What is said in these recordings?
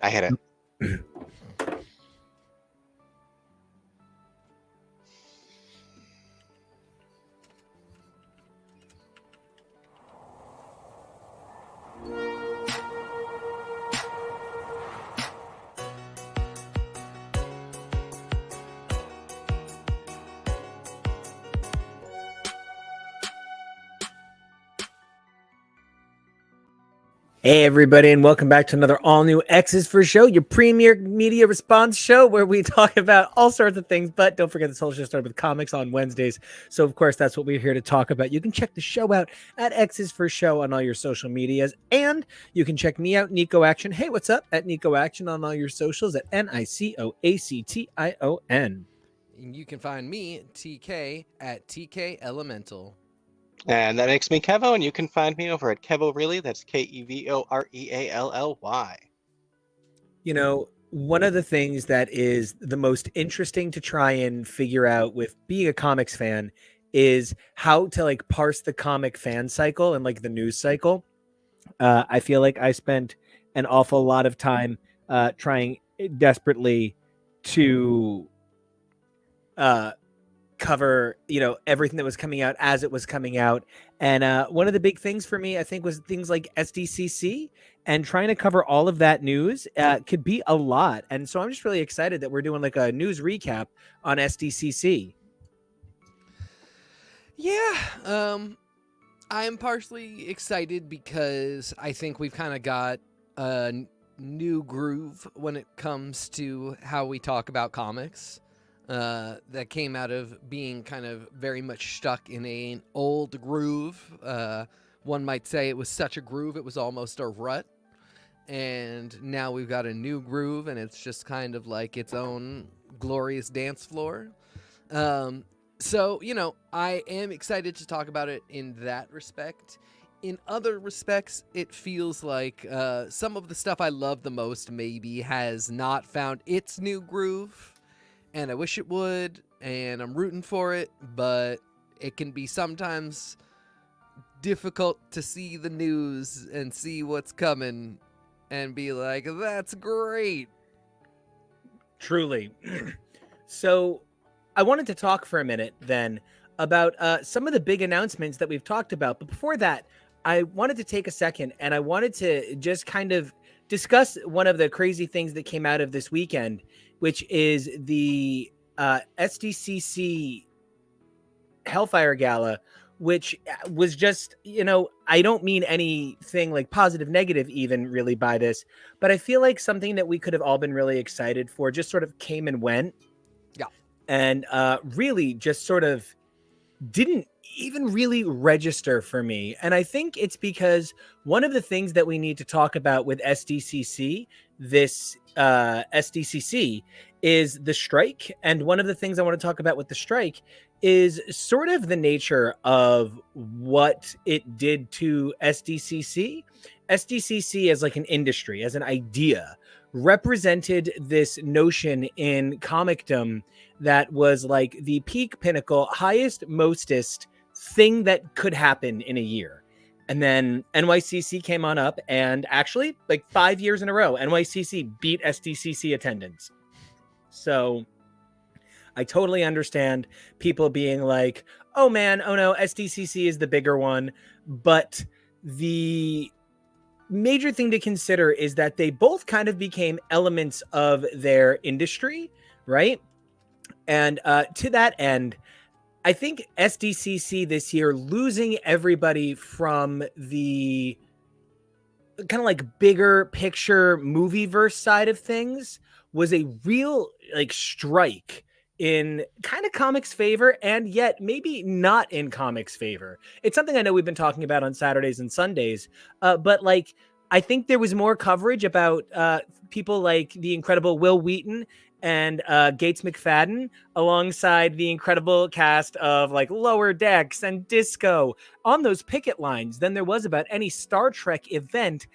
I hit it. Hey, everybody, and welcome back to another all-new X's for Show, your premier media response show where we talk about all sorts of things, but don't forget this whole show started with comics on Wednesdays, so of course that's what we're here to talk about. You can check the show out at X's for Show on all your social medias, and you can check me out, Nico Action. Hey, what's up? At Nico Action on all your socials at NICOACTION. And you can find me, TK, at TK Elemental. And that makes me Kevo, and you can find me over at Kevo That's KEVOREALLY. You know, one of the things that is the most interesting to try and figure out with being a comics fan is how to like parse the comic fan cycle and like the news cycle. I feel like I spent an awful lot of time trying desperately to cover, you know, everything that was coming out as it was coming out. And one of the big things for me, I think, was things like SDCC, and trying to cover all of that news could be a lot. And so I'm just really excited that we're doing like a news recap on SDCC. Yeah, I am partially excited because I think we've kind of got a new groove when it comes to how we talk about comics. That came out of being kind of very much stuck in an old groove. One might say it was such a groove, it was almost a rut. And now we've got a new groove, and it's just kind of like its own glorious dance floor. So, you know, I am excited to talk about it in that respect. In other respects, it feels like some of the stuff I love the most maybe has not found its new groove. And I wish it would, and I'm rooting for it, but it can be sometimes difficult to see the news and see what's coming and be like, that's great. Truly. So I wanted to talk for a minute then about some of the big announcements that we've talked about. But before that, I wanted to take a second and I wanted to just kind of discuss one of the crazy things that came out of this weekend, which is the SDCC Hellfire Gala, which was just, you know, I don't mean anything like positive, negative even really by this, but I feel like something that we could have all been really excited for just sort of came and went. Yeah. And really just sort of didn't even really register for me. And I think it's because one of the things that we need to talk about with SDCC, this SDCC, is the strike. And one of the things I want to talk about with the strike is sort of the nature of what it did to SDCC. SDCC as like an industry, as an idea, represented this notion in comicdom that was like the peak, pinnacle, highest, mostest thing that could happen in a year. And then NYCC came on up, and actually like 5 years in a row, NYCC beat SDCC attendance. So I totally understand people being like, oh man, oh no, SDCC is the bigger one. But the major thing to consider is that they both kind of became elements of their industry, right? And to that end, I think SDCC this year losing everybody from the kind of like bigger picture movie verse side of things was a real like strike in kind of comics favor, and yet maybe not in comics favor. It's something I know we've been talking about on Saturdays and Sundays, but like I think there was more coverage about people like the incredible Will Wheaton and Gates McFadden alongside the incredible cast of like Lower Decks and Disco on those picket lines than there was about any Star Trek event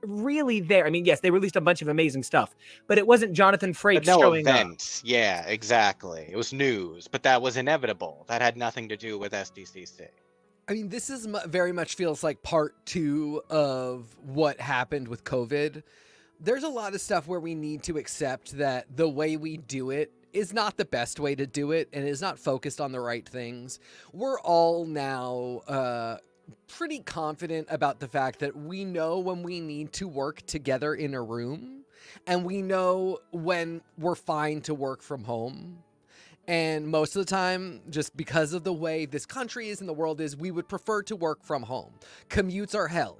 really there. I mean, yes, they released a bunch of amazing stuff, but it wasn't Jonathan Frakes no showing event. Yeah, exactly. It was news, but that was inevitable. That had nothing to do with SDCC. I mean, this is very much feels like part 2 of what happened with COVID. there's a lot of stuff where we need to accept that the way we do it is not the best way to do it and is not focused on the right things. We're all now pretty confident about the fact that we know when we need to work together in a room, and we know when we're fine to work from home. And most of the time, just because of the way this country is and the world is, we would prefer to work from home. Commutes are hell.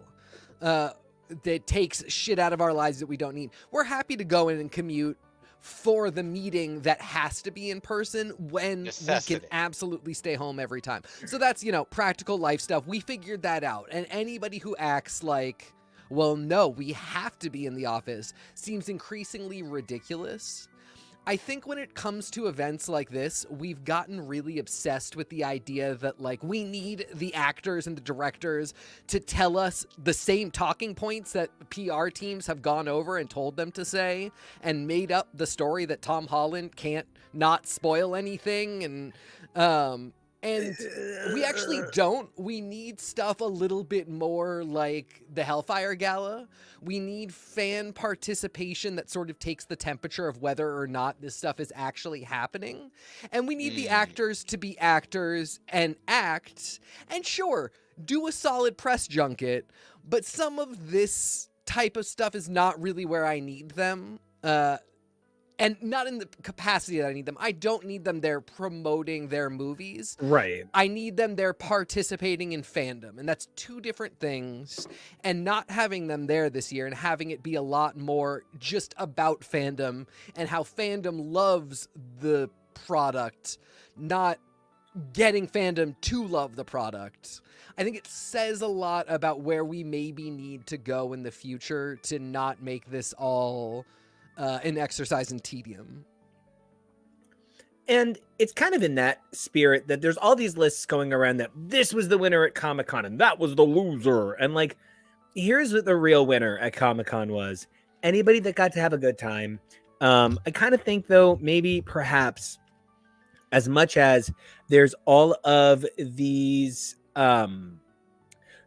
That takes shit out of our lives that we don't need. We're happy to go in and commute for the meeting that has to be in person when Necessity. we can absolutely stay home every time. So that's, practical life stuff. We figured that out. And anybody who acts like, well, no, we have to be in the office seems increasingly ridiculous. I think when it comes to events like this, we've gotten really obsessed with the idea that, like, we need the actors and the directors to tell us the same talking points that PR teams have gone over and told them to say, and made up the story that Tom Holland can't not spoil anything. And we actually don't. We need stuff a little bit more like the Hellfire Gala. We need fan participation that sort of takes the temperature of whether or not this stuff is actually happening. And we need the actors to be actors and act. And sure, do a solid press junket. But some of this type of stuff is not really where I need them. And not in the capacity that I need them. I don't need them there promoting their movies. Right. I need them there participating in fandom. And that's two different things. And not having them there this year and having it be a lot more just about fandom and how fandom loves the product, not getting fandom to love the product. I think it says a lot about where we maybe need to go in the future to not make this all an exercise in tedium. And it's kind of in that spirit that there's all these lists going around that this was the winner at Comic-Con and that was the loser. And like, here's what the real winner at Comic-Con was. Anybody that got to have a good time. I kind of think, though, maybe perhaps as much as there's all of these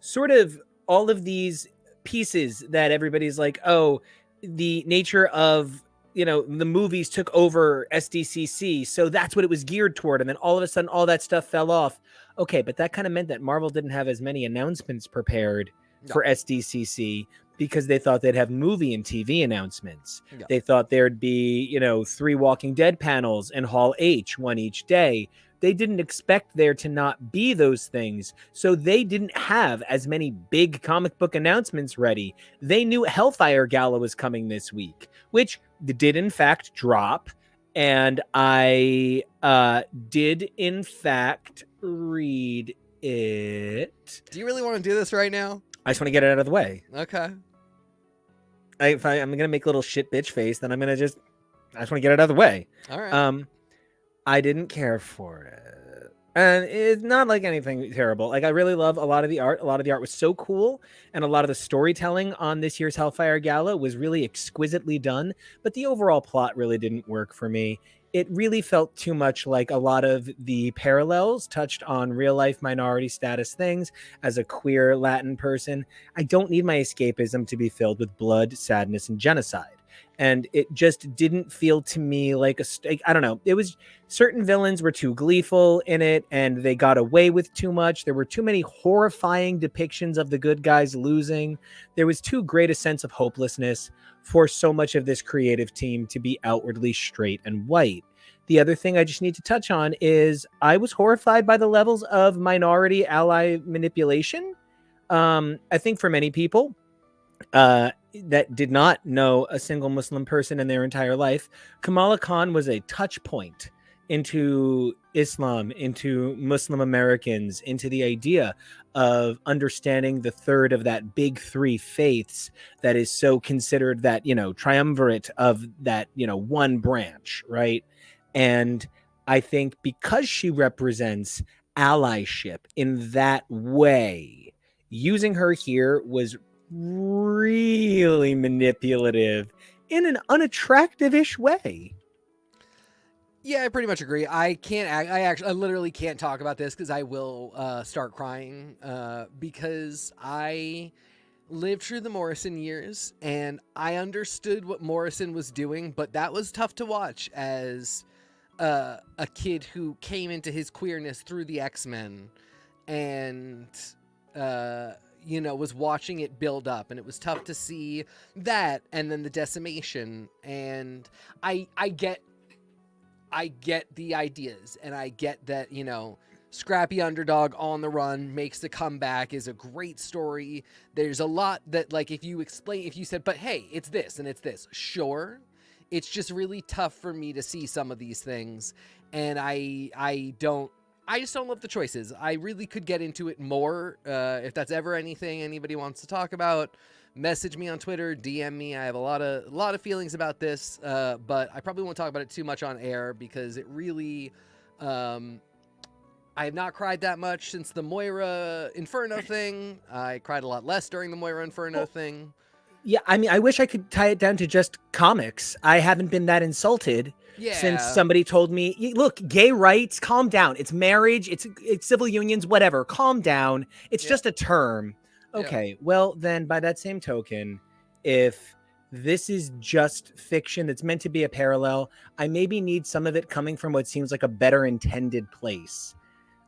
sort of all of these pieces that everybody's like, oh, the nature of, the movies took over SDCC. So that's what it was geared toward. And then all of a sudden, all that stuff fell off. Okay, but that kind of meant that Marvel didn't have as many announcements prepared for SDCC because they thought they'd have movie and TV announcements. Yeah. They thought there'd be, 3 Walking Dead panels in Hall H, one each day. They didn't expect there to not be those things. So they didn't have as many big comic book announcements ready. They knew Hellfire Gala was coming this week, which did in fact drop. And I did in fact read it. Do you really want to do this right now? I just want to get it out of the way. Okay. I'm going to make a little shit bitch face, then I just want to get it out of the way. All right. I didn't care for it. And it's not like anything terrible. Like, I really love a lot of the art. A lot of the art was so cool. And a lot of the storytelling on this year's Hellfire Gala was really exquisitely done. But the overall plot really didn't work for me. It really felt too much like a lot of the parallels touched on real life minority status things. As a queer Latin person, I don't need my escapism to be filled with blood, sadness, and genocide. And it just didn't feel to me like I don't know. It was certain villains were too gleeful in it and they got away with too much. There were too many horrifying depictions of the good guys losing. There was too great a sense of hopelessness for so much of this creative team to be outwardly straight and white. The other thing I just need to touch on is I was horrified by the levels of minority ally manipulation. I think for many people, that did not know a single Muslim person in their entire life, Kamala Khan was a touch point into Islam, into Muslim Americans, into the idea of understanding the third of that big 3 faiths that is so considered that, triumvirate of that, one branch, right? And I think because she represents allyship in that way, using her here was really manipulative in an unattractive-ish way. Yeah, I pretty much agree. I literally can't talk about this because I will start crying because I lived through the Morrison years, and I understood what Morrison was doing, but that was tough to watch as a kid who came into his queerness through the X-Men and was watching it build up, and it was tough to see that, and then the decimation. And I get the ideas, and I get that, scrappy underdog on the run makes the comeback is a great story. There's a lot that, like, if you said, but hey, it's this and it's this, sure. It's just really tough for me to see some of these things, and I just don't love the choices. I really could get into it more. If that's ever anything anybody wants to talk about, message me on Twitter, DM me. I have a lot of feelings about this, but I probably won't talk about it too much on air because it really, I have not cried that much since the Moira Inferno thing. I cried a lot less during the Moira Inferno thing. Yeah, I mean, I wish I could tie it down to just comics. I haven't been that insulted since somebody told me, look, gay rights, calm down. It's marriage, it's civil unions, whatever. Calm down. It's just a term. Okay, well, then by that same token, if this is just fiction that's meant to be a parallel, I maybe need some of it coming from what seems like a better intended place.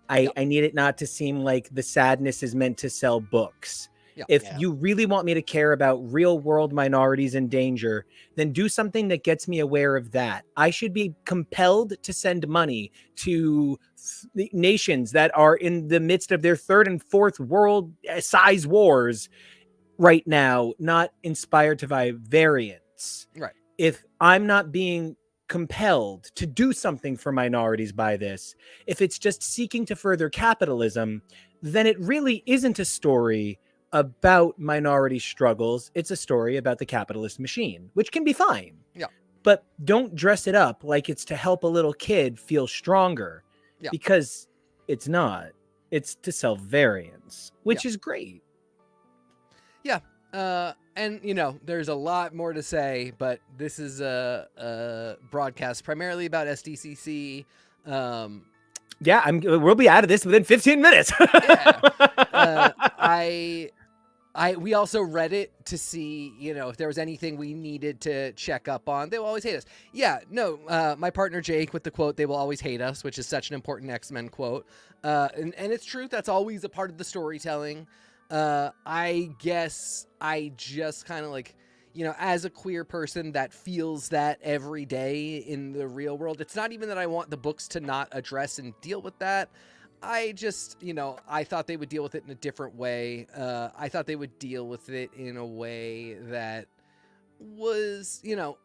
I need it not to seem like the sadness is meant to sell books. If you really want me to care about real world minorities in danger, then do something that gets me aware of that. I should be compelled to send money to nations that are in the midst of their third and fourth world size wars right now, not inspired by variance. Right. If I'm not being compelled to do something for minorities by this, if it's just seeking to further capitalism, then it really isn't a story about minority struggles. It's a story about the capitalist machine, which can be fine. Yeah. But don't dress it up like it's to help a little kid feel stronger, because it's not. It's to sell variance, which is great. Yeah. And, there's a lot more to say, but this is a broadcast primarily about SDCC. We'll be out of this within 15 minutes. We also read it to see, if there was anything we needed to check up on. They will always hate us. My partner Jake with the quote, "They will always hate us," which is such an important X-Men quote. And it's true. That's always a part of the storytelling. I guess I just kind of like, as a queer person that feels that every day in the real world, it's not even that I want the books to not address and deal with that. I just, I thought they would deal with it in a different way. I thought they would deal with it in a way that was, the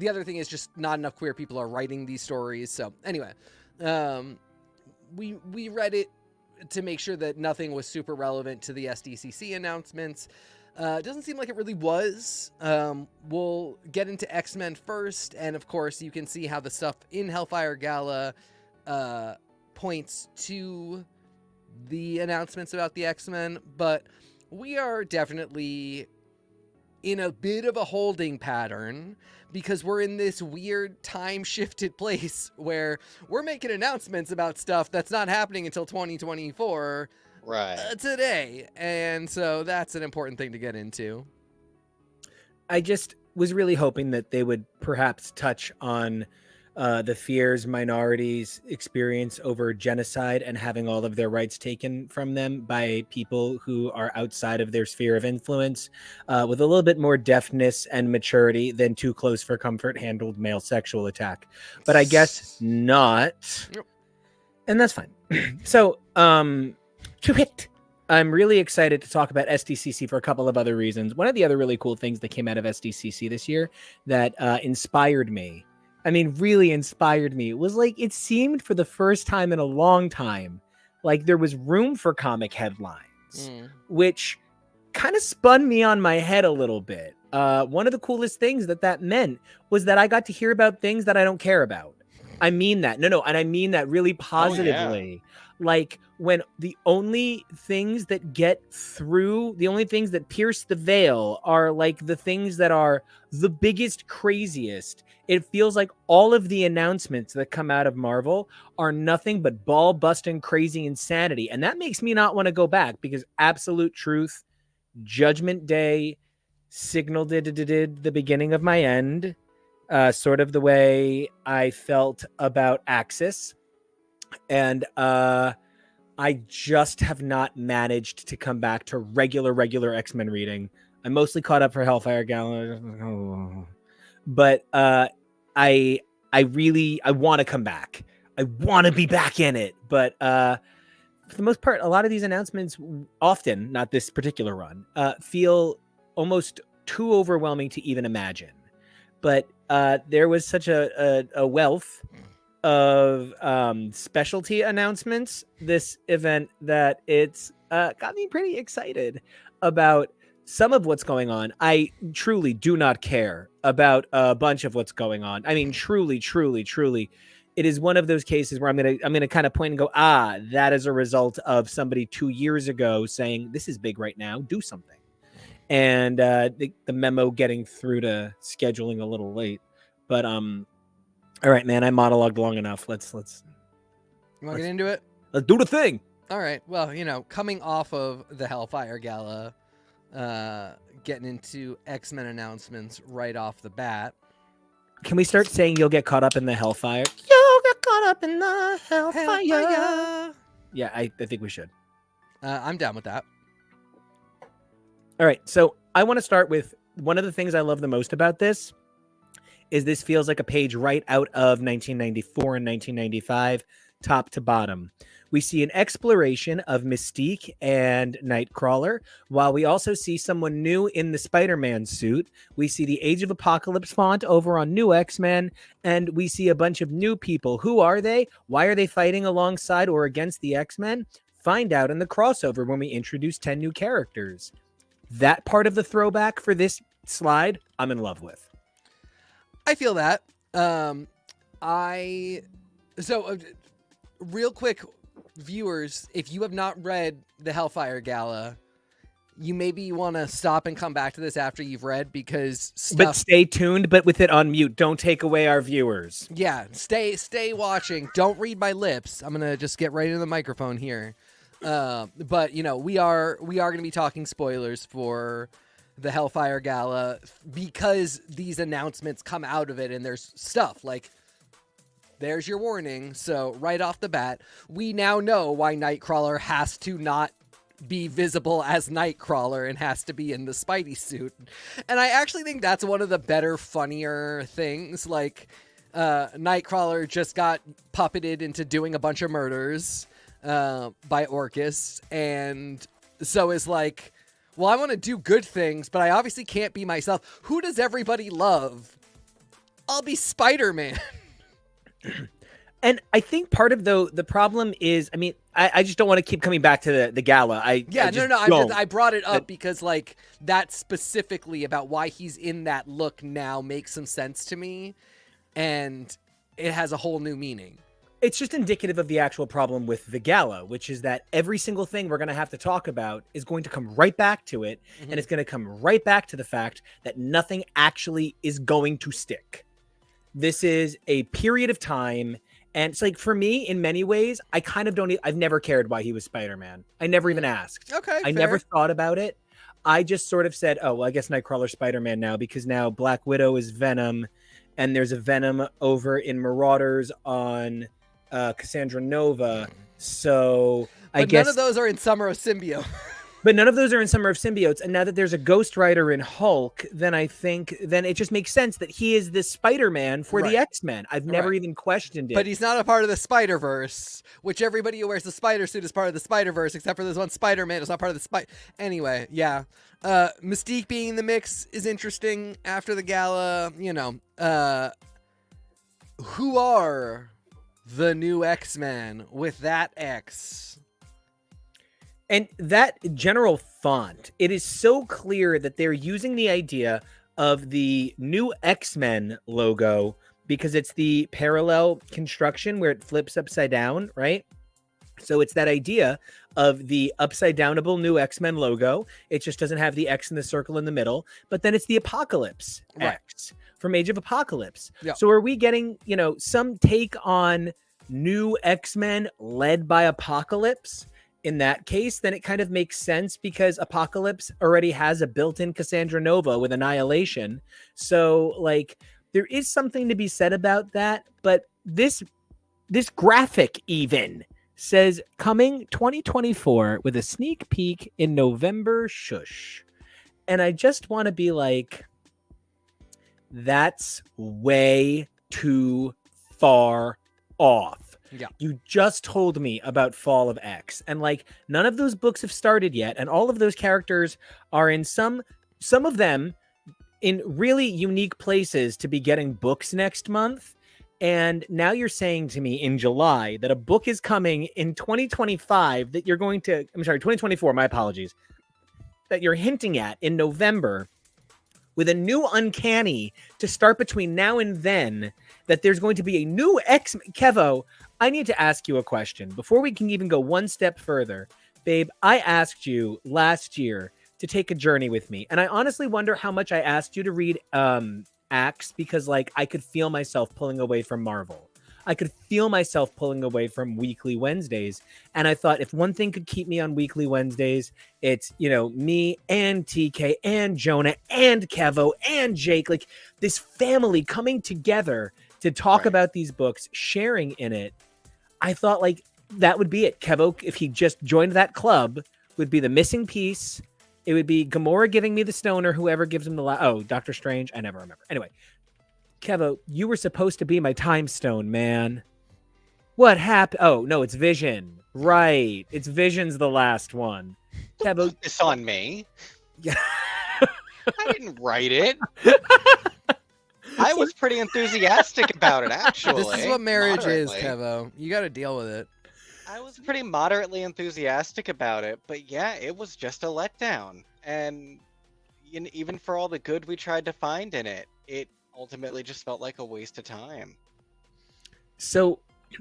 other thing is just not enough queer people are writing these stories. So anyway, we read it to make sure that nothing was super relevant to the SDCC announcements. It doesn't seem like it really was. We'll get into X-Men first, and of course you can see how the stuff in Hellfire Gala points to the announcements about the X-Men, but we are definitely in a bit of a holding pattern because we're in this weird time-shifted place where we're making announcements about stuff that's not happening until 2024 today. And so that's an important thing to get into. I just was really hoping that they would perhaps touch on the fears minorities experience over genocide and having all of their rights taken from them by people who are outside of their sphere of influence, with a little bit more deftness and maturity than too close for comfort handled male sexual attack. But I guess not. Yep. And that's fine. So, to hit. I'm really excited to talk about SDCC for a couple of other reasons. One of the other really cool things that came out of SDCC this year that inspired me, really inspired me, was like it seemed for the first time in a long time like there was room for comic headlines, which kind of spun me on my head a little bit. One of the coolest things that meant was that I got to hear about things that I don't care about. I mean that. No, and I mean that really positively. Like, when the only things that get through, the only things that pierce the veil are like the things that are the biggest, craziest. It feels like all of the announcements that come out of Marvel are nothing but ball busting crazy insanity. And that makes me not want to go back, because Absolute Truth, Judgment Day signaled the beginning of my end, sort of the way I felt about Axis. And I just have not managed to come back to regular X-Men reading. I'm mostly caught up for Hellfire Gala, but I want to come back. I want to be back in it, but for the most part, a lot of these announcements, often, not this particular run, feel almost too overwhelming to even imagine. But there was such a wealth of specialty announcements this event that it's got me pretty excited about some of what's going on. I truly do not care about a bunch of what's going on. I mean, truly, it is one of those cases where I'm gonna kind of point and go, that is a result of somebody 2 years ago saying this is big right now, do something, and the memo getting through to scheduling a little late. But all right, man, I monologued long enough. Let's You want to get into it? Let's do the thing. All right. Well, coming off of the Hellfire Gala, getting into X-Men announcements right off the bat. Can we start saying you'll get caught up in the Hellfire? You'll get caught up in the Hellfire. Yeah, I think we should. I'm down with that. All right, so I want to start with one of the things I love the most about this is this feels like a page right out of 1994 and 1995, top to bottom. We see an exploration of Mystique and Nightcrawler, while we also see someone new in the Spider-Man suit. We see the Age of Apocalypse font over on New X-Men, and we see a bunch of new people. Who are they? Why are they fighting alongside or against the X-Men? Find out in the crossover when we introduce 10 new characters. That part of the throwback for this slide, I'm in love with. I feel that. Real quick, viewers, if you have not read the Hellfire Gala, you maybe want to stop and come back to this after you've read, because But stay tuned, but with it on mute. Don't take away our viewers. Yeah, stay watching. Don't read my lips. I'm gonna just get right into the microphone here. But we are gonna be talking spoilers for the Hellfire Gala, because these announcements come out of it, and there's stuff like, there's your warning. So right off the bat, we now know why Nightcrawler has to not be visible as Nightcrawler and has to be in the Spidey suit. And I actually think that's one of the better, funnier things. Like, Nightcrawler just got puppeted into doing a bunch of murders by Orcus, and so is like, well, I want to do good things, but I obviously can't be myself. Who does everybody love? I'll be Spider-Man. And I think part of the problem is, I mean, I just don't want to keep coming back to the gala. I brought it up because, like, that specifically about why he's in that look now makes some sense to me, and it has a whole new meaning. It's just indicative of the actual problem with the gala, which is that every single thing we're going to have to talk about is going to come right back to it, and it's going to come right back to the fact that nothing actually is going to stick. This is a period of time, and it's like, for me, in many ways, I kind of don't, I've never cared why he was Spider-Man. I never even asked. Okay, I never thought about it. I just sort of said, oh, well, I guess Nightcrawler's Spider-Man now, because now Black Widow is Venom, and there's a Venom over in Marauders on Cassandra Nova. So I guess none of those are in Summer of Symbiote. But none of those are in Summer of Symbiotes. And now that there's a Ghost Rider in Hulk, then I think it just makes sense that he is the Spider-Man for the X-Men. I've never even questioned it. But he's not a part of the Spider-Verse, which everybody who wears the spider suit is part of the Spider-Verse, except for this one Spider-Man is not part of the Spider. Anyway, yeah. Mystique being in the mix is interesting after the gala. Who are the new X-Men with that X? And that general font, it is so clear that they're using the idea of the new X-Men logo because it's the parallel construction where it flips upside down, right? So it's that idea of the upside downable new X-Men logo. It just doesn't have the X in the circle in the middle, but then it's the Apocalypse X from Age of Apocalypse. Yeah. So are we getting, some take on new X-Men led by Apocalypse? In that case, then it kind of makes sense because Apocalypse already has a built-in Cassandra Nova with Annihilation. So like there is something to be said about that, but this graphic even says coming 2024 with a sneak peek in November. Shush. And I just want to be like, that's way too far off. Yeah. You just told me about Fall of X, and like none of those books have started yet, and all of those characters are in some of them in really unique places to be getting books next month. And now you're saying to me in July that a book is coming in 2025 that you're going to, 2024, my apologies, that you're hinting at in November with a new Uncanny to start between now and then, that there's going to be a new X-Men. Kevo, I need to ask you a question before we can even go one step further. Babe, I asked you last year to take a journey with me, and I honestly wonder how much I asked you to read Acts, because like I could feel myself pulling away from Marvel. I could feel myself pulling away from Weekly Wednesdays. And I thought if one thing could keep me on Weekly Wednesdays, it's, me and TK and Jonah and Kevo and Jake, like this family coming together to talk about these books, sharing in it. I thought like that would be it. Kevo, if he just joined that club, would be the missing piece. It would be Gamora giving me the stoner, whoever gives him the Doctor Strange. I never remember. Anyway, Kevo, you were supposed to be my time stone, man. What happened? Oh, no, it's Vision. Right. It's Vision's the last one. Kevo, it's on me. Yeah. I didn't write it. I was pretty enthusiastic about it, actually. This is what marriage is, moderately. Kevo. You got to deal with it. I was pretty moderately enthusiastic about it, but yeah, it was just a letdown. And even for all the good we tried to find in it, it ultimately just felt like a waste of time. So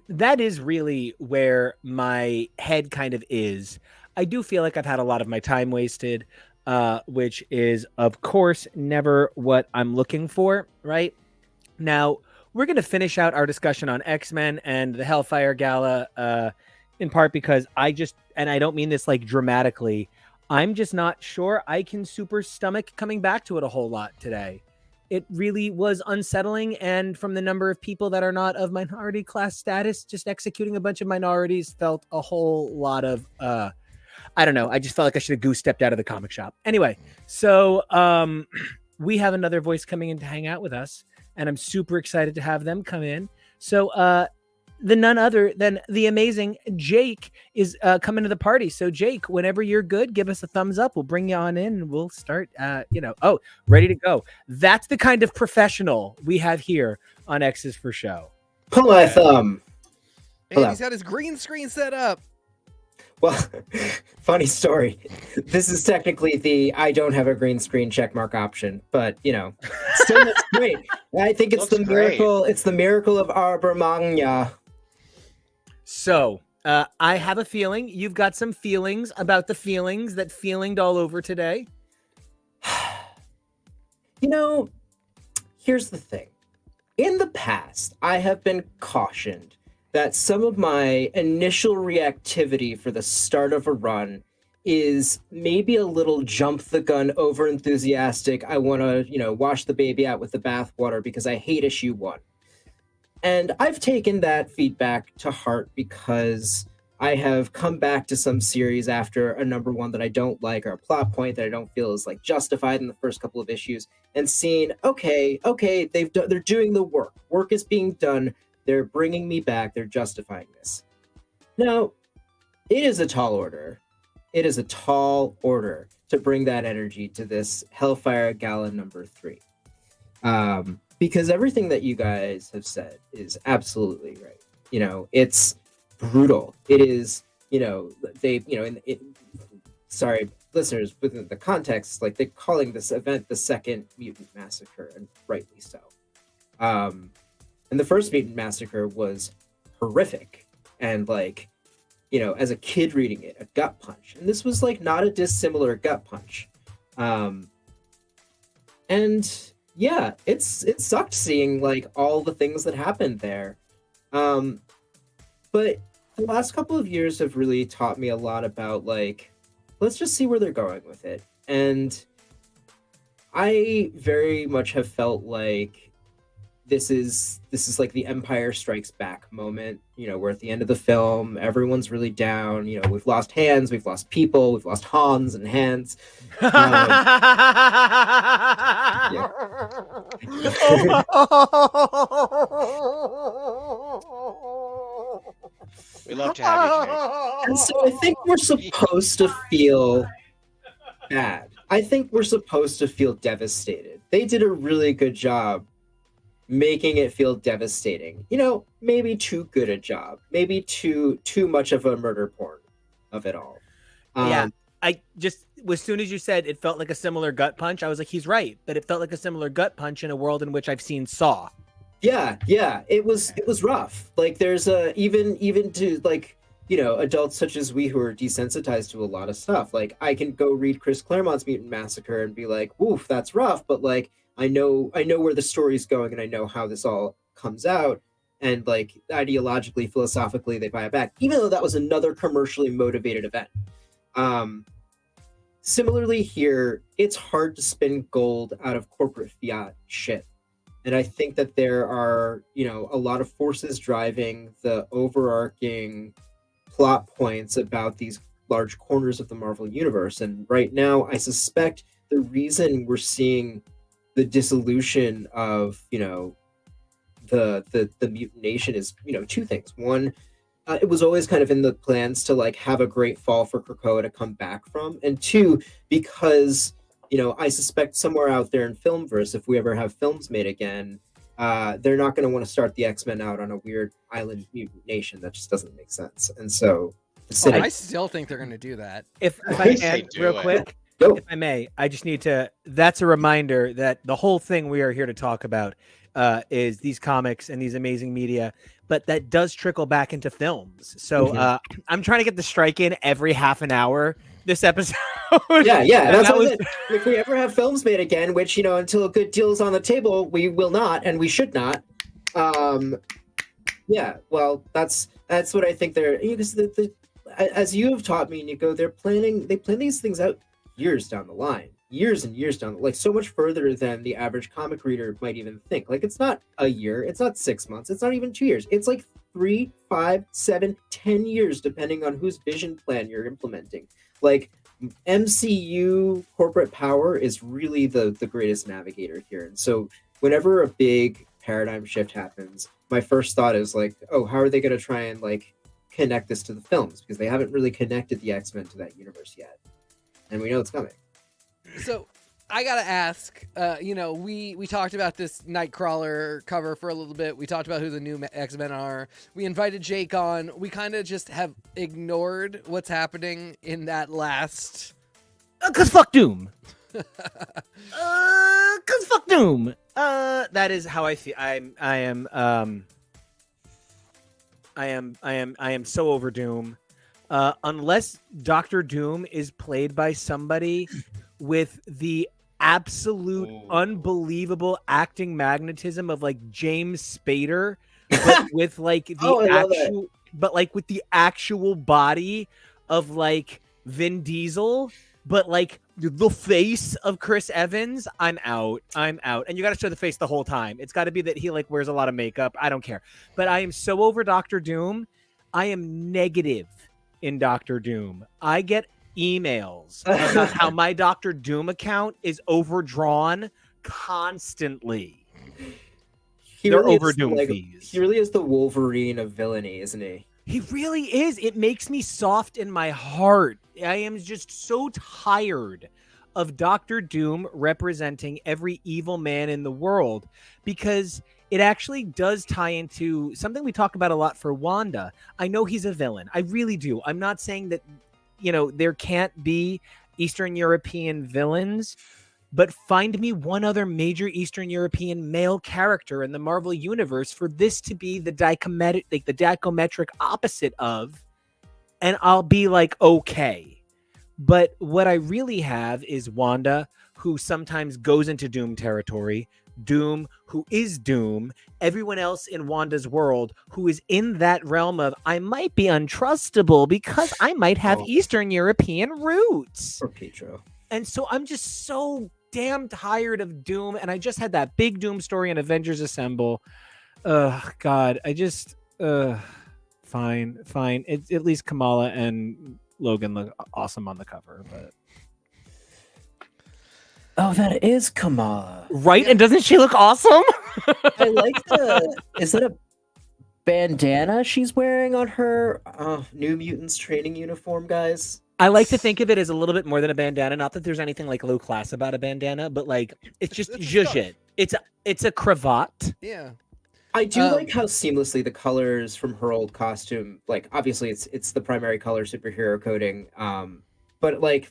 that is really where my head kind of is. I do feel like I've had a lot of my time wasted, which is, of course, never what I'm looking for, right? Now, we're going to finish out our discussion on X-Men and the Hellfire Gala, in part because I don't mean this like dramatically, I'm just not sure I can super stomach coming back to it a whole lot today. It really was unsettling, and from the number of people that are not of minority class status, just executing a bunch of minorities felt a whole lot of, I don't know, I just felt like I should have goose stepped out of the comic shop. Anyway, so we have another voice coming in to hang out with us, and I'm super excited to have them come in. So the none other than the amazing Jake is coming to the party. So Jake, whenever you're good, give us a thumbs up. We'll bring you on in and we'll start, ready to go. That's the kind of professional we have here on X's for Show. Pull my thumb. And he's got his green screen set up. Well, funny story. This is technically the I don't have a green screen checkmark option, but still looks great. I think it's the miracle. It's the miracle of Arbor Magna. So I have a feeling you've got some feelings about the feelings that feelinged all over today. Here's the thing. In the past, I have been cautioned that some of my initial reactivity for the start of a run is maybe a little jump the gun, over enthusiastic. I want to, wash the baby out with the bathwater because I hate issue 1. And I've taken that feedback to heart because I have come back to some series after a number 1 that I don't like, or a plot point that I don't feel is like justified in the first couple of issues, and seen, okay, they're doing the work. Work is being done. They're bringing me back. They're justifying this. Now, it is a tall order. It is a tall order to bring that energy to this Hellfire Gala number 3. Because everything that you guys have said is absolutely right. It's brutal. It is, sorry, listeners, within the context, like they're calling this event the second Mutant Massacre, and rightly so. And the first Mutant Massacre was horrific. And as a kid reading it, a gut punch. And this was like not a dissimilar gut punch. And yeah, it sucked seeing like all the things that happened there. But the last couple of years have really taught me a lot about like, let's just see where they're going with it. And I very much have felt like this is like the Empire Strikes Back moment. We're at the end of the film, everyone's really down. We've lost hands, we've lost people, we've lost Hans and hands. Yeah. We love to have you, Jake. And so I think we're supposed to feel bad. I think we're supposed to feel devastated. They did a really good job making it feel devastating. Maybe too good a job. Maybe too much of a murder porn of it all. Yeah. I just, as soon as you said it felt like a similar gut punch, I was like, he's right. But it felt like a similar gut punch in a world in which I've seen Saw. Yeah, it was rough. Like there's even to like, adults such as we who are desensitized to a lot of stuff. Like I can go read Chris Claremont's Mutant Massacre and be like, woof, that's rough, but like I know where the story's going and I know how this all comes out. And like ideologically, philosophically, they buy it back, even though that was another commercially motivated event. Similarly here, it's hard to spin gold out of corporate fiat shit. And I think that there are, a lot of forces driving the overarching plot points about these large corners of the Marvel universe. And right now, I suspect the reason we're seeing the dissolution of, the Mutant Nation is, two things. One, it was always kind of in the plans to like have a great fall for Krakoa to come back from. And two, because I suspect somewhere out there in Filmverse, if we ever have films made again, they're not going to want to start the X-Men out on a weird island mutant nation. That just doesn't make sense. And so, I still think they're going to do that. If I can, real quick, if I may, I just need to. That's a reminder that the whole thing we are here to talk about is these comics and these amazing media, but that does trickle back into films. So I'm trying to get the strike in every half an hour this episode. Yeah. That's what if we ever have films made again, which until a good deal is on the table, we will not, and we should not. Yeah. Well, that's what I think they're. Because as you have taught me, Nico, they plan these things out years down the line, years and years down, like so much further than the average comic reader might even think. Like it's not a year, it's not 6 months, it's not even 2 years. It's like 3, 5, 7, 10 years, depending on whose vision plan you're implementing. Like MCU corporate power is really the greatest navigator here. And so whenever a big paradigm shift happens, my first thought is like, oh, how are they going to try and like connect this to the films? Because they haven't really connected the X-Men to that universe yet. And we know it's coming. So I gotta ask, we talked about this Nightcrawler cover for a little bit. We talked about who the new X-Men are. We invited Jake on. We kind of just have ignored what's happening in that last. 'Cause fuck Doom. 'Cause fuck Doom. That is how I feel. I am so over Doom. Unless Dr. Doom is played by somebody with the absolute unbelievable acting magnetism of like James Spader, but with like with the actual body of like Vin Diesel, but like the face of Chris Evans, I'm out. And you got to show the face the whole time. It's got to be that he like wears a lot of makeup. I don't care. But I am so over Dr. Doom. I am negative in Dr. Doom. I get emails about how my Dr. Doom account is overdrawn constantly. They're really over Doom fees. He really is the Wolverine of villainy, isn't he? He really is. It makes me soft in my heart. I am just so tired of Dr. Doom representing every evil man in the world, because it actually does tie into something we talk about a lot for Wanda. I know he's a villain. I really do. I'm not saying that, there can't be Eastern European villains, but find me one other major Eastern European male character in the Marvel universe for this to be the dichometric opposite of and I'll be like, okay. But what I really have is Wanda, who sometimes goes into Doom territory, Doom, who is Doom, everyone else in Wanda's world who is in that realm of, I might be untrustable because I might have Eastern European roots. Or Pietro. And so I'm just so damn tired of Doom. And I just had that big Doom story in Avengers Assemble. God, I just, fine. It's at least Kamala and Logan look awesome on the cover, but oh, that is Kamala, right? And doesn't she look awesome? I like is that a bandana she's wearing on her New Mutants training uniform, guys? I like to think of it as a little bit more than a bandana. Not that there's anything like low class about a bandana, but like it's just zhuzh. It's a cravat. Yeah. I do like how seamlessly the colors from her old costume, like obviously it's the primary color superhero coding, but like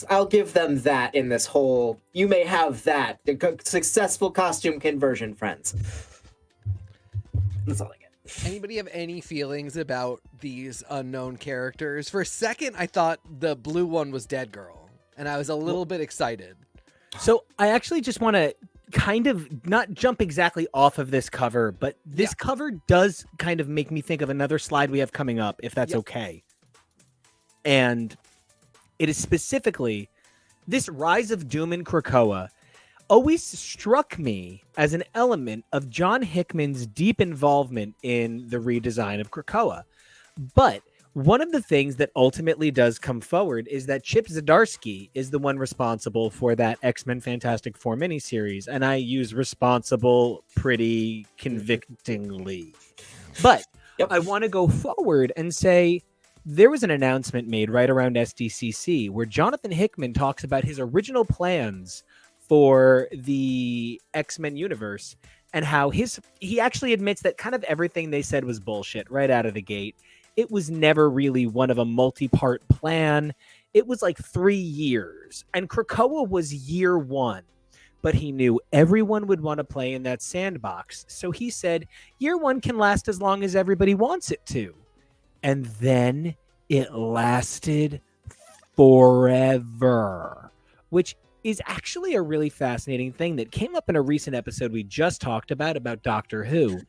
I'll give them that in this whole, you may have that, successful costume conversion, friends. That's all I get. Anybody have any feelings about these unknown characters? For a second, I thought the blue one was Dead Girl, and I was a little bit excited. So I actually just want to kind of not jump exactly off of this cover, but this cover does kind of make me think of another slide we have coming up, if that's okay. And it is specifically this Rise of Doom in Krakoa always struck me as an element of John Hickman's deep involvement in the redesign of Krakoa. But one of the things that ultimately does come forward is that Chip Zdarsky is the one responsible for that X-Men Fantastic Four miniseries, and I use responsible pretty convictingly. But I want to go forward and say there was an announcement made right around SDCC where Jonathan Hickman talks about his original plans for the X-Men universe and how he actually admits that kind of everything they said was bullshit right out of the gate. It was never really one of a multi-part plan. It was like 3 years, and Krakoa was year 1. But he knew everyone would want to play in that sandbox. So he said, year 1 can last as long as everybody wants it to. And then it lasted forever, which is actually a really fascinating thing that came up in a recent episode we just talked about Doctor Who.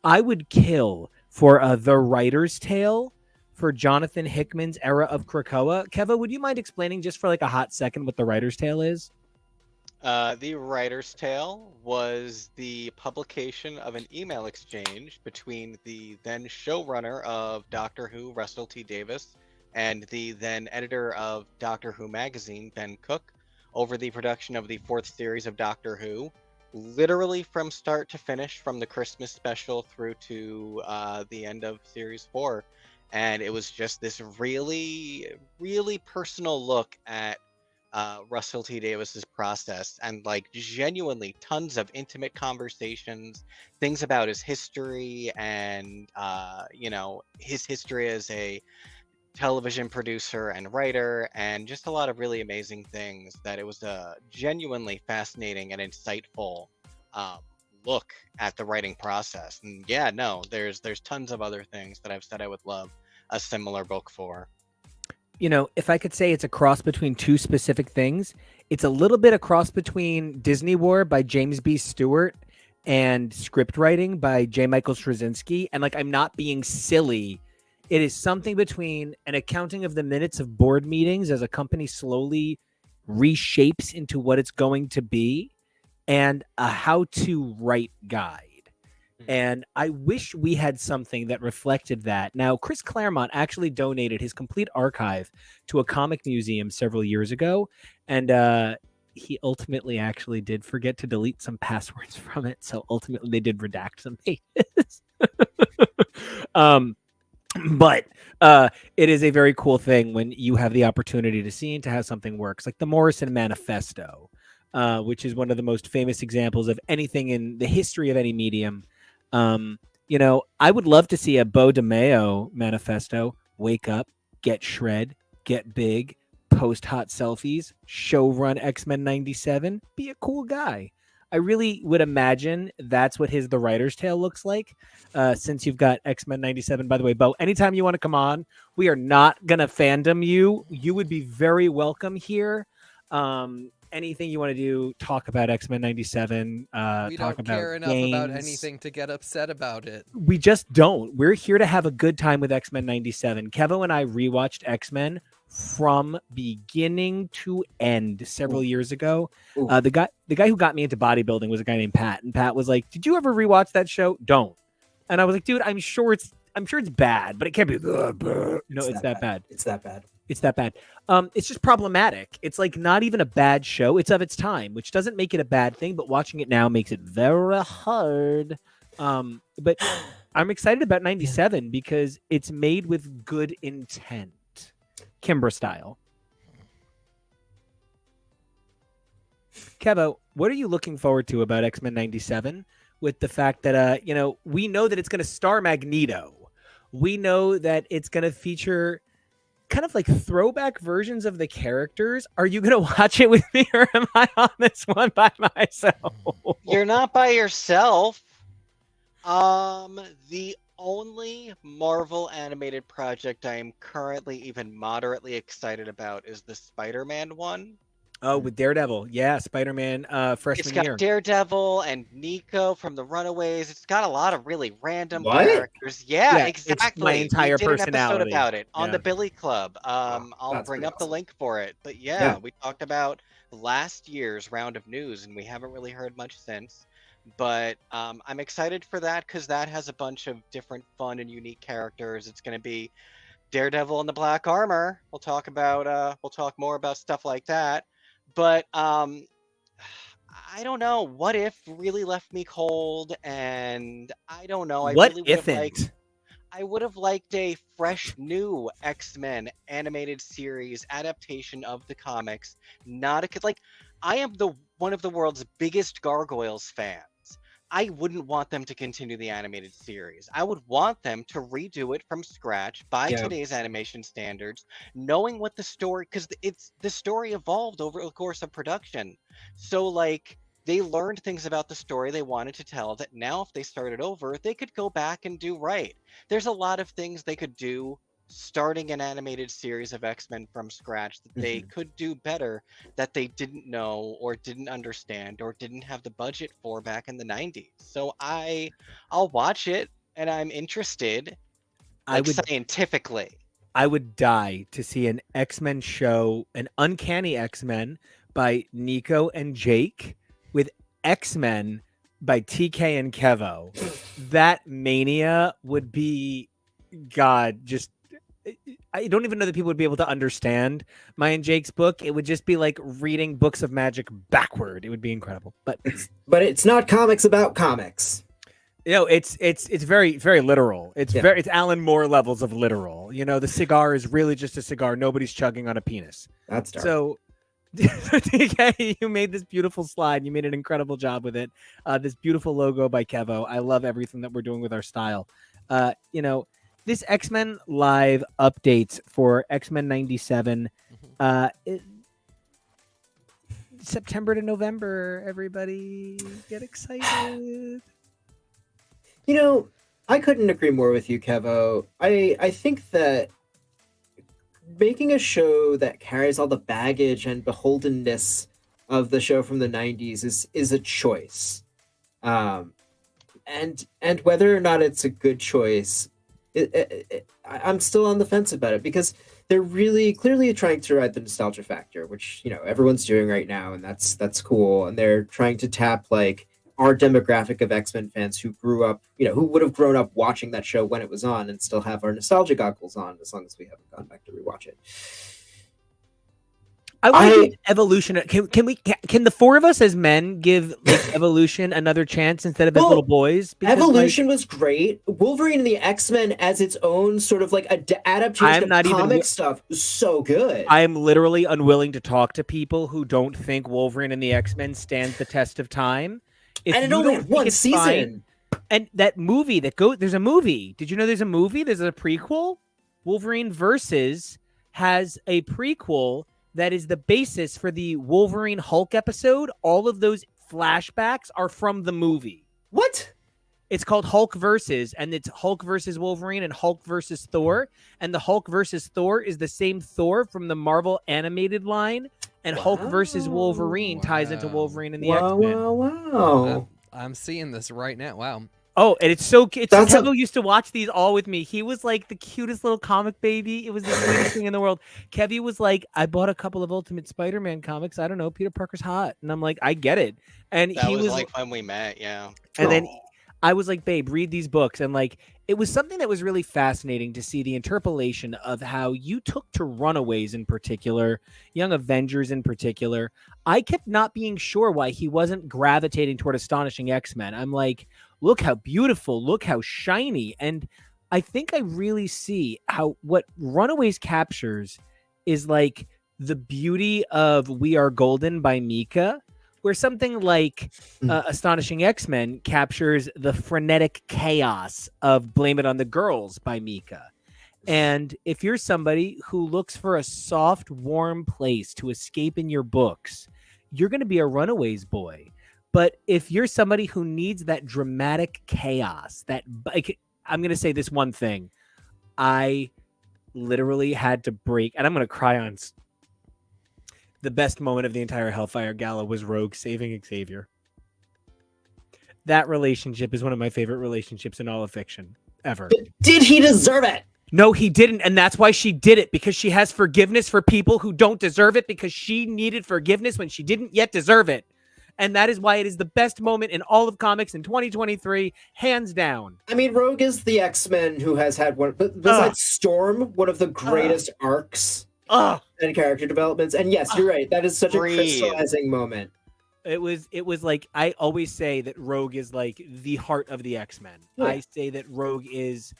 I would kill for the writer's tale for Jonathan Hickman's era of Krakoa. Keva, would you mind explaining just for like a hot second what the writer's tale is? The Writer's Tale was the publication of an email exchange between the then showrunner of Doctor Who, Russell T. Davies, and the then editor of Doctor Who magazine, Ben Cook, over the production of the 4th series of Doctor Who, literally from start to finish, from the Christmas special through to the end of Series 4. And it was just this really, really personal look at Russell T. Davis's process, and like genuinely tons of intimate conversations, things about his history and his history as a television producer and writer, and just a lot of really amazing things. That it was a genuinely fascinating and insightful look at the writing process. And there's tons of other things that I've said I would love a similar book for. You know, if I could say it's a cross between two specific things, it's a little bit a cross between Disney War by James B. Stewart and script writing by J. Michael Straczynski. And like, I'm not being silly. It is something between an accounting of the minutes of board meetings as a company slowly reshapes into what it's going to be, and a how-to write guide. And I wish we had something that reflected that. Now, Chris Claremont actually donated his complete archive to a comic museum several years ago. And he ultimately actually did forget to delete some passwords from it. So ultimately they did redact some pages. But it is a very cool thing when you have the opportunity to see and to have something works. Like the Morrison Manifesto, which is one of the most famous examples of anything in the history of any medium. I would love to see a Beau DeMayo manifesto. Wake up, get shred, get big, post hot selfies, show run X-Men 97, be a cool guy. I really would imagine that's what the writer's tale looks like. Since you've got X-Men 97, by the way, Bo, anytime you want to come on, we are not gonna fandom you. You would be very welcome here. Anything you want to do, talk about X-Men 97. We talk don't about care enough about games. anything to get upset about it. We just don't. We're here to have a good time with X-Men 97. Kevo and I rewatched X-Men from beginning to end several years ago. The guy who got me into bodybuilding was a guy named Pat, and Pat was like, "Did you ever rewatch that show?" Don't. And I was like, "Dude, I'm sure it's bad, but it can't be." No, it's that bad. It's that bad. It's that bad. It's just problematic. It's like not even a bad show. It's of its time, which doesn't make it a bad thing, but watching it now makes it very hard. But I'm excited about 97 because it's made with good intent. Kimbra style. Kevo, what are you looking forward to about X-Men 97 with the fact that, we know that it's going to star Magneto. We know that it's going to feature kind of like throwback versions of the characters. Are you going to watch it with me or am I on this one by myself? You're not by yourself. The only Marvel animated project I am currently even moderately excited about is the Spider-Man one. Oh, with Daredevil. Yeah, Spider-Man freshman It's got year. Daredevil and Nico from the Runaways. It's got a lot of really random characters. Yeah, exactly. It's my entire we did personality. An episode about it on Yeah. the Billy Club. I'll bring up the link for it. But yeah, we talked about last year's round of news, and we haven't really heard much since. But I'm excited for that because that has a bunch of different fun and unique characters. It's going to be Daredevil in the black armor. We'll talk more about stuff like that. But I don't know. What If really left me cold, and I don't know. I would have liked a fresh, new X-Men animated series adaptation of the comics. I am one of the world's biggest Gargoyles fans. I wouldn't want them to continue the animated series. I would want them to redo it from scratch by today's animation standards, knowing what the story, because the story evolved over the course of production. So they learned things about the story they wanted to tell that now if they started over, they could go back and do right. There's a lot of things they could do starting an animated series of X-Men from scratch that they could do better, that they didn't know or didn't understand or didn't have the budget for back in the 90s. So I'll watch it and I'm interested scientifically. I would die to see an X-Men show, an Uncanny X-Men by Nico and Jake with X-Men by TK and Kevo. That mania would be, God, just I don't even know that people would be able to understand my and Jake's book. It would just be like reading books of magic backward. It would be incredible. But it's not comics about comics. It's very, very literal. It's Alan Moore levels of literal. The cigar is really just a cigar. Nobody's chugging on a penis. That's dark. So TK, you made this beautiful slide. You made an incredible job with it. This beautiful logo by Kevo. I love everything that we're doing with our style. This X-Men live updates for X-Men 97, September to November. Everybody get excited. I couldn't agree more with you, Kevo. I think that making a show that carries all the baggage and beholdenness of the show from the 90s is a choice. And whether or not it's a good choice, I'm still on the fence about it because they're really clearly trying to ride the nostalgia factor, which everyone's doing right now, and that's cool. And they're trying to tap our demographic of X-Men fans who grew up, who would have grown up watching that show when it was on, and still have our nostalgia goggles on as long as we haven't gone back to rewatch it. I want to give Evolution. Can the four of us as men give Evolution another chance instead of as little boys? Because, Evolution was great. Wolverine and the X-Men as its own sort of adaptation of comic stuff is so good. I am literally unwilling to talk to people who don't think Wolverine and the X-Men stands the test of time. And it only had one season. And that movie there's a movie. Did you know there's a movie? There's a prequel. Wolverine Versus has a prequel that is the basis for the Wolverine Hulk episode. All of those flashbacks are from the movie. What? It's called Hulk versus, and it's Hulk versus Wolverine and Hulk versus Thor. And the Hulk versus Thor is the same Thor from the Marvel animated line. And Hulk versus Wolverine ties into Wolverine and the X-Men. Wow. I'm seeing this right now. Wow. Oh, and it's so cute. Kevo used to watch these all with me. He was like the cutest little comic baby. It was the sweetest thing in the world. Kevy was like, I bought a couple of Ultimate Spider-Man comics. I don't know. Peter Parker's hot. And I'm like, I get it. And That he was like when we met, yeah. And then I was like, babe, read these books. And like, it was something that was really fascinating to see the interpolation of how you took to Runaways in particular, Young Avengers in particular. I kept not being sure why he wasn't gravitating toward Astonishing X-Men. I'm like, look how beautiful, look how shiny. And I think I really see how what Runaways captures is like the beauty of We Are Golden by Mika, where something like Astonishing X-Men captures the frenetic chaos of Blame It on the Girls by Mika. And if you're somebody who looks for a soft, warm place to escape in your books, you're going to be a Runaways boy. But if you're somebody who needs that dramatic chaos, that I'm going to say this one thing. I literally had to break, and I'm going to cry on the best moment of the entire Hellfire Gala was Rogue saving Xavier. That relationship is one of my favorite relationships in all of fiction ever. But did he deserve it? No, he didn't. And that's why she did it, because she has forgiveness for people who don't deserve it, because she needed forgiveness when she didn't yet deserve it. And that is why it is the best moment in all of comics in 2023, hands down. I mean, Rogue is the X-Men who has had one, besides Storm, one of the greatest arcs and character developments. And yes, you're right. That is such a crystallizing moment. It was like, I always say that Rogue is like the heart of the X-Men. Yeah. I say that Rogue is,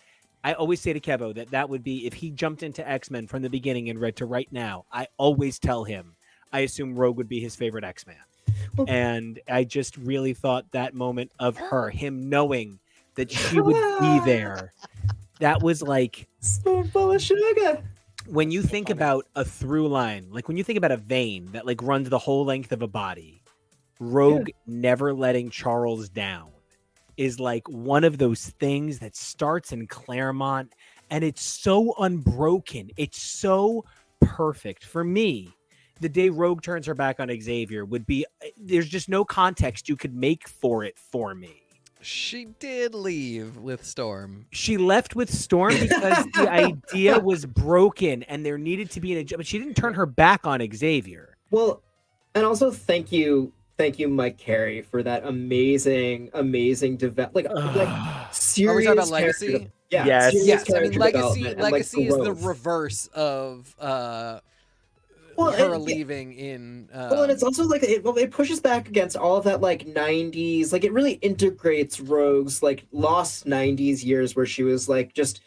I always say to Kevo that would be, if he jumped into X-Men from the beginning and read to right now, I always tell him, I assume Rogue would be his favorite X-Man. And I just really thought that moment of her, him knowing that she would be there, that was like, spoonful of sugar. When you think about a through line, like when you think about a vein that like runs the whole length of a body, Rogue never letting Charles down is like one of those things that starts in Claremont, and it's so unbroken. It's so perfect. For me, the day Rogue turns her back on Xavier would be, there's just no context you could make for it for me. She did leave with Storm. She left with Storm because the idea was broken and there needed to be but she didn't turn her back on Xavier. Well, and also thank you, Mike Carey, for that amazing like serious. Are we talking about Legacy? Yeah, yes. I mean, Legacy is the reverse of her leaving in well, and it's also like it pushes back against all of that like 90s, like it really integrates Rogue's like lost 90s years where she was like just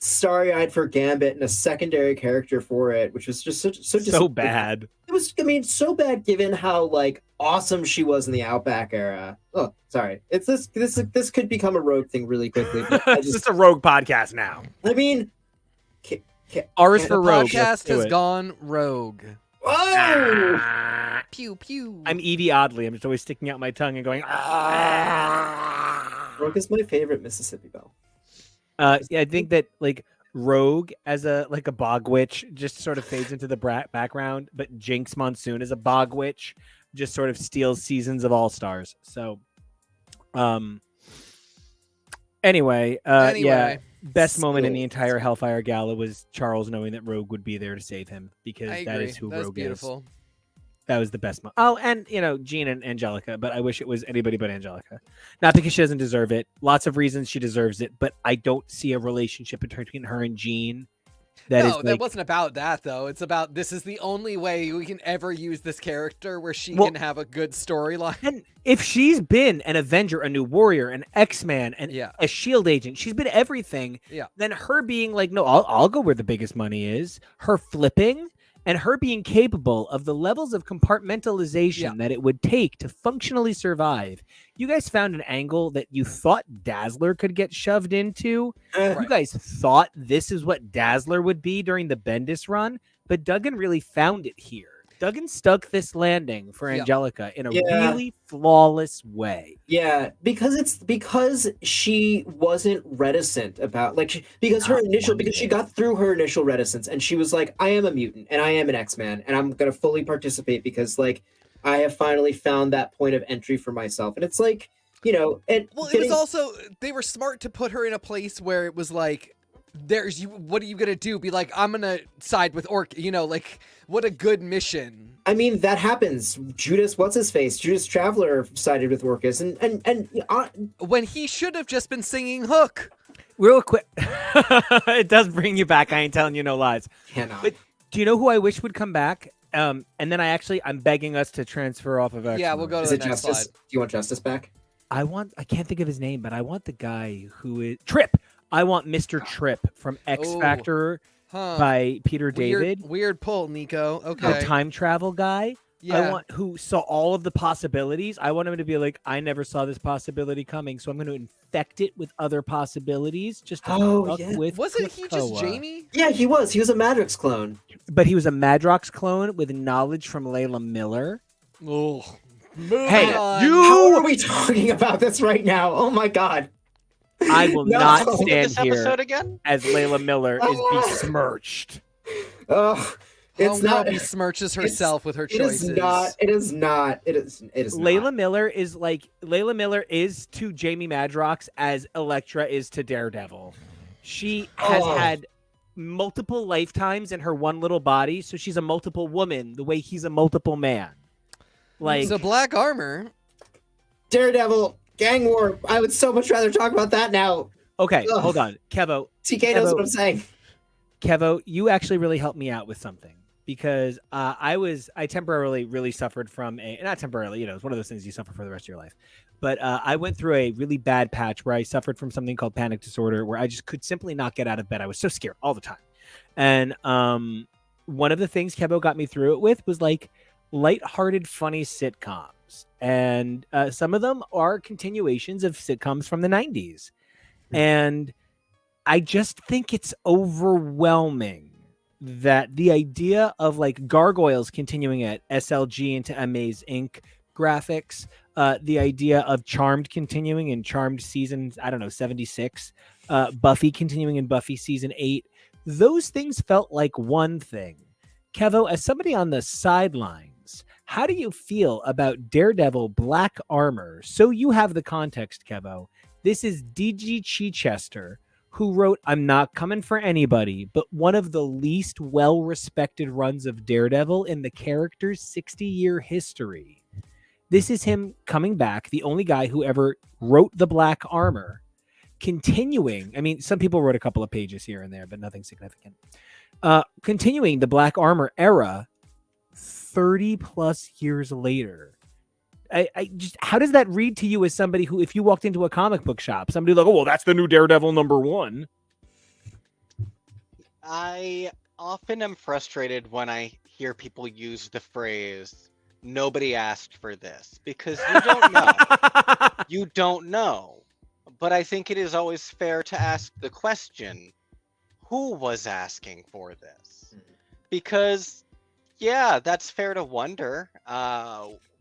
starry-eyed for Gambit and a secondary character for it, which was just so bad. It was, I mean, so bad given how like awesome she was in the Outback era. Oh, sorry, it's this could become a Rogue thing really quickly. But It's just a Rogue podcast now. I mean, R is for Rogue. Podcast has gone rogue. Oh! Pew pew. I'm Evie Oddly. I'm just always sticking out my tongue and going. Rogue is my favorite Mississippi Belle. Yeah, I think that like Rogue as a bog witch just sort of fades into the background, but Jinx Monsoon as a bog witch just sort of steals seasons of All Stars. So, anyway, yeah. Best moment in the entire Hellfire Gala was Charles knowing that Rogue would be there to save him, because that is who Rogue is. That was the best moment. Oh, and Jean and Angelica, but I wish it was anybody but Angelica. Not because she doesn't deserve it. Lots of reasons she deserves it, but I don't see a relationship between her and Jean. That wasn't about that, though. It's about, this is the only way we can ever use this character where she can have a good storyline. And if she's been an Avenger, a New Warrior, an X-Man, and a S.H.I.E.L.D. agent, she's been everything. Yeah. Then her being like, no, I'll go where the biggest money is. Her flipping and her being capable of the levels of compartmentalization that it would take to functionally survive. You guys found an angle that you thought Dazzler could get shoved into. You guys thought this is what Dazzler would be during the Bendis run, but Duggan really found it here. Duggan stuck this landing for Yep. Angelica in a Yeah. really flawless way. Yeah, because she wasn't reticent about because she got through her initial reticence and she was like, I am a mutant and I am an X-Man and I'm gonna fully participate because I have finally found that point of entry for myself. And it's like, and Well, it was also, they were smart to put her in a place where it was like, there's you. What are you gonna do? Be like, I'm gonna side with Orc. What a good mission. I mean, that happens. Judas Traveler sided with Orcus, and when he should have just been singing Hook. Real quick, it does bring you back. I ain't telling you no lies. Cannot. But do you know who I wish would come back? And then I'm begging us to transfer off of X. Yeah, we'll go to Is the it next Justice? slide. Do you want Justice back? I can't think of his name, but I want the guy who is Trip. I want Mr. Trip from X Factor by Peter David. Weird pull, Nico. The Okay. time travel guy. Yeah. I want who saw all of the possibilities. I want him to be like, I never saw this possibility coming, so I'm going to infect it with other possibilities. Just to fuck with Wasn't he just Krakoa. Jamie? Yeah, he was. He was a Madrox clone. But he was a Madrox clone with knowledge from Layla Miller. Oh. Hey, How are we talking about this right now? Oh my god. I will No. not What's stand this here episode again? as Layla Miller is besmirched. Oh, it's Homegirl not. besmirches herself with her It choices. is not. It is not. It is. Layla not. Miller is Layla Miller is to Jamie Madrox as Elektra is to Daredevil. She has had multiple lifetimes in her one little body, so she's a multiple woman the way he's a multiple man. So Black Armor. Daredevil, Gang War. I would so much rather talk about that now. Okay, Ugh. hold on. TK knows what I'm saying. Kevo, you actually really helped me out with something because I temporarily really suffered from not temporarily, it's one of those things you suffer for the rest of your life. But I went through a really bad patch where I suffered from something called panic disorder where I just could simply not get out of bed. I was so scared all the time. And one of the things Kevo got me through it with was lighthearted, funny sitcoms. And some of them are continuations of sitcoms from the 90s. And I just think it's overwhelming that the idea of Gargoyles continuing at SLG into Amaze Inc. graphics, the idea of Charmed continuing in Charmed season, 76, Buffy continuing in Buffy season 8, those things felt like one thing. Kevo, as somebody on the sidelines, how do you feel about Daredevil Black Armor? So you have the context, Kevo. This is D.G. Chichester, who wrote I'm Not Coming for Anybody, but one of the least well-respected runs of Daredevil in the character's 60-year history. This is him coming back, the only guy who ever wrote the Black Armor, continuing. I mean, some people wrote a couple of pages here and there, but nothing significant. Continuing the Black Armor era 30 plus years later. I just, how does that read to you as somebody who, if you walked into a comic book shop, somebody like, oh, well, that's the new Daredevil #1. I often am frustrated when I hear people use the phrase, nobody asked for this, because you don't know. You don't know. But I think it is always fair to ask the question, who was asking for this? Because, yeah, that's fair to wonder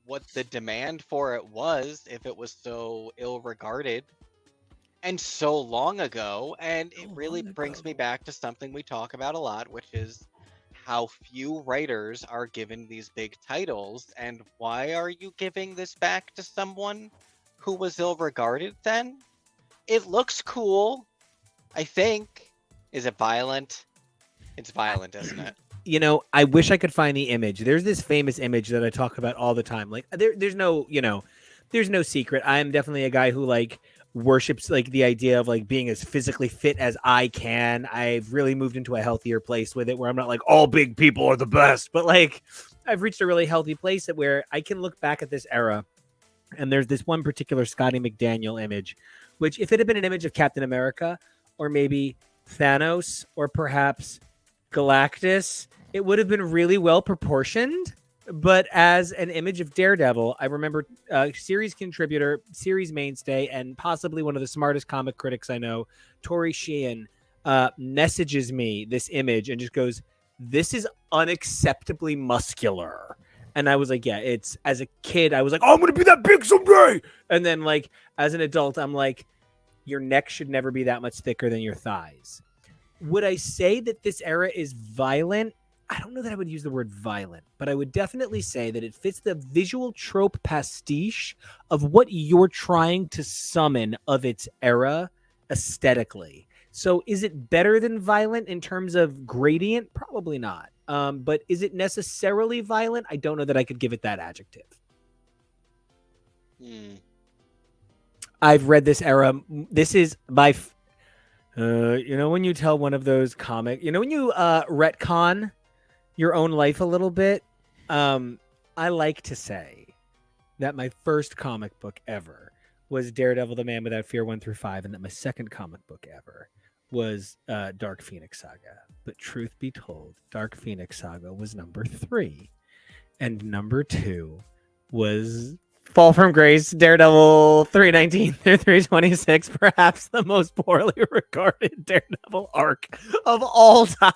what the demand for it was if it was so ill-regarded and so long ago. And it really brings me back to something we talk about a lot, which is how few writers are given these big titles. And why are you giving this back to someone who was ill-regarded then? It looks cool, I think. Is it violent? It's violent, isn't it? I wish I could find the image. There's this famous image that I talk about all the time. There's no secret. I am definitely a guy who worships the idea of being as physically fit as I can. I've really moved into a healthier place with it where I'm not all big people are the best, but I've reached a really healthy place where I can look back at this era and there's this one particular Scotty McDaniel image, which if it had been an image of Captain America or maybe Thanos or perhaps Galactus, it would have been really well proportioned. But as an image of Daredevil, I remember series contributor, series mainstay, and possibly one of the smartest comic critics I know, Tori Sheehan, messages me this image and just goes, this is unacceptably muscular. And I was like, yeah, it's, as a kid, I was like, oh, I'm going to be that big someday. And then like, as an adult, I'm like, your neck should never be that much thicker than your thighs. Would I say that this era is violent? I don't know that I would use the word violent, but I would definitely say that it fits the visual trope pastiche of what you're trying to summon of its era aesthetically. So is it better than violent in terms of gradient? Probably not. But is it necessarily violent? I don't know that I could give it that adjective. I've read this era. This is my, when you tell one of those when you retcon your own life a little bit, I like to say that my first comic book ever was Daredevil, the Man Without Fear 1-5, and that my second comic book ever was Dark Phoenix Saga. But truth be told, Dark Phoenix Saga was number 3, and number 2 was Fall from Grace, Daredevil 319 through 326, perhaps the most poorly regarded Daredevil arc of all time.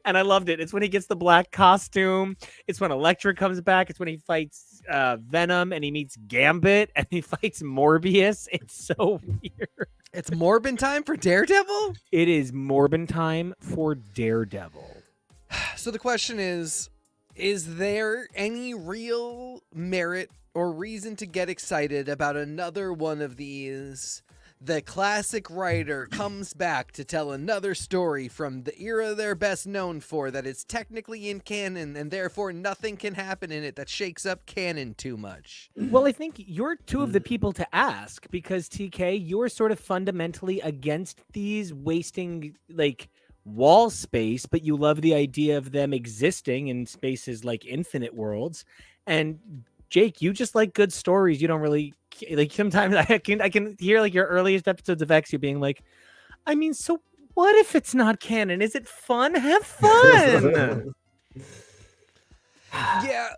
And I loved it. It's when he gets the black costume. It's when Elektra comes back. It's when he fights Venom and he meets Gambit and he fights Morbius. It's so weird. It's Morbin time for Daredevil? It is Morbin time for Daredevil. So the question is there any real merit or reason to get excited about another one of these? The classic writer comes back to tell another story from the era they're best known for that is technically in canon, and therefore nothing can happen in it that shakes up canon too much. Well, I think you're two of the people to ask, because TK, you're sort of fundamentally against these wasting like wall space, but you love the idea of them existing in spaces like infinite worlds. And Jake, you just like good stories. You don't really like, sometimes I can hear like your earliest episodes of X, you being like, I mean, so what if it's not canon? Is it fun? Have fun. Yeah,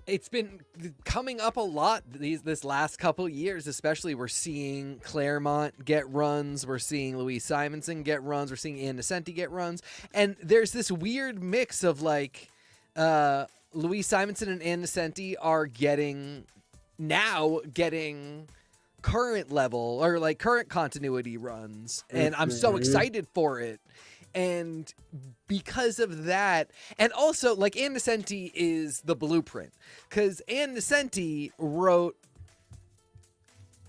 it's been coming up a lot this last couple years, especially. We're seeing Claremont get runs, we're seeing Louise Simonson get runs, we're seeing Ann Nocenti get runs, and there's this weird mix of like Louise Simonson and Ann Nocenti are getting current level or like current continuity runs, and I'm so excited for it. And because of that, and also like Ann Nocenti is the blueprint, because Ann Nocenti wrote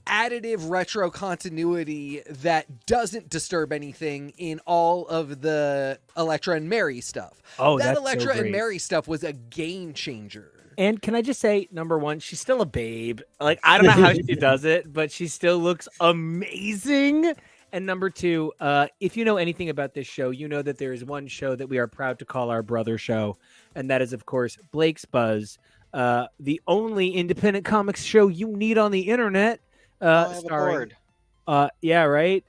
additive retro continuity that doesn't disturb anything in all of the Elektra and Mary stuff. Oh, that that's Elektra so and Mary stuff was a game changer. And can I just say, number one, she's still a babe. Like, I don't know how she does it, but she still looks amazing. And number two, if you know anything about this show, you know that there is one show that we are proud to call our brother show, and that is, of course, Blake's Buzz, the only independent comics show you need on the internet. Starring, yeah, right.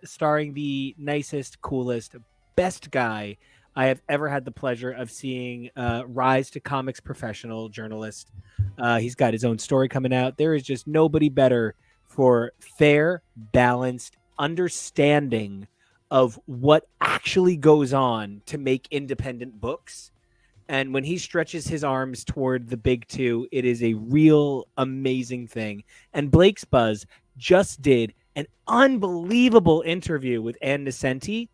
Starring the nicest, coolest, best guy I have ever had the pleasure of seeing rise to comics professional journalist. He's got his own story coming out. There is just nobody better for fair, balanced understanding of what actually goes on to make independent books. And when he stretches his arms toward the big two, it is a real amazing thing. And Blake's Buzz just did an unbelievable interview with Ann Nocenti.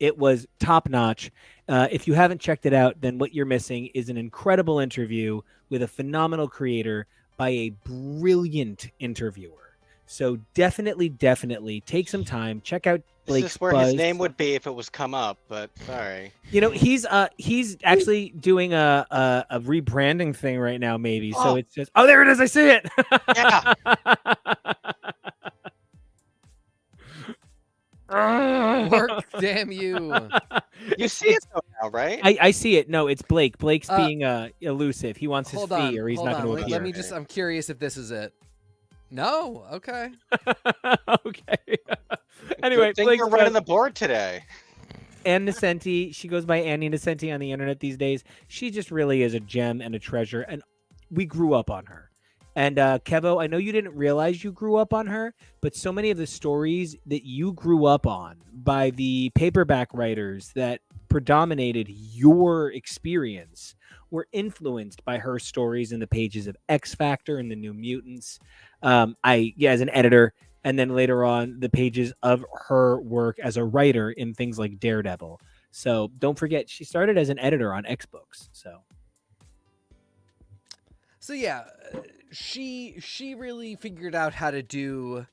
It was top notch. If you haven't checked it out, then what you're missing is an incredible interview with a phenomenal creator by a brilliant interviewer. So definitely take some time. Check out Blake's This is where Buzz. his name would be if it was come up, but sorry. You know, he's actually doing a rebranding thing right now, maybe. So it's just, oh, there it is. I see it. Yeah. Work, damn you. You see it though now, right? I see it. No, it's Blake. Blake's being elusive. He wants his Hold fee, on, or he's hold not on. going to appear. Let me just, I'm curious if this is it. No? Okay. Okay. Anyway, Good thing Blake's you're running Buzz. the board today. Ann Nocenti, she goes by Annie Nocenti on the internet these days. She just really is a gem and a treasure, and we grew up on her. And Kevo, I know you didn't realize you grew up on her, but so many of the stories that you grew up on by the paperback writers that predominated your experience were influenced by her stories in the pages of X Factor and the New Mutants. As an editor, and then later on the pages of her work as a writer in things like Daredevil. So don't forget, she started as an editor on X Books. So yeah, she really figured out how to do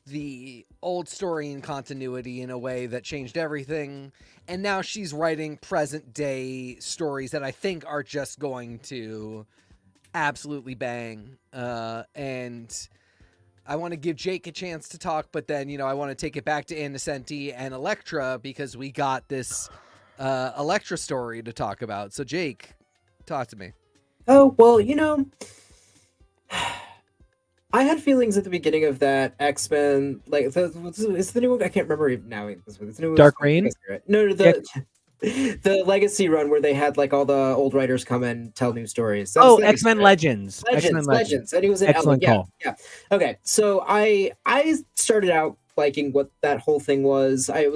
the old story and continuity in a way that changed everything, and now she's writing present day stories that I think are just going to absolutely bang. And I want to give Jake a chance to talk, but then I want to take it back to Innocenti and Elektra because we got this Elektra story to talk about. So Jake, talk to me. Oh, well, I had feelings at the beginning of that X-Men, like, it's the new one, I can't remember now. It's the new Dark Reign? No, the Legacy run where they had, like, all the old writers come and tell new stories. X-Men Legends. Legends. And he was an Excellent call. Yeah. Okay, so I started out liking what that whole thing was. I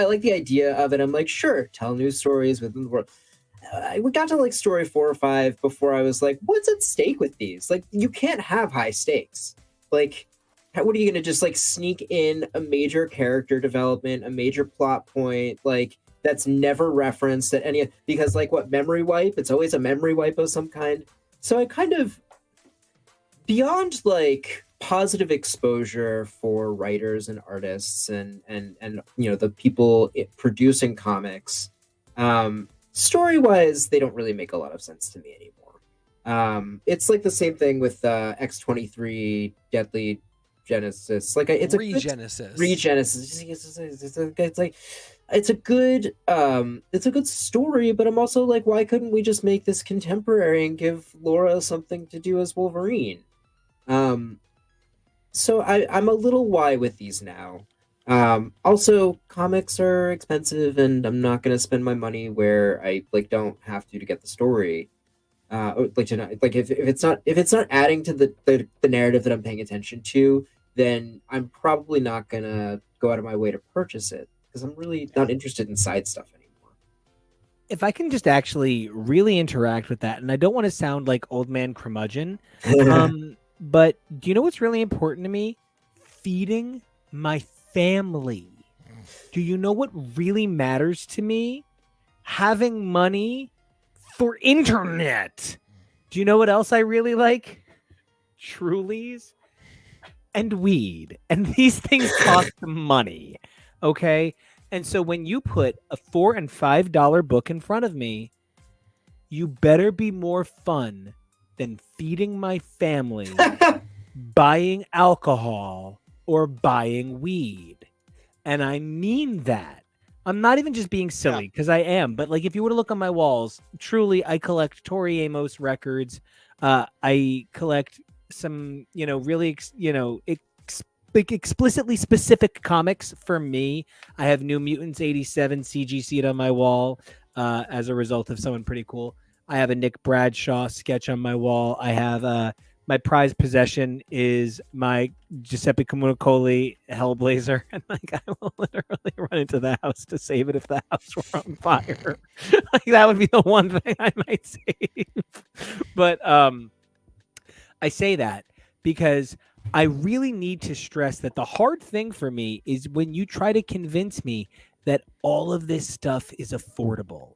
like the idea of it. I'm like, sure, tell new stories within the world. We got to like story 4 or 5 before I was like, what's at stake with these? Like, you can't have high stakes. Like, what are you going to just like sneak in a major character development, a major plot point, like that's never referenced at any, because like what, memory wipe? It's always a memory wipe of some kind. So I kind of, beyond like positive exposure for writers and artists and the people producing comics, story-wise, they don't really make a lot of sense to me anymore. It's like the same thing with X23 Deadly Genesis. Like it's Regenesis. It's a good story, but I'm also like, why couldn't we just make this contemporary and give Laura something to do as Wolverine? So I'm a little why with these now. Also, comics are expensive, and I'm not going to spend my money where I like don't have to get the story. If it's not adding to the narrative that I'm paying attention to, then I'm probably not going to go out of my way to purchase it because I'm really not interested in side stuff anymore. If I can just actually really interact with that, and I don't want to sound like old man curmudgeon, but do you know what's really important to me? Feeding my family. Do you know what really matters to me? Having money for internet. Do you know what else I really like? Trulies and weed. And these things cost money. Okay? And so when you put a $4 and $5 book in front of me, you better be more fun than feeding my family, buying alcohol, or buying weed. And I mean that. I'm not even just being silly, because I am. But like, if you were to look on my walls, truly, I collect Tori Amos records. I collect some, really, explicitly specific comics for me. I have New Mutants 87 CGC'd on my wall as a result of someone pretty cool. I have a Nick Bradshaw sketch on my wall. I have my prized possession is my Giuseppe Comunicoli Hellblazer, and like I will literally run into the house to save it if the house were on fire. Like that would be the one thing I might save. But I say that because I really need to stress that the hard thing for me is when you try to convince me that all of this stuff is affordable,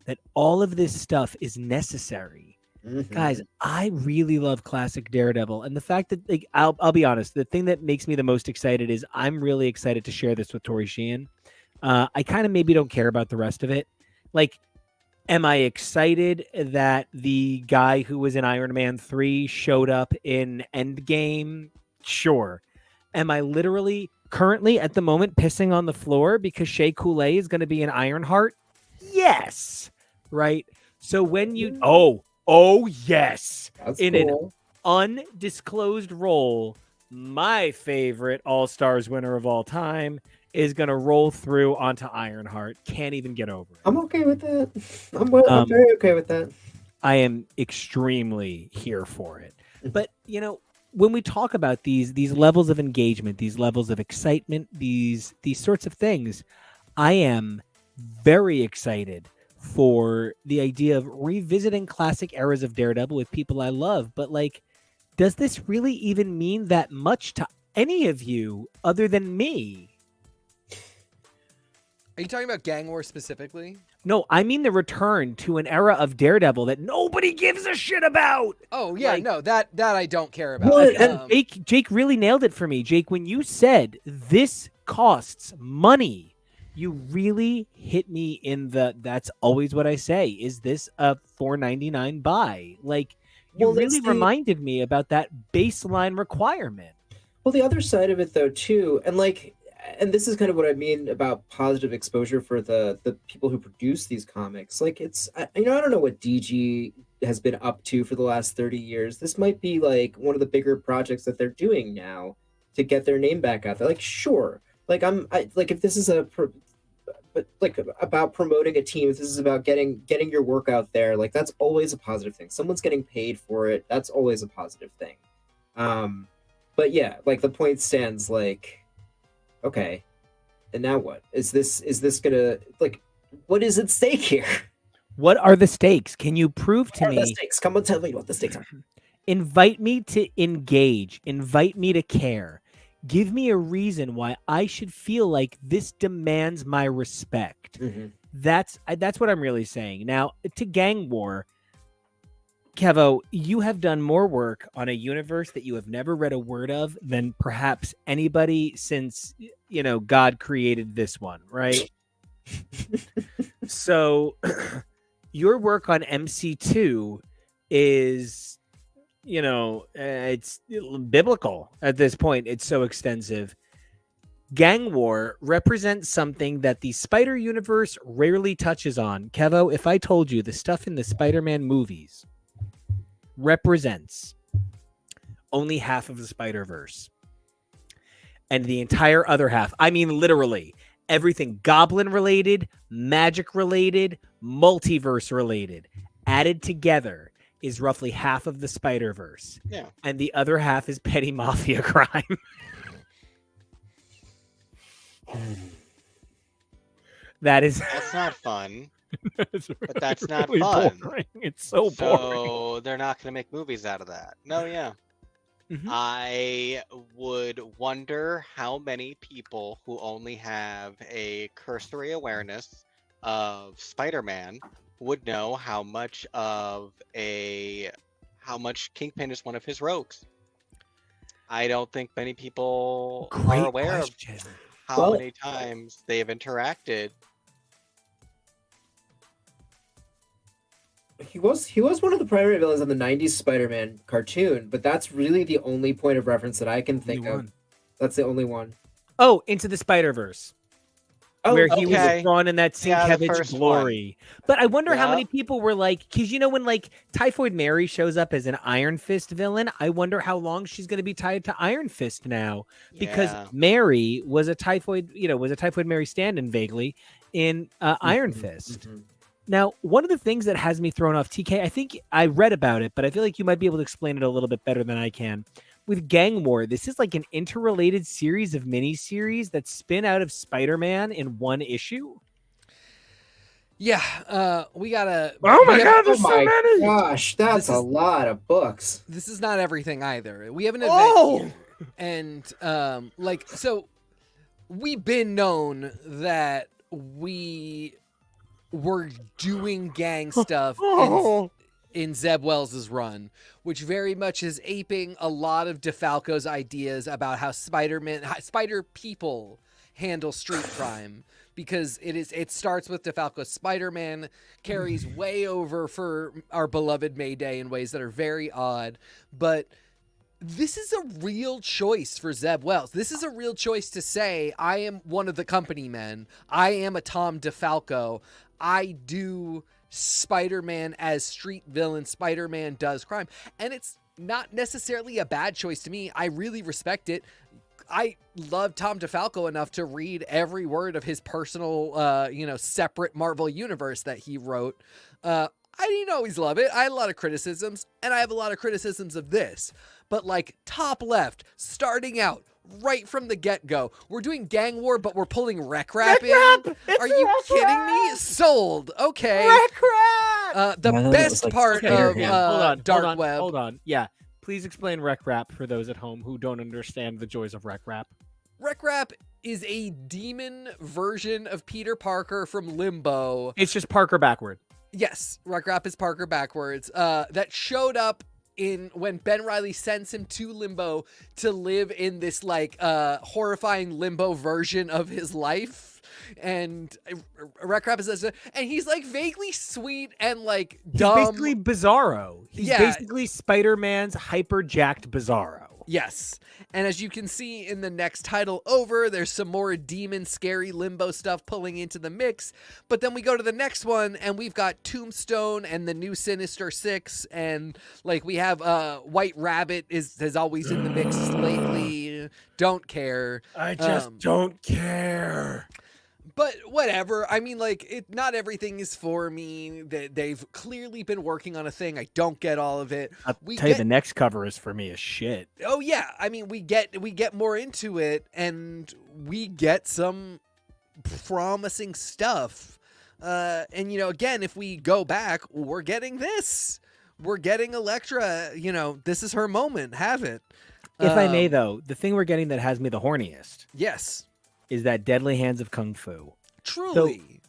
that all of this stuff is necessary. Mm-hmm. Guys, I really love classic Daredevil, and the fact that like I'll be honest, the thing that makes me the most excited is I'm really excited to share this with Tori Sheehan. I kind of maybe don't care about the rest of it. Like, am I excited that the guy who was in Iron Man 3 showed up in Endgame? Sure. Am I literally currently at the moment pissing on the floor because Shea Coulee is going to be in Ironheart? Yes. Right. So when you Oh, yes. That's in cool. An undisclosed role, my favorite All-Stars winner of all time is going to roll through onto Ironheart. Can't even get over it. I'm okay with that. I'm very okay with that. I am extremely here for it. But, when we talk about these levels of engagement, these levels of excitement, these sorts of things, I am very excited for the idea of revisiting classic eras of Daredevil with people I love. But like, does this really even mean that much to any of you other than me? Are you talking about Gang War specifically? No, I mean the return to an era of Daredevil that nobody gives a shit about. Oh yeah, Like- no, that I don't care about. Well, Um, Jake really nailed it for me. Jake, when you said this costs money, you really hit me in the that's always what I say. Is this a $4.99 buy? Like, you Well, that's really reminded me about that baseline requirement. Well, the other side of it, though, too, and this is kind of what I mean about positive exposure for the people who produce these comics. Like, I don't know what DG has been up to for the last 30 years. This might be like one of the bigger projects that they're doing now to get their name back out there. Like, sure, like if this is about promoting a team, if this is about getting your work out there, like that's always a positive thing. Someone's getting paid for it. That's always a positive thing. But yeah, like the point stands, like, okay, and now what? Is this gonna, like, what is at stake here? What are the stakes? Can you prove to What are the me? stakes? Come on, tell me what the stakes are. Invite me to engage. Invite me to care. Give me a reason why I should feel like this demands my respect. Mhm. That's what I'm really saying. Now, to Gang War, Kevo, you have done more work on a universe that you have never read a word of than perhaps anybody since, God created this one, right? So your work on MC2 is, it's biblical at this point. It's so extensive. Gang War represents something that the Spider Universe rarely touches on. Kevo, if I told you the stuff in the Spider-Man movies represents only half of the Spider-Verse, and the entire other half, I mean literally everything Goblin related, magic related, multiverse related, added together is roughly half of the Spider-Verse. Yeah. And the other half is petty mafia crime. That's not fun. But that's not fun. Boring. It's so boring. So they're not going to make movies out of that. No, yeah. Mhm. I would wonder how many people who only have a cursory awareness of Spider-Man would know how much Kingpin is one of his rogues. I don't think many people Great are aware question. of how Well, many times they have interacted. He was one of the primary villains on the 90s Spider-Man cartoon, but that's really the only point of reference that I can think Only of. one. That's the only one. Oh, Into the Spider-Verse, Oh, where he okay. was drawn in that Yeah, the Sienkiewicz first glory. But I wonder how Yeah. many people were like, because when like Typhoid Mary shows up as an Iron Fist villain, I wonder how long she's going to be tied to Iron Fist now, because Yeah. Mary was a Typhoid Mary stand-in vaguely in Iron Fist. Mhm. Now, one of the things that has me thrown off, TK, I think I read about it, but I feel like you might be able to explain it a little bit better than I can. With Gang War, this is like an interrelated series of miniseries that spin out of Spider-Man in one issue. Yeah, we gotta. Oh my we have- God, Oh there's so my many! gosh, that's This a is- lot of books. This is not everything either. We have an event Oh! here, and so we've been known that we were doing gang stuff Oh! in Zeb Wells' run, which very much is aping a lot of DeFalco's ideas about how Spider people handle street crime, because it starts with DeFalco's Spider-Man, carries way over for our beloved Mayday in ways that are very odd, but this is a real choice for Zeb Wells. This is a real choice to say, I am one of the company men. I am a Tom DeFalco. I do Spider-Man as street villain. Spider-Man does crime. And it's not necessarily a bad choice to me. I really respect it. I love Tom DeFalco enough to read every word of his personal, separate Marvel universe that he wrote. I didn't always love it. I had a lot of criticisms, and I have a lot of criticisms of this. But like top left, starting out right from the get-go, we're doing gang war, but we're pulling Rec Rap in. Are you kidding me? Sold. Okay. Rec Rap. The best part of Dark Web. Hold on. Yeah. Please explain Rec Rap for those at home who don't understand the joys of Rec Rap. Rec Rap is a demon version of Peter Parker from Limbo. It's just Parker backward. Yes, Rec Rap is Parker backwards. That showed up when Ben Reilly sends him to Limbo to live in this like horrifying Limbo version of his life. And Rec Rap is and he's like vaguely sweet and like dumb. He's basically Bizarro. He's basically Spider-Man's hyper jacked Bizarro. Yes. And as you can see in the next title over, there's some more demon scary Limbo stuff pulling into the mix. But then we go to the next one and we've got Tombstone and the new Sinister Six, and like we have White Rabbit is always in the mix lately. Don't care. I just don't care. But whatever. I mean, like, not everything is for me. They've clearly been working on a thing. I don't get all of it. I'll tell you, the next cover is for me as shit. Oh yeah. I mean, we get more into it, and we get some promising stuff. And you know, again, if we go back, we're getting this. We're getting Elektra. You know, this is her moment. Have it. If I may, though, the thing we're getting that has me the horniest. Yes. Is that Deadly Hands of Kung Fu. Truly.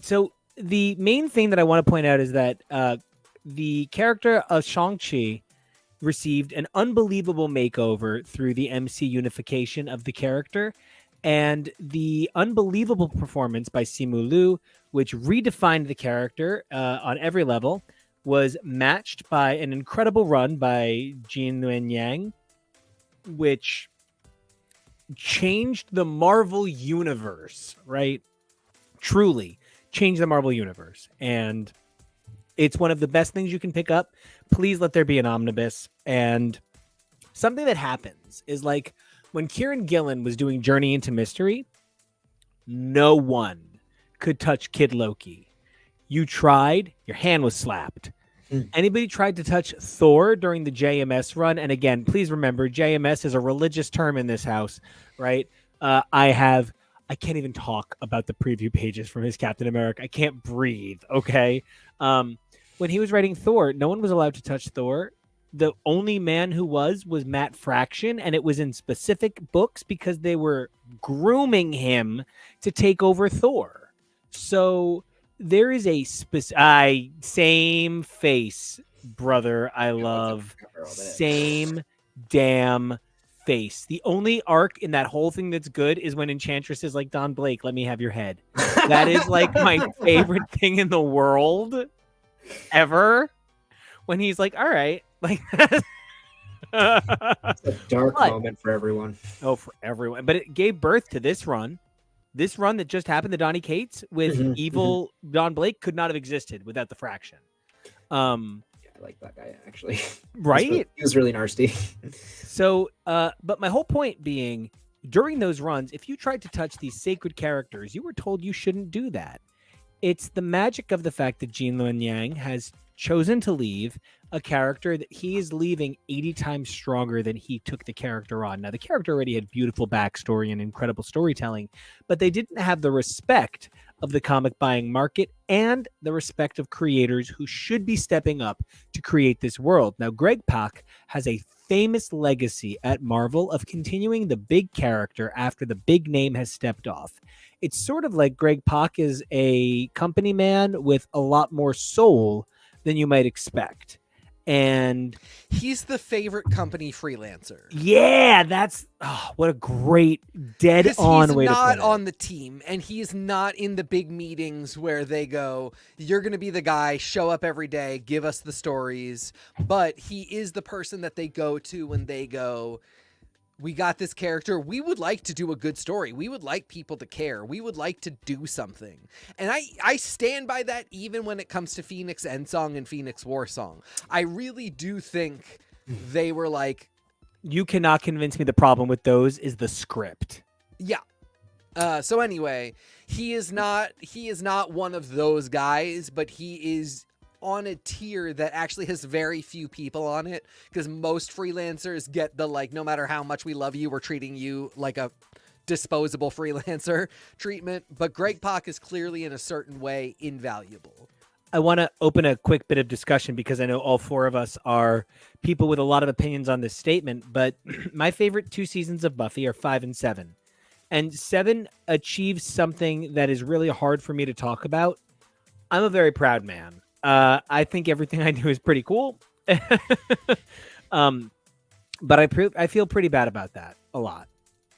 So the main thing that I want to point out is that the character of Shang-Chi received an unbelievable makeover through the MC unification of the character, and the unbelievable performance by Simu Liu, which redefined the character on every level, was matched by an incredible run by Jin Luen Yang, which changed the Marvel universe, right? Truly changed the Marvel universe. And it's one of the best things you can pick up. Please let there be an omnibus. And something that happens is like when Kieran Gillen was doing Journey into Mystery, no one could touch Kid Loki. You tried, your hand was slapped. Anybody tried to touch Thor during the JMS run, and again, please remember, JMS is a religious term in this house, right? I can't even talk about the preview pages from his Captain America. I can't breathe, okay? When he was writing Thor, no one was allowed to touch Thor. The only man who was Matt Fraction, and it was in specific books because they were grooming him to take over Thor. So there is a same face, brother. I love same damn face. The only arc in that whole thing that's good is when Enchantress is like, Don Blake, let me have your head. That is like my favorite thing in the world ever. When he's like, all right, like it's a dark moment for everyone. Oh, for everyone. But it gave birth to this run. This run that just happened to Donny Cates with evil Don Blake could not have existed without the Fraction. I like that guy, actually. Right? He was really nasty. So, but my whole point being, during those runs, if you tried to touch these sacred characters, you were told you shouldn't do that. It's the magic of the fact that Jin Luen Yang has chosen to leave a character that he is leaving 80 times stronger than he took the character on. Now, the character already had beautiful backstory and incredible storytelling, but they didn't have the respect of the comic buying market and the respect of creators who should be stepping up to create this world. Now, Greg Pak has a famous legacy at Marvel of continuing the big character after the big name has stepped off. It's sort of like Greg Pak is a company man with a lot more soul than you might expect. And he's the favorite company freelancer. Yeah, that's what a great dead on way to put it. He's not on the team, and he's not in the big meetings where they go, you're going to be the guy, show up every day, give us the stories. But he is the person that they go to when they go, we got this character. We would like to do a good story. We would like people to care. We would like to do something. And I stand by that even when it comes to Phoenix Endsong and Phoenix Warsong. I really do think they were like... You cannot convince me the problem with those is the script. Yeah. So anyway, he is not one of those guys, but he is on a tier that actually has very few people on it, because most freelancers get the, like, no matter how much we love you, we're treating you like a disposable freelancer treatment. But Greg Pak is clearly in a certain way invaluable. I want to open a quick bit of discussion because I know all four of us are people with a lot of opinions on this statement, but my favorite 2 seasons of Buffy are 5 and 7. And 7 achieves something that is really hard for me to talk about. I'm a very proud man. I think everything I do is pretty cool. But I feel pretty bad about that a lot.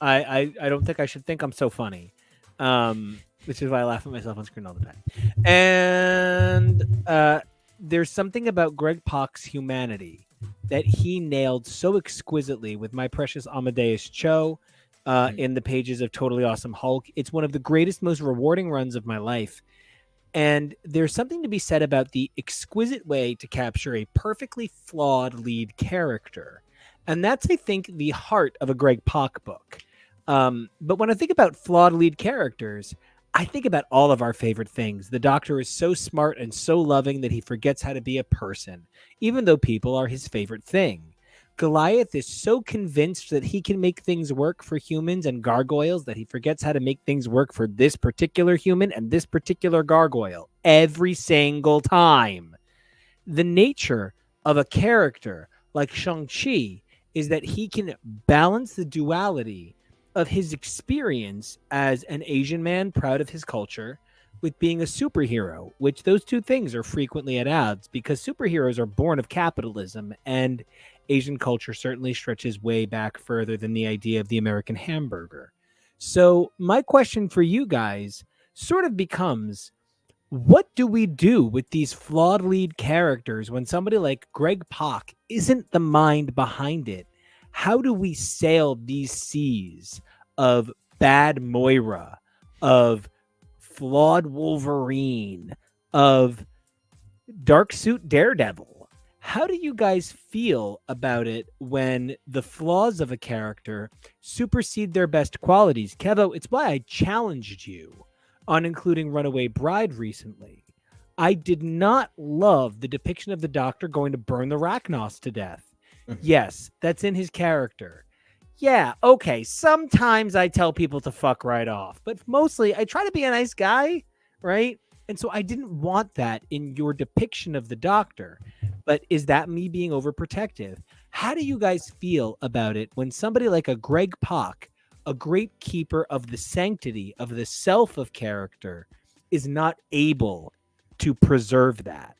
I don't think I should think I'm so funny. Which is why I laugh at myself on screen all the time. And there's something about Greg Pak's humanity that he nailed so exquisitely with My Precious Amadeus Cho in the pages of Totally Awesome Hulk. It's one of the greatest, most rewarding runs of my life. And there's something to be said about the exquisite way to capture a perfectly flawed lead character. And that's, I think, the heart of a Greg Pak book. But when I think about flawed lead characters, I think about all of our favorite things. The Doctor is so smart and so loving that he forgets how to be a person, even though people are his favorite thing. Goliath is so convinced that he can make things work for humans and gargoyles that he forgets how to make things work for this particular human and this particular gargoyle every single time. The nature of a character like Shang-Chi is that he can balance the duality of his experience as an Asian man proud of his culture with being a superhero, which those two things are frequently at odds because superheroes are born of capitalism, and Asian culture certainly stretches way back further than the idea of the American hamburger. So my question for you guys sort of becomes, what do we do with these flawed lead characters when somebody like Greg Pak isn't the mind behind it? How do we sail these seas of bad Moira, of flawed Wolverine, of dark suit Daredevil? How do you guys feel about it when the flaws of a character supersede their best qualities? Kevo, it's why I challenged you on including Runaway Bride recently. I did not love the depiction of the Doctor going to burn the Rachnos to death. Yes, that's in his character. Yeah, okay, sometimes I tell people to fuck right off, but mostly I try to be a nice guy, right? And so I didn't want that in your depiction of the Doctor. But is that me being overprotective? How do you guys feel about it when somebody like a Greg Pak, a great keeper of the sanctity of the self of character, is not able to preserve that?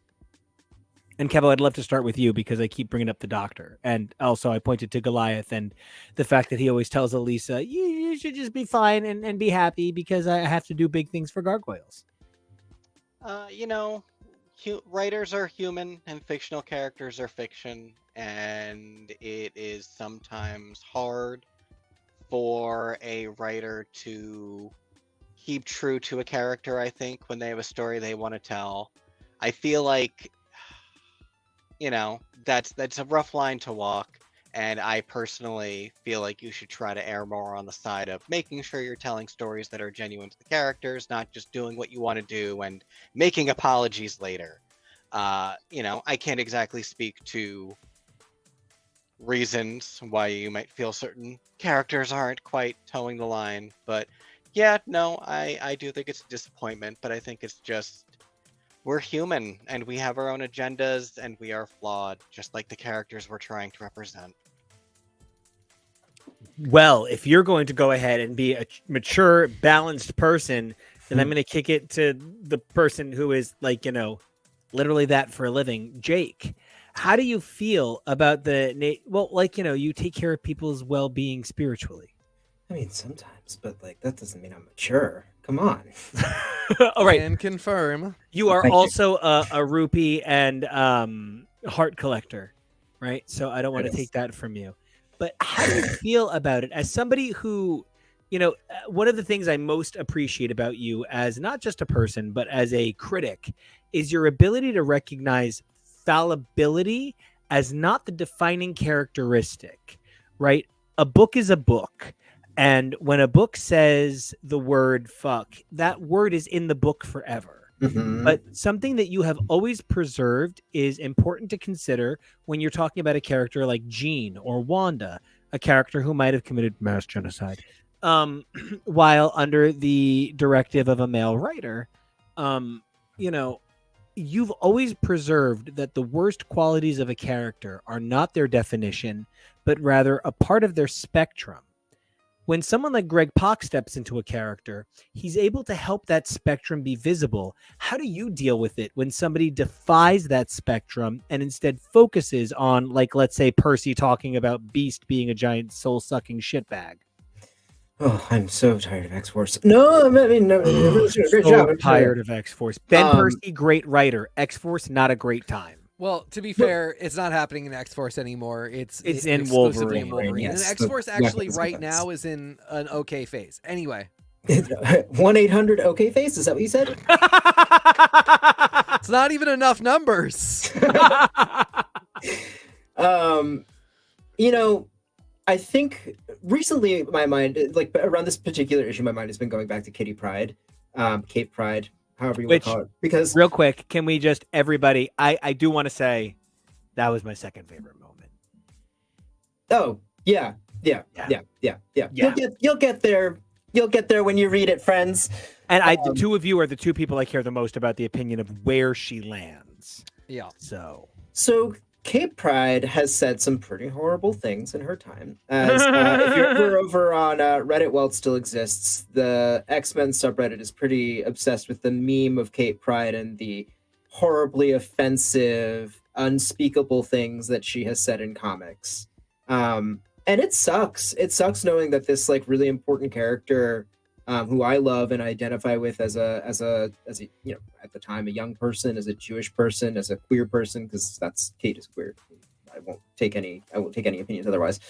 And Kevo, I'd love to start with you because I keep bringing up the Doctor. And also I pointed to Goliath and the fact that he always tells Elisa, you should just be fine and be happy because I have to do big things for gargoyles. Writers are human and fictional characters are fiction. And it is sometimes hard for a writer to keep true to a character, I think, when they have a story they want to tell. I feel like that's a rough line to walk, and I personally feel like you should try to err more on the side of making sure you're telling stories that are genuine to the characters, not just doing what you want to do and making apologies later. I can't exactly speak to reasons why you might feel certain characters aren't quite towing the line, but yeah, no, I do think it's a disappointment, but I think it's just we're human and we have our own agendas and we are flawed, just like the characters we're trying to represent. Well, if you're going to go ahead and be a mature, balanced person, then I'm going to kick it to the person who is literally that for a living, Jake. How do you feel about you take care of people's well-being spiritually? I mean, sometimes, but that doesn't mean I'm mature. Come on. All right. And confirm. You are also a rupee and heart collector, right? So I don't want to take that from you. But how do you feel about it as somebody who, one of the things I most appreciate about you as not just a person, but as a critic is your ability to recognize fallibility as not the defining characteristic, right? A book is a book. And when a book says the word fuck, that word is in the book forever. Mhm. But something that you have always preserved is important to consider when you're talking about a character like Jean or Wanda, a character who might have committed mass genocide, while under the directive of a male writer. You know, you've always preserved that the worst qualities of a character are not their definition, but rather a part of their spectrum. When someone like Greg Pak steps into a character, he's able to help that spectrum be visible. How do you deal with it when somebody defies that spectrum and instead focuses on, like, let's say Percy talking about Beast being a giant soul-sucking shitbag? Oh, I'm so tired of X-Force. No, I mean, no, everyone's doing a great job. I'm tired of X-Force. Ben Percy, great writer. X-Force, not a great time. Well, to be fair, it's not happening in X-Force anymore. It's in exclusively Wolverine. in Wolverine. Yes, and X-Force actually right weapons. now is in an okay phase. Anyway. 1-800 OK Face? Is that what you said? It's not even enough numbers. You know, I think recently my mind, like around this particular issue, my mind has been going back to Kitty Pryde, Kate Pryde, however you want to call it. Because real quick, can we just everybody? I do want to say that was my second favorite moment. Oh yeah. You'll get there. You'll get there when you read it, friends. And the two of you are the two people I care the most about the opinion of where she lands. Yeah. So Kate Pryde has said some pretty horrible things in her time. As if you're ever over on Reddit, while it still exists, the X-Men subreddit is pretty obsessed with the meme of Kate Pryde and the horribly offensive, unspeakable things that she has said in comics. And it sucks. It sucks knowing that this like really important character, who I love and identify with as a you know, at the time a young person, as a Jewish person, as a queer person, because that's Kate is queer. I won't take any opinions otherwise.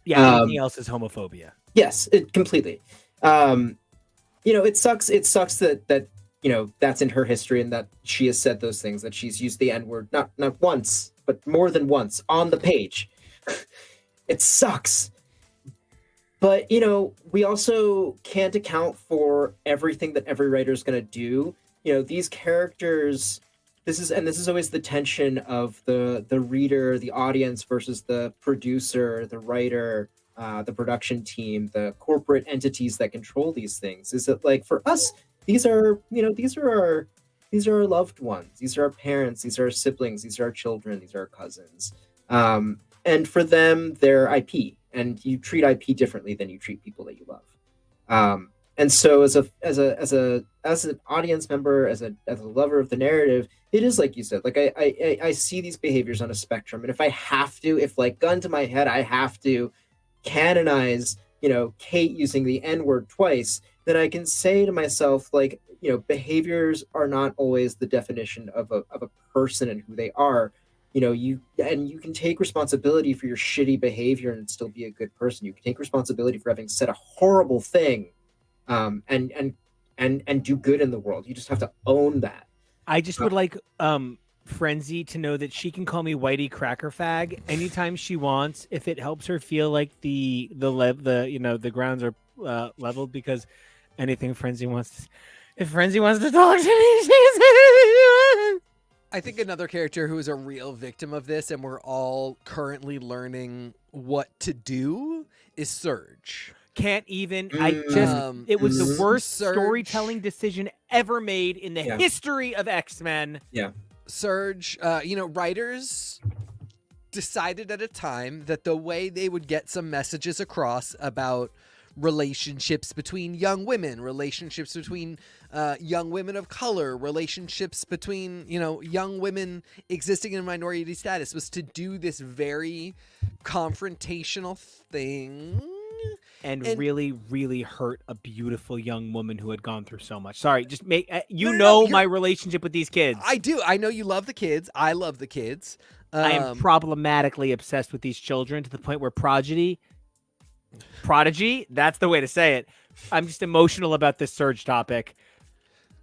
Yeah, anything else is homophobia. Yes, it completely. You know, it sucks. It sucks that you know that's in her history and that she has said those things, that she's used the N-word not once but more than once on the page. It sucks. But, you know, we also can't account for everything that every writer is going to do. You know, these characters, this is always the tension of the reader, the audience versus the producer, the writer, the production team, the corporate entities that control these things. Is that, like, for us, these are our loved ones. These are our parents. These are our siblings. These are our children. These are our cousins. And for them, they're IP, and you treat IP differently than you treat people that you love. And so, as an audience member, as a lover of the narrative, it is like you said. Like I see these behaviors on a spectrum, and if like gun to my head, I have to canonize, you know, Kate using the N-word twice, then I can say to myself, like, you know, behaviors are not always the definition of a person and who they are. You know, you can take responsibility for your shitty behavior and still be a good person. You can take responsibility for having said a horrible thing, and do good in the world. You just have to own that. I just would like Frenzy to know that she can call me Whitey Cracker Fag anytime she wants, if it helps her feel like the grounds are leveled, because anything Frenzy wants, if Frenzy wants to talk to me, I think another character who is a real victim of this, and we're all currently learning what to do, is Surge. Can't even. It was the worst storytelling decision ever made in the history of X-Men. Yeah. Surge, you know, writers decided at a time that the way they would get some messages across about relationships between young women, relationships between young women of color, relationships between, you know, young women existing in minority status, was to do this very confrontational thing and really, really hurt a beautiful young woman who had gone through so much. Sorry, just make my relationship with these kids. I do. I know you love the kids. I love the kids. I am problematically obsessed with these children to the point where Prodigy, that's the way to say it. I'm just emotional about this Surge topic.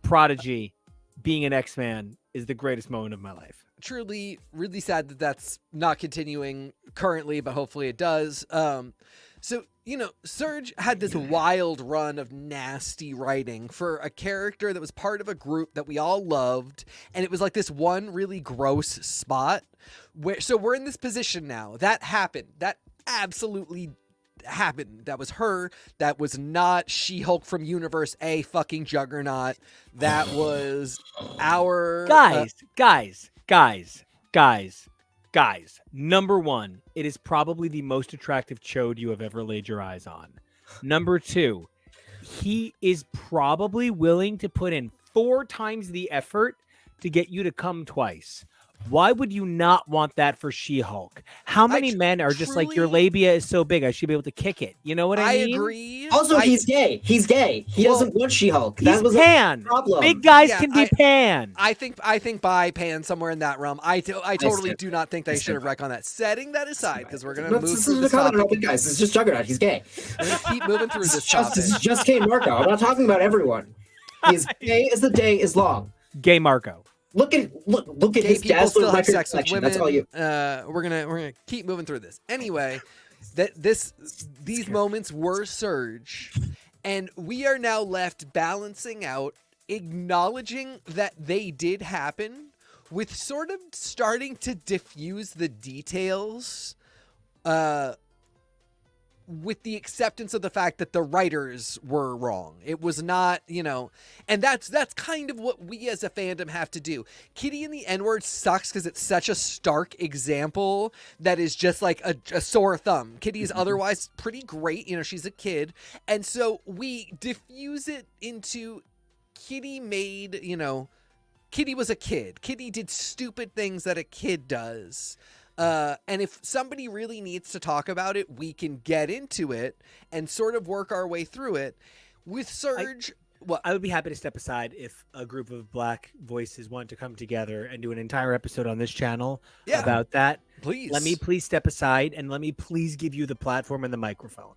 Prodigy being an X-Man is the greatest moment of my life. Truly, really sad that that's not continuing currently, but hopefully it does. So, Surge had this wild run of nasty writing for a character that was part of a group that we all loved, and it was like this one really gross spot. So we're in this position now. That happened. That absolutely happened. That was her. That was not She-Hulk from Universe A fucking Juggernaut. That was our... Guys, number one, it is probably the most attractive chode you have ever laid your eyes on. Number two, he is probably willing to put in 4 times the effort to get you to come twice. Why would you not want that for She-Hulk? How many men are just like, your labia is so big, I should be able to kick it? You know what I mean? I agree. Also, he's gay. He's gay. He doesn't want She-Hulk. That was pan. A problem. Big guys can be pan. I think by pan somewhere in that realm. I totally do not think they should have wrecked on that. Setting that aside, because we're gonna move through this topic. Guys, it's just Juggernaut. He's gay. We're gonna keep moving through this topic. This is just gay Marco. I'm not talking about everyone. He's gay as the day is long. Gay Marco. Look at his people still have record sex with collection. women. That's all you. We're gonna keep moving through this anyway. These moments were Surge, and we are now left balancing out, acknowledging that they did happen, with sort of starting to diffuse the details. With the acceptance of the fact that the writers were wrong. It was not, and that's kind of what we as a fandom have to do. Kitty and the N-word sucks because it's such a stark example that is just like a sore thumb. Kitty is otherwise pretty great. She's a kid. And so we diffuse it into Kitty made, Kitty was a kid. Kitty did stupid things that a kid does. And if somebody really needs to talk about it, we can get into it and sort of work our way through it. With Surge... I would be happy to step aside if a group of Black voices want to come together and do an entire episode on this channel about that. Please. Let me please step aside and let me please give you the platform and the microphone.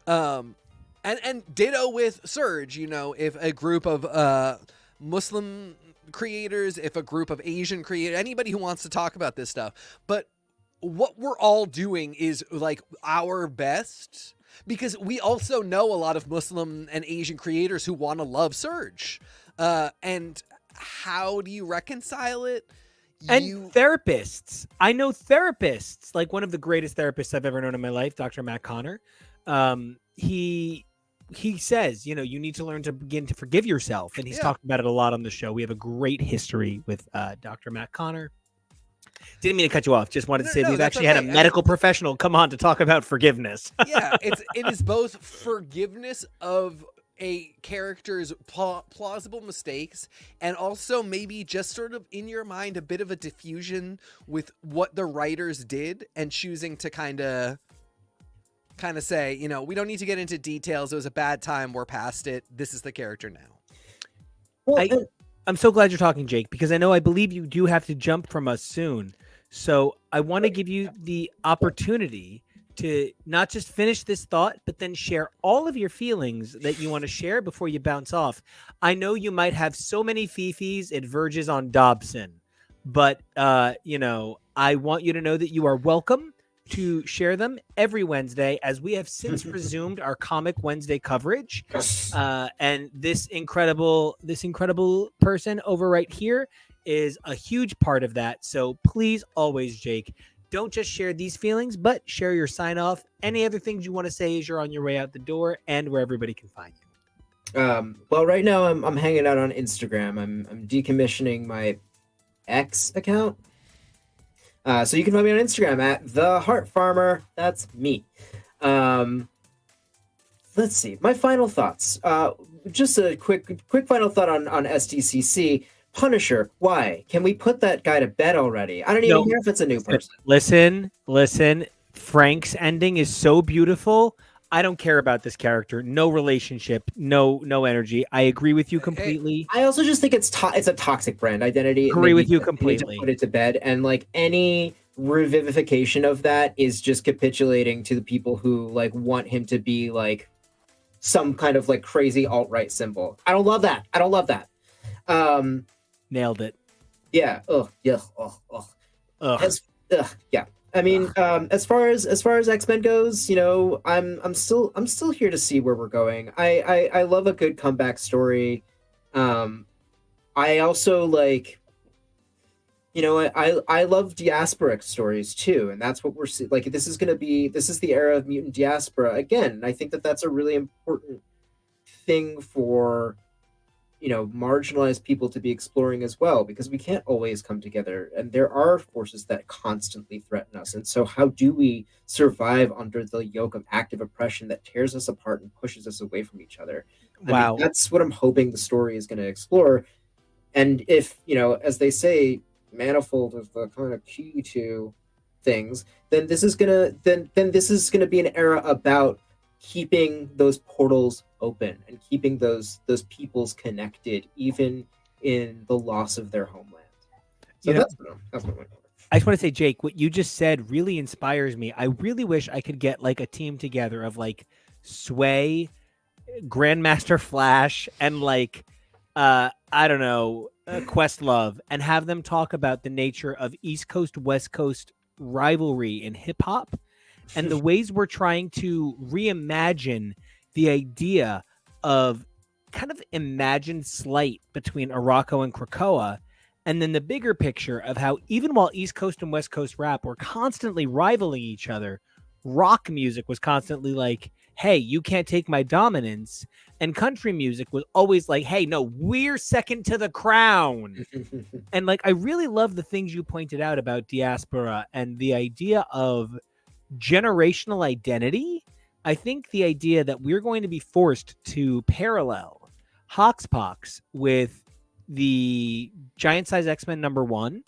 And ditto with Surge, if a group of Muslim creators, if a group of Asian creators, anybody who wants to talk about this stuff. But what we're all doing is like our best, because we also know a lot of Muslim and Asian creators who want to love Surge. And how do you reconcile it? And therapists. I know therapists, like one of the greatest therapists I've ever known in my life, Dr. Matt Connor. He says, you need to learn to begin to forgive yourself. And he's talked about it a lot on the show. We have a great history with Dr. Matt Connor. Didn't mean to cut you off. Just wanted to say we've actually had a medical professional come on to talk about forgiveness. It is both forgiveness of a character's plausible mistakes, and also maybe just sort of in your mind a bit of a diffusion with what the writers did and choosing to kind of say, we don't need to get into details. It was a bad time. We're past it. This is the character now. Well, I'm so glad you're talking, Jake, because I believe you do have to jump from us soon. So I want to give you the opportunity to not just finish this thought, but then share all of your feelings that you want to share before you bounce off. I know you might have so many fifis, it verges on Dobson, but, I want you to know that you are welcome to share them every Wednesday, as we have since resumed our Comic Wednesday coverage. And this incredible person over right here is a huge part of that. So please always, Jake, don't just share these feelings, but share your sign off. Any other things you want to say as you're on your way out the door and where everybody can find you. Well, right now I'm hanging out on Instagram. I'm decommissioning my X account. So you can find me on Instagram at The Heart Farmer. That's me. Let's see. My final thoughts. Just a quick final thought on SDCC. Punisher. Why? Can we put that guy to bed already? I don't even care if it's a new person. Listen. Frank's ending is so beautiful. I don't care about this character. No relationship. No energy. I agree with you completely. I also just think it's a toxic brand identity. Agree with you completely. To put it to bed, and like any revivification of that is just capitulating to the people who like want him to be like some kind of like crazy alt-right symbol. I don't love that. Nailed it. Yeah. Yeah. Yeah. I mean, as far as X-Men goes, you know, I'm still here to see where we're going. I love a good comeback story. I also like, you know, I love diasporic stories too, and that's what we're seeing. Like, this is the era of mutant diaspora again. And I think that that's a really important thing for, you know, marginalized people to be exploring as well, because we can't always come together, and there are forces that constantly threaten us. And so how do we survive under the yoke of active oppression that tears us apart and pushes us away from each other? I mean, that's what I'm hoping the story is going to explore. And if, you know, as they say, manifold is the kind of key to things, then this is gonna be an era about keeping those portals open and keeping those peoples connected, even in the loss of their homeland. So that's what I'm going for. I just want to say, Jake, what you just said really inspires me. I really wish I could get like a team together of like Sway, Grandmaster Flash, and like I don't know, Questlove, and have them talk about the nature of East Coast West Coast rivalry in hip hop and the ways we're trying to reimagine the idea of kind of imagined slight between Araco and Krakoa, and then the bigger picture of how even while East Coast and West Coast rap were constantly rivaling each other, rock music was constantly like, hey, you can't take my dominance. And country music was always like, hey, no, we're second to the crown. And like, I really love the things you pointed out about diaspora and the idea of generational identity. I think the idea that we're going to be forced to parallel Hoxpox with the Giant Size X-Men #1,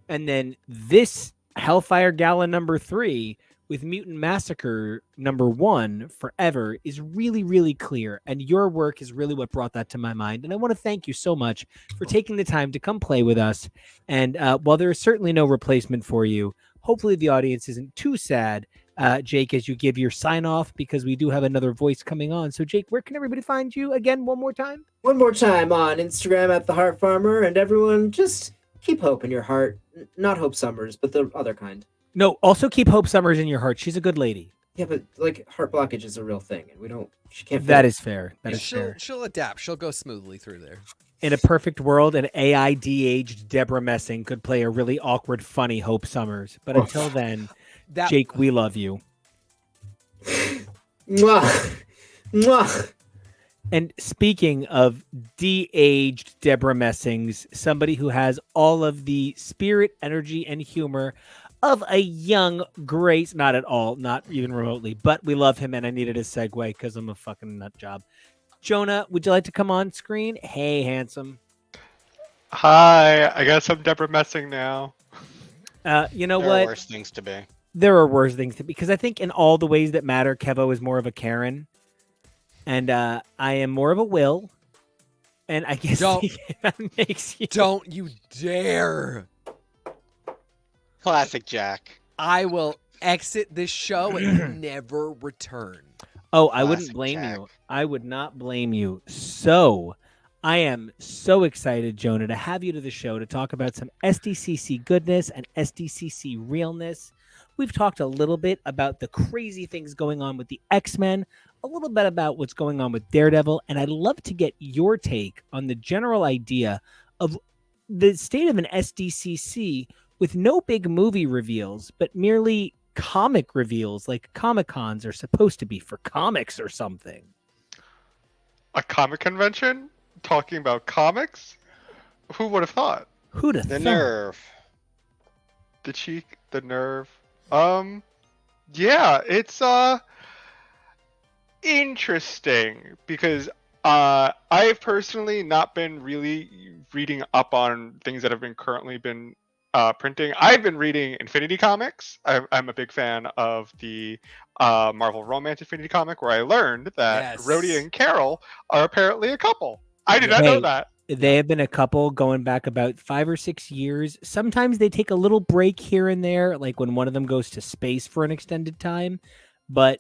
and then this Hellfire Gala #3 with Mutant Massacre #1 forever is really, really clear. And your work is really what brought that to my mind. And I want to thank you so much for taking the time to come play with us. And while there is certainly no replacement for you, hopefully the audience isn't too sad, Jake, as you give your sign off, because we do have another voice coming on. So Jake, where can everybody find you again one more time? One more time on Instagram at The Heart Farmer. And everyone, just keep hope in your heart. Not Hope Summers, but the other kind. No, also keep Hope Summers in your heart. She's a good lady. Yeah, but like heart blockage is a real thing, and she can't. That is fair. That is fair. She'll adapt. She'll go smoothly through there. In a perfect world, an AI de-aged Deborah Messing could play a really awkward, funny Hope Summers. But until then, Jake, we love you. Mwah. Mwah. And speaking of de-aged Deborah Messings, somebody who has all of the spirit, energy, and humor of a young Grace, not at all, not even remotely, but we love him, and I needed a segue because I'm a fucking nut job. Jonah, would you like to come on screen? Hey, handsome. Hi, I guess I'm Deborah Messing now. You know There what? are worse things to be. There are worse things to be, because I think in all the ways that matter, Kevo is more of a Karen, and I am more of a Will, and I guess that makes you... Don't you dare! Classic Jack. I will exit this show and never return. Oh, I wouldn't Classic blame Jack. you. I would not blame you. So, I am so excited, Jonah, to have you to the show to talk about some SDCC goodness and SDCC realness. We've talked a little bit about the crazy things going on with the X-Men, a little bit about what's going on with Daredevil, and I'd love to get your take on the general idea of the state of an SDCC with no big movie reveals, but merely comic reveals, like Comic-Cons are supposed to be for comics or something. A comic convention? Talking about comics? Who would have thought? Who'd have The thought? nerve. The cheek, the nerve. Yeah, it's interesting because I've personally not been really reading up on things that have been currently been printing. I've been reading Infinity Comics. I'm a big fan of the Marvel Romance Infinity comic, where I learned that Rhodey and Carol are apparently a couple. I did not know that. They have been a couple going back about 5 or 6 years. Sometimes they take a little break here and there, like when one of them goes to space for an extended time. But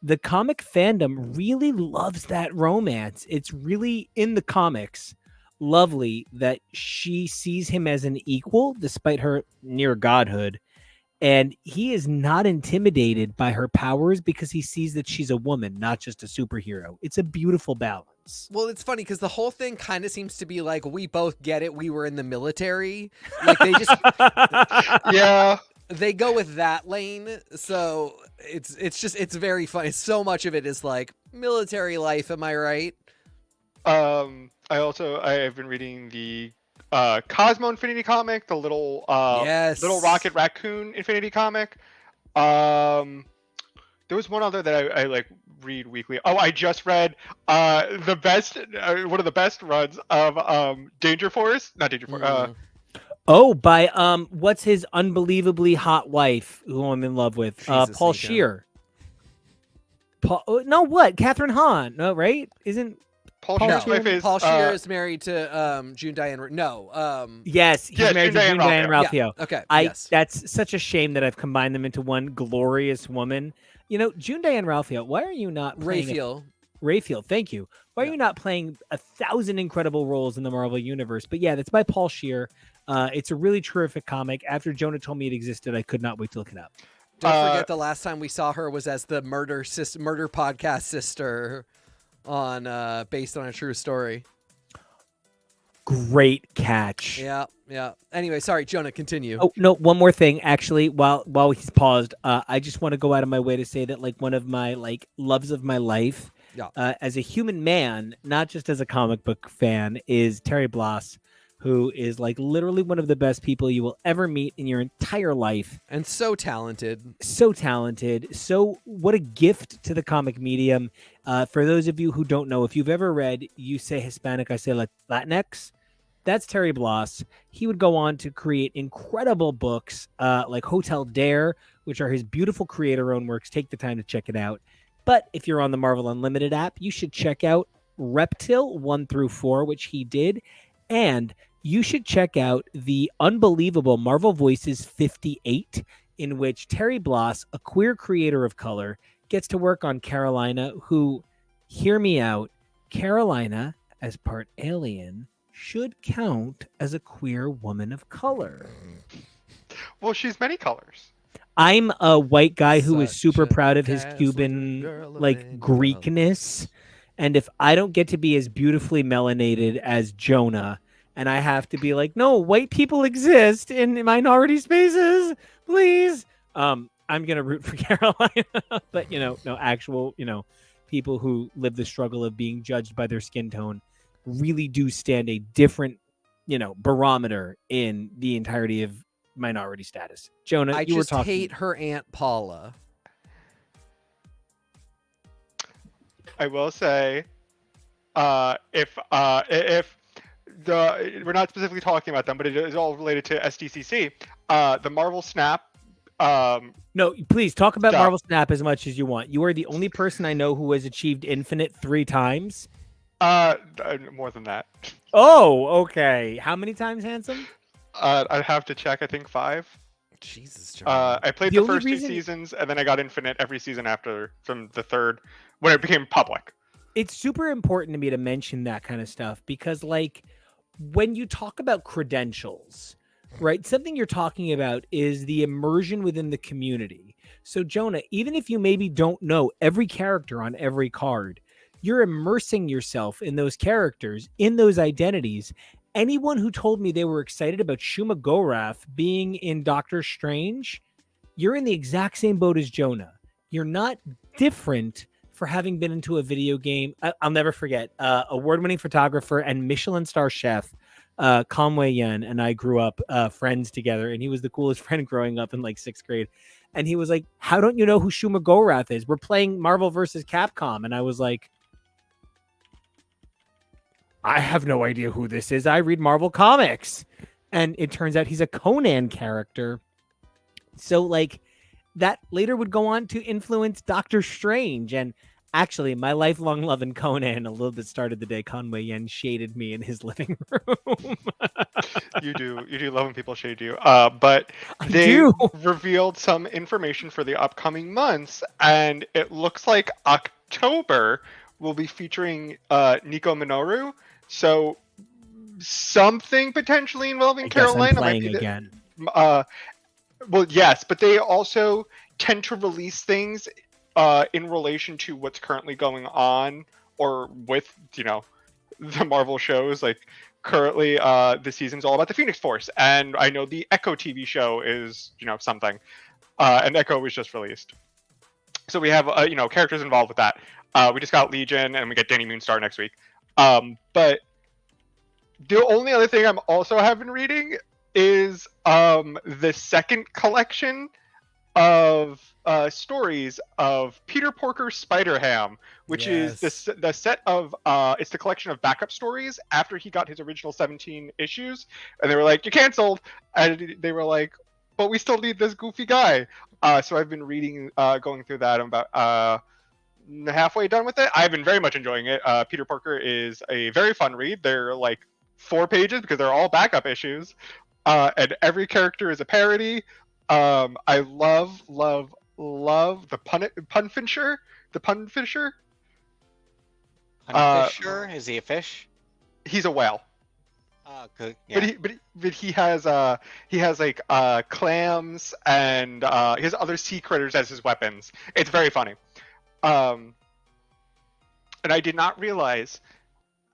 the comic fandom really loves that romance. It's really, in the comics, lovely that she sees him as an equal despite her near godhood, And he is not intimidated by her powers because he sees that she's a woman, not just a superhero. It's a beautiful balance. Well, it's funny because the whole thing kind of seems to be like, we both get it. We were in the military. Like they just, Yeah. they go with that lane. So it's very funny. So much of it is like military life. Am I right? I've been reading the Cosmo Infinity comic, the little Yes. little Rocket Raccoon Infinity comic. There was one other that I like read weekly. Oh, I just read the best one of the best runs of Danger Force, not Danger Force. Oh, by what's his unbelievably hot wife, who I'm in love with, Jesus, Paul Nico. Scheer. No, what? Catherine Hahn? No, right? Isn't Paul Paul Scheer's Scheer- wife is Paul Scheer is married to June Diane. yes? He's Yeah, married to June June Diane Diane Ralphio. Yeah, okay. That's Yes. such a shame that I've combined them into one glorious woman. You know, June Diane Ralphio. Why are you not playing Raphael. Thank you. Why are Yeah. you not playing 1,000 incredible roles in the Marvel Universe? But yeah, that's by Paul Scheer. It's a really terrific comic. After Jonah told me it existed, I could not wait to look it up. Don't forget the last time we saw her was as the murder podcast sister on based on a true story. Great catch. Yeah. Anyway, sorry, Jonah, continue. Oh no! One more thing, actually, while he's paused, I just want to go out of my way to say that like one of my like loves of my life, Yeah. As a human man, not just as a comic book fan, is Terry Bloss, who is like literally one of the best people you will ever meet in your entire life. And so talented. So talented. So what a gift to the comic medium. For those of you who don't know, if you've ever read You Say Hispanic, I Say Latinx, that's Terry Bloss. He would go on to create incredible books like Hotel Dare, which are his beautiful creator-owned works. Take the time to check it out. But if you're on the Marvel Unlimited app, you should check out Reptile 1 through 4, which he did. And you should check out the unbelievable Marvel Voices 58, in which Terry Bloss, a queer creator of color, gets to work on Carolina, who, hear me out, Carolina, as part alien, should count as a queer woman of color. Well, she's many colors. I'm a white guy who is Such super a proud of his dazzling Cuban girl of like many Greekness. And if I don't get to be as beautifully melanated as Jonah, and I have to be like, no, white people exist in minority spaces, please. I'm gonna root for Carolina. But no actual, people who live the struggle of being judged by their skin tone really do stand a different, barometer in the entirety of minority status. Jonah, I you were just talking. hate her Aunt Paula. I will say, if we're not specifically talking about them, but it is all related to SDCC. The Marvel Snap. No, please talk about Stop. Marvel Snap as much as you want. You are the only person I know who has achieved Infinite 3 times. More than that. Oh, okay. How many times, Handsome? I'd have to check. I think 5. Jesus, John. I played The the only first 2 reason- seasons, and then I got Infinite every season after from the 3rd when it became public. It's super important to me to mention that kind of stuff because, like, when you talk about credentials, right, something you're talking about is the immersion within the community. So, Jonah, even if you maybe don't know every character on every card, you're immersing yourself in those characters, in those identities. Anyone who told me they were excited about Shuma Gorath being in Doctor Strange, you're in the exact same boat as Jonah. You're not different for having been into a video game. I'll never forget, award-winning photographer and Michelin star chef, Conway Yen and I grew up friends together, and he was the coolest friend growing up in like 6th grade. And he was like, how don't you know who Shuma Gorath is? We're playing Marvel versus Capcom. And I was like, I have no idea who this is. I read Marvel comics. And it turns out he's a Conan character. So like that later would go on to influence Doctor Strange. And actually, my lifelong love in Conan a little bit started the day Conway Yen shaded me in his living room. You do love when people shade you. But I they do. revealed some information for the upcoming months, and it looks like October will be featuring Nico Minoru. So something potentially involving I guess I'm Carolina might playing be again. Well, yes, but they also tend to release things in relation to what's currently going on, or with, the Marvel shows. Like currently, the season's all about the Phoenix Force, and I know the Echo TV show is, something, and Echo was just released. So we have, characters involved with that. We just got Legion, and we get Danny Moonstar next week. But the only other thing I'm also have been reading is the second collection of stories of Peter Porker's Spider-Ham, which is the set of it's the collection of backup stories after he got his original 17 issues, and they were like, "You're canceled," and they were like, "But we still need this goofy guy." So I've been reading, going through that. I'm about halfway done with it. I've been very much enjoying it. Peter Porker is a very fun read. They're like 4 pages because they're all backup issues, and every character is a parody. I love the pun fisher. The pun fisher. Fisher? Is he a fish? He's a whale. Oh, good. Yeah. But he has like clams and he has other sea critters as his weapons. It's very funny. And I did not realize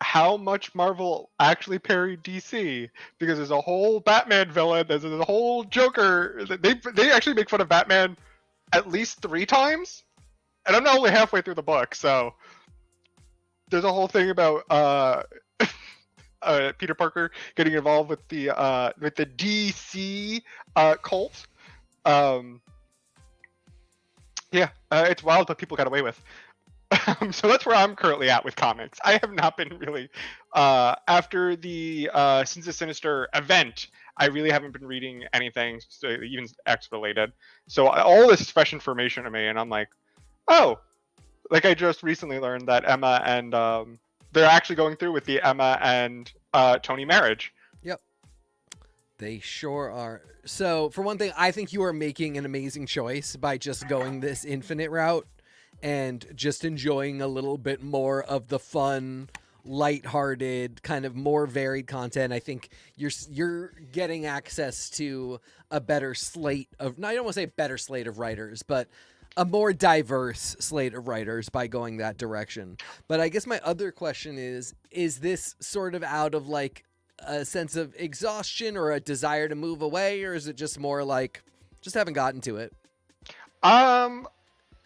how much Marvel actually parried DC, because there's a whole Batman villain, there's a whole Joker. They actually make fun of Batman at least 3 times, and I'm not only halfway through the book, so there's a whole thing about Peter Parker getting involved with the DC cult. It's wild what people got away with. So that's where I'm currently at with comics. I have not been really, after the Sins of Sinister event, I really haven't been reading anything, even X related. So all this is fresh information to me, and I'm like, oh, like I just recently learned that Emma and they're actually going through with the Emma and Tony marriage. Yep, they sure are. So for one thing, I think you are making an amazing choice by just going this Infinite route and just enjoying a little bit more of the fun, lighthearted, kind of more varied content. I think you're getting access to a better slate of, no, I don't want to say better slate of writers, but a more diverse slate of writers by going that direction. But I guess my other question is this sort of out of like a sense of exhaustion or a desire to move away, or is it just more like just haven't gotten to it?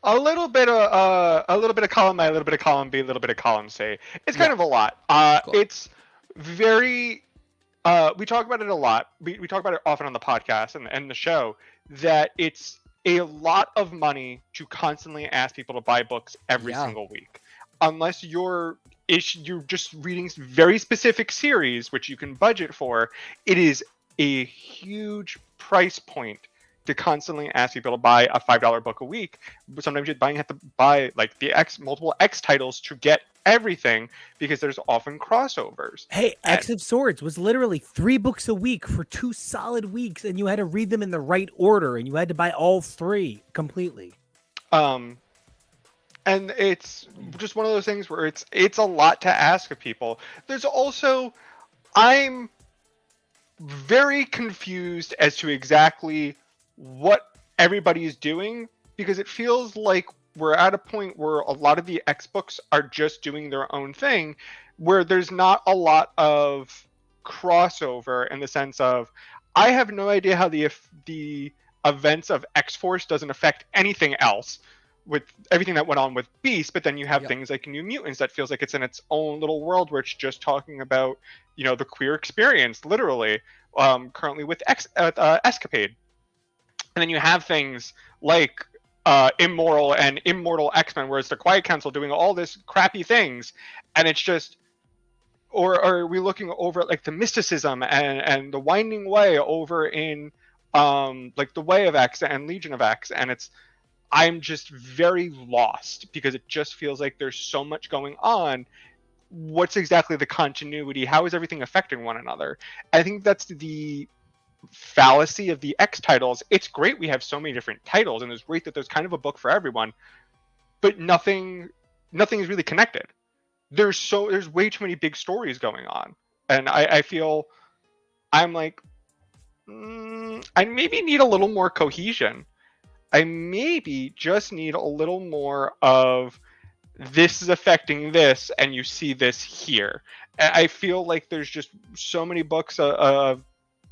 A little bit of column A, a little bit of column B, a little bit of column C. It's kind of a lot. Cool. It's very. We talk about it a lot. We talk about it often on the podcast and the show, that it's a lot of money to constantly ask people to buy books every single week, unless you're just reading very specific series, which you can budget for. It is a huge price point to constantly ask people to buy a $5 book a week. But sometimes you have to buy like the multiple X titles to get everything, because there's often crossovers. Hey, X of Swords was literally 3 books a week for 2 solid weeks, and you had to read them in the right order, and you had to buy all 3 completely. And it's just one of those things where it's a lot to ask of people. There's also, I'm very confused as to exactly what everybody is doing, because it feels like we're at a point where a lot of the X books are just doing their own thing, where there's not a lot of crossover, in the sense of, I have no idea how the events of X-Force doesn't affect anything else with everything that went on with Beast. But then you have things like New Mutants that feels like it's in its own little world, where it's just talking about, the queer experience, literally, currently with Escapade. And then you have things like Immoral and Immortal X-Men, where it's the Quiet Council doing all this crappy things, and it's just, or are we looking over at like the mysticism and the Winding Way over in like the Way of X and Legion of X, and I'm just very lost, because it just feels like there's so much going on. What's exactly the continuity? How is everything affecting one another? I think that's the fallacy of the X titles. It's great we have so many different titles, and it's great that there's kind of a book for everyone, but nothing is really connected. There's way too many big stories going on, and I feel I'm like, I maybe need a little more cohesion. I maybe just need a little more of this is affecting this, and you see this here. I feel like there's just so many books of.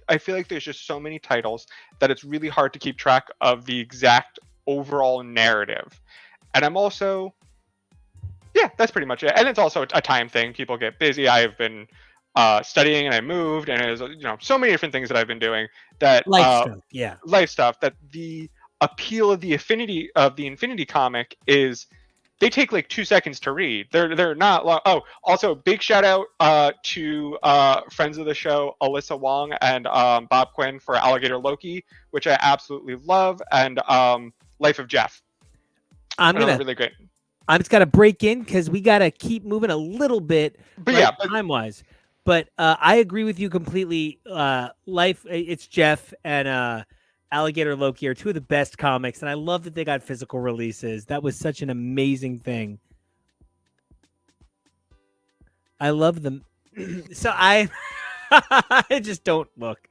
I feel like there's just so many titles that it's really hard to keep track of the exact overall narrative. And I'm also, yeah, that's pretty much it. And it's also a time thing. People get busy. I have been studying, and I moved, and there's so many different things that I've been doing that Life stuff, yeah. Life stuff, that the appeal of the Infinity comic is they take like 2 seconds to read. They're not long. Oh, also big shout out to friends of the show, Alyssa Wong and Bob Quinn for Alligator Loki, which I absolutely love, and Life of Jeff. Really great. I'm just gotta break in because we gotta keep moving a little bit, time wise. But I agree with you completely. It's Jeff and Alligator Loki are two of the best comics, and I love that they got physical releases. That was such an amazing thing. I love them. So I just don't look.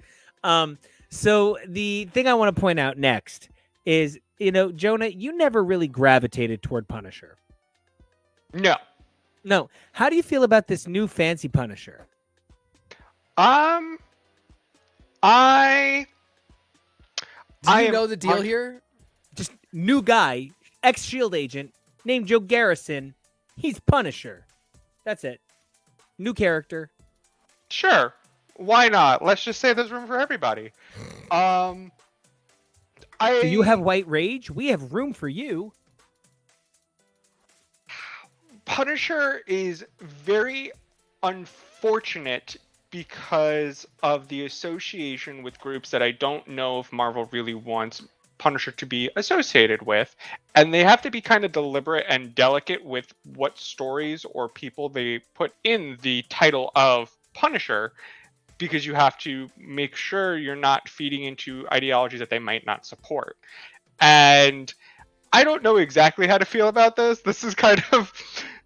So the thing I want to point out next is, Jonah, you never really gravitated toward Punisher. No. How do you feel about this new fancy Punisher? Do you know the deal here? Just new guy, ex-SHIELD agent, named Joe Garrison. He's Punisher. That's it. New character. Sure. Why not? Let's just say there's room for everybody. Do you have white rage? We have room for you. Punisher is very unfortunate because of the association with groups that I don't know if Marvel really wants Punisher to be associated with. And they have to be kind of deliberate and delicate with what stories or people they put in the title of Punisher, because you have to make sure you're not feeding into ideologies that they might not support. And I don't know exactly how to feel about this. This is kind of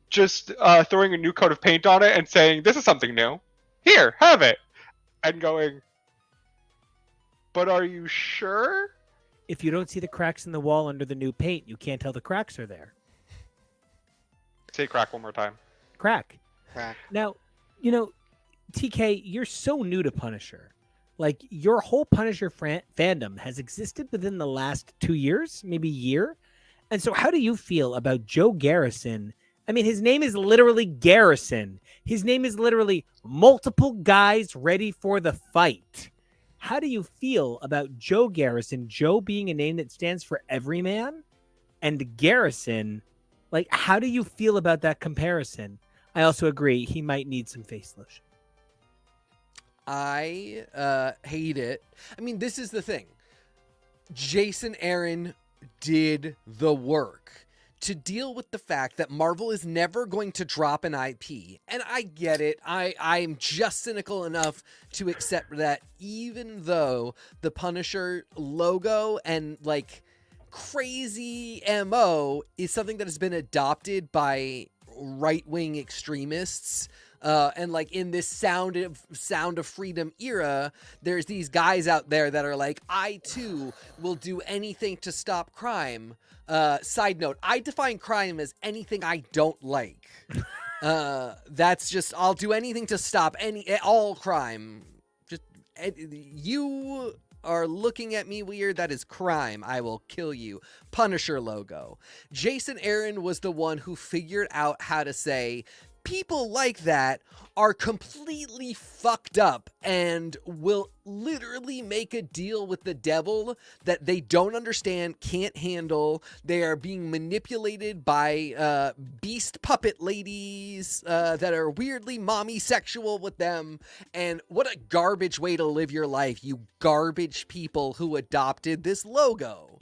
just throwing a new coat of paint on it and saying, this is something new. Here, have it. And going, but are you sure? If you don't see the cracks in the wall under the new paint, you can't tell the cracks are there. Say crack one more time. Crack. Crack. Now, TK, you're so new to Punisher. Like, your whole Punisher fandom has existed within the last 2 years, maybe year. And so how do you feel about Joe Garrison? I mean, his name is literally Garrison. His name is literally multiple guys ready for the fight. How do you feel about Joe Garrison, Joe being a name that stands for everyman, and Garrison? Like, how do you feel about that comparison? I also agree he might need some face lotion. I hate it. I mean, this is the thing. Jason Aaron did the work to deal with the fact that Marvel is never going to drop an IP. And I get it. I'm just cynical enough to accept that, even though the Punisher logo and like crazy MO is something that has been adopted by right-wing extremists, and like in this sound of freedom era, there's these guys out there that are like, I too will do anything to stop crime. Side note, I define crime as anything I don't like. That's just, I'll do anything to stop all crime. Just, you are looking at me weird, that is crime. I will kill you. Punisher logo. Jason Aaron was the one who figured out how to say, people like that are completely fucked up and will literally make a deal with the devil that they don't understand, can't handle. They are being manipulated by beast puppet ladies that are weirdly mommy sexual with them. And what a garbage way to live your life, you garbage people who adopted this logo.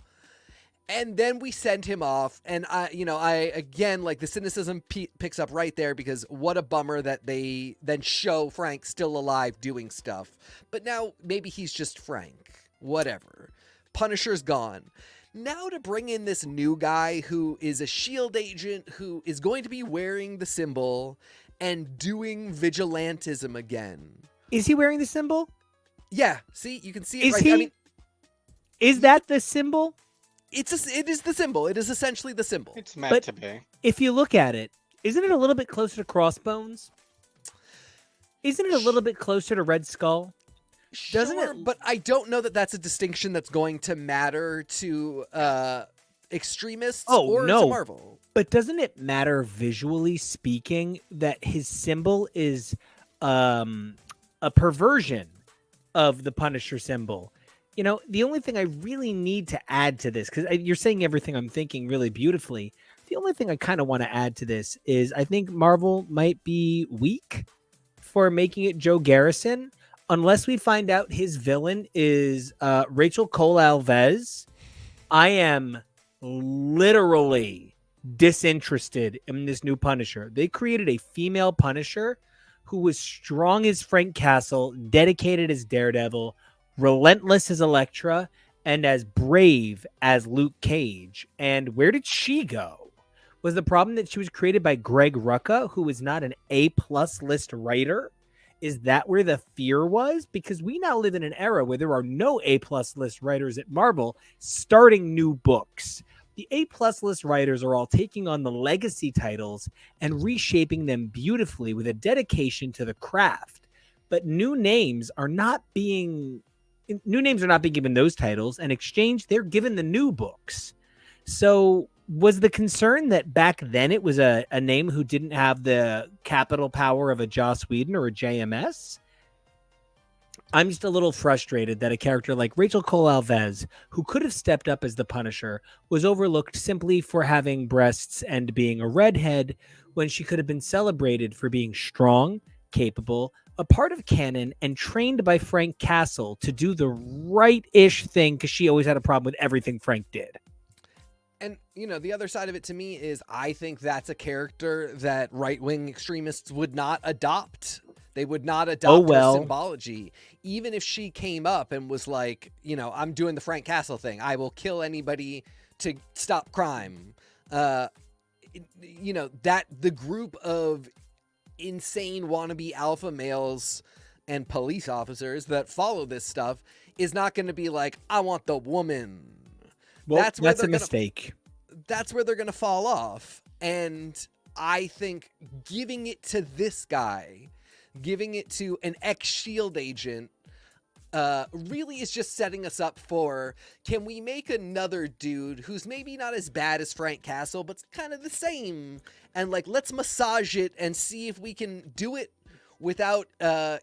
And then we send him off, and I again, like, the cynicism picks up right there, because what a bummer that they then show Frank still alive doing stuff. But now maybe he's just Frank. Whatever. Punisher's gone. Now to bring in this new guy who is a SHIELD agent, who is going to be wearing the symbol and doing vigilantism again. Is he wearing the symbol? Yeah, see, you can see it Is right. he? I mean, Is that the symbol? it is the symbol. It is essentially the symbol. It's meant But- to be. If you look at it, isn't it a little bit closer to Crossbones? Isn't it a little bit closer to Red Skull? Doesn't Sure, it- but I don't know that that's a distinction that's going to matter to extremists Oh, or no. to Marvel. But doesn't it matter visually speaking that his symbol is a perversion of the Punisher symbol? You know, the only thing I really need to add to this, because you're saying everything I'm thinking really beautifully. The only thing I kind of want to add to this is I think Marvel might be weak for making it Joe Garrison, unless we find out his villain is Rachel Cole Alves. I am literally disinterested in this new Punisher. They created a female Punisher who was strong as Frank Castle, dedicated as Daredevil, relentless as Elektra, and as brave as Luke Cage. And where did she go? Was the problem that she was created by Greg Rucka, who is not an A-plus list writer? Is that where the fear was? Because we now live in an era where there are no A-plus list writers at Marvel starting new books. The A-plus list writers are all taking on the legacy titles and reshaping them beautifully with a dedication to the craft. But new names are not being given those titles. In exchange, they're given the new books. So was the concern that back then it was a name who didn't have the capital power of a Joss Whedon or a JMS? I'm just a little frustrated that a character like Rachel Cole Alves, who could have stepped up as the Punisher, was overlooked simply for having breasts and being a redhead when she could have been celebrated for being strong, capable, a part of canon, and trained by Frank Castle to do the right-ish thing because she always had a problem with everything Frank did. And, you know, the other side of it to me is I think that's a character that right-wing extremists would not adopt. They would not adopt her symbology. Even if she came up and was like, you know, I'm doing the Frank Castle thing. I will kill anybody to stop crime. You know, that the group of insane wannabe alpha males and police officers that follow this stuff is not going to be like, I want the woman. Well, That's a mistake. That's where they're going to fall off. And I think giving it to this guy, giving it to an ex-SHIELD agent, really is just setting us up for, can we make another dude who's maybe not as bad as Frank Castle, but kind of the same? And like, let's massage it and see if we can do it without,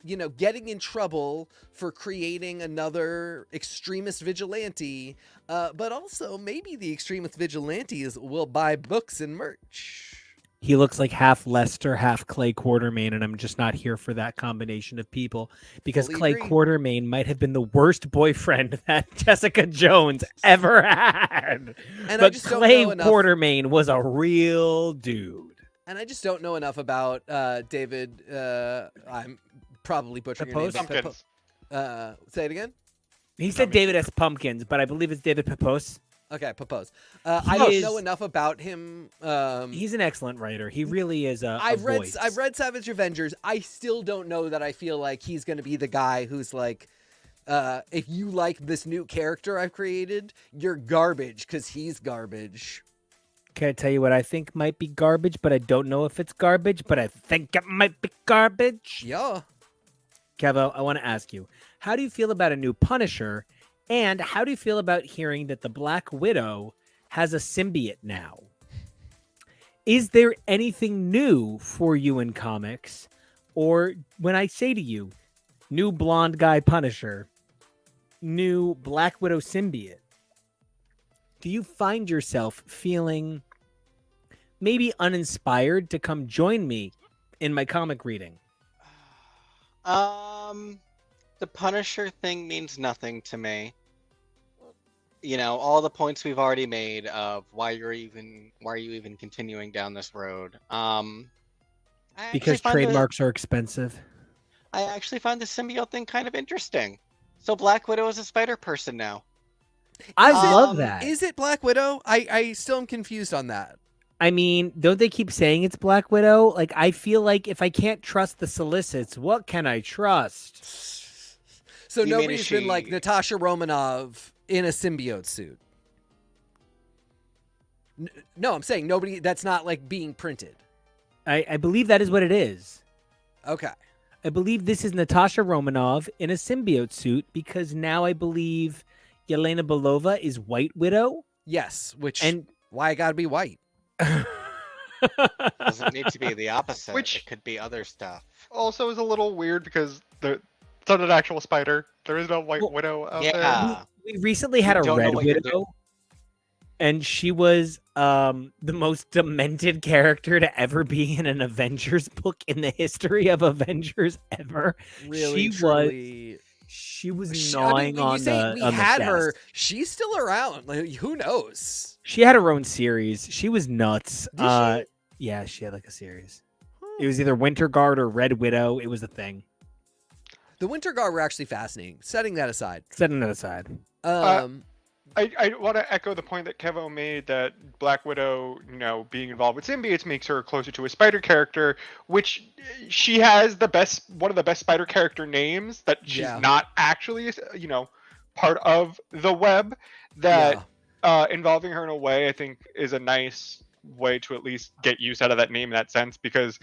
you know, getting in trouble for creating another extremist vigilante. But also maybe the extremist vigilantes will buy books and merch. He looks like half Lester, half Clay Quartermain, and I'm just not here for that combination of people because Fully Clay agree. Quartermain might have been the worst boyfriend that Jessica Jones ever had. And I but just don't Clay know enough. Quartermain was a real dude. And I just don't know enough about David. I'm probably butchering your name. Papos? but Pumpkins. Say it again. He said David S. Pumpkins, but I believe it's David Papos. Okay, Papos. I don't is- know enough about him. He's an excellent writer. He really is a I've read voice. Savage Avengers. I still don't know that I feel like he's going to be the guy who's like, if you like this new character I've created, you're garbage because he's garbage. Can I tell you what I think might be garbage, but I don't know if it's garbage, but I think it might be garbage? Yeah. Kevo, I want to ask you, how do you feel about a new Punisher? And how do you feel about hearing that the Black Widow has a symbiote now? Is there anything new for you in comics? Or when I say to you, new blonde guy Punisher, new Black Widow symbiote, do you find yourself feeling maybe uninspired to come join me in my comic reading? The Punisher thing means nothing to me. You know, all the points we've already made of why are you even continuing down this road. Because trademarks are expensive. I actually find the symbiote thing kind of interesting. So Black Widow is a spider person now. I Is it- love that. Is it Black Widow? I still am confused on that. I mean, don't they keep saying it's Black Widow? Like, I feel like if I can't trust the solicits, what can I trust? So You mean nobody's is been like she- Natasha Romanoff in a symbiote suit. No, I'm saying nobody. That's not like being printed. I believe that is what it is. Okay. I believe this is Natasha Romanov in a symbiote suit because now I believe Yelena Belova is White Widow. Yes. Which And why I gotta be white? Doesn't need to be the opposite. Which- It could be other stuff. Also is a little weird because it's not an actual spider. There is no White Well, Widow out there. Yeah. we recently had You a don't know Red what you're Widow, and she was the most demented character to ever be in an Avengers book in the history of Avengers ever. Really, She truly. She was She- gnawing when you on say the we on the had her, chest. she's still around. Like, who knows? She had her own series. She was nuts. Did she? Yeah, she had like a series. It was either Winter Guard or Red Widow. It was a thing. The Winter Guard were actually fascinating. Setting that aside, Setting that aside. I want to echo the point that Kevo made that Black Widow, being involved with symbiotes makes her closer to a spider character, which she has one of the best spider character names that she's Yeah. not actually, part of the web. That involving her in a way I think is a nice way to at least get use out of that name in that sense, because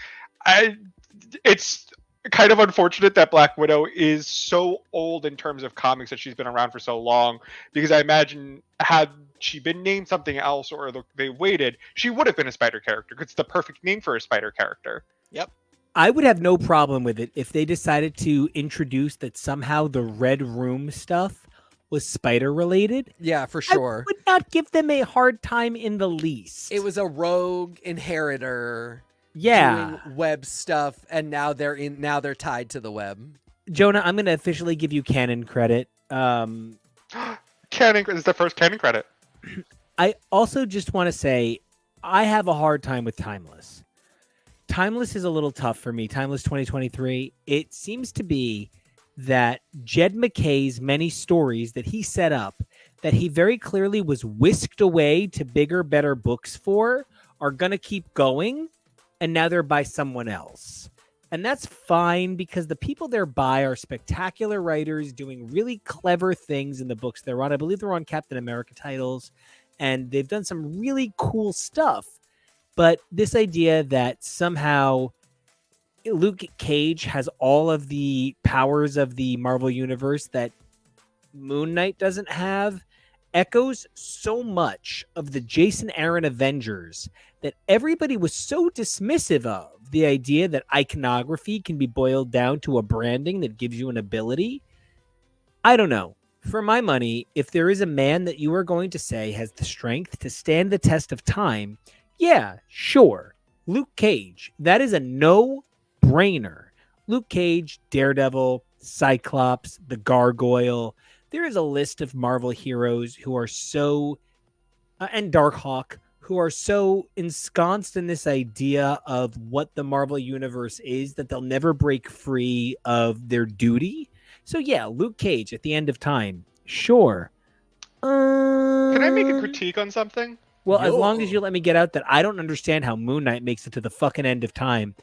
it's kind of unfortunate that Black Widow is so old in terms of comics, that she's been around for so long, because I imagine had she been named something else or they waited, she would have been a spider character, because it's the perfect name for a spider character. Yep. I would have no problem with it if they decided to introduce that somehow the Red Room stuff was spider related. yeah, for sure. I would not give them a hard time in the least. It was a rogue inheritor yeah. doing web stuff, and now they're tied to the web. Jonah, I'm going to officially give you canon credit. Canon is the first canon credit. I also just want to say I have a hard time with Timeless. Timeless is a little tough for me. Timeless 2023. It seems to be that Jed McKay's many stories that he set up, that he very clearly was whisked away to bigger, better books for, are going to keep going, and now they're by someone else. And that's fine, because the people they're by are spectacular writers doing really clever things in the books they're on. I believe they're on Captain America titles, and they've done some really cool stuff. But this idea that somehow Luke Cage has all of the powers of the Marvel Universe that Moon Knight doesn't have echoes so much of the Jason Aaron Avengers that everybody was so dismissive of. The idea that iconography can be boiled down to a branding that gives you an ability. I don't know. For my money, if there is a man that you are going to say has the strength to stand the test of time, yeah, sure. Luke Cage. That is a no-brainer. Luke Cage, Daredevil, Cyclops, the Gargoyle. There is a list of Marvel heroes who are so, and Darkhawk, who are so ensconced in this idea of what the Marvel Universe is that they'll never break free of their duty. So yeah, Luke Cage at the end of time. Sure. Can I make a critique on something? Well, as long as you let me get out that I don't understand how Moon Knight makes it to the fucking end of time.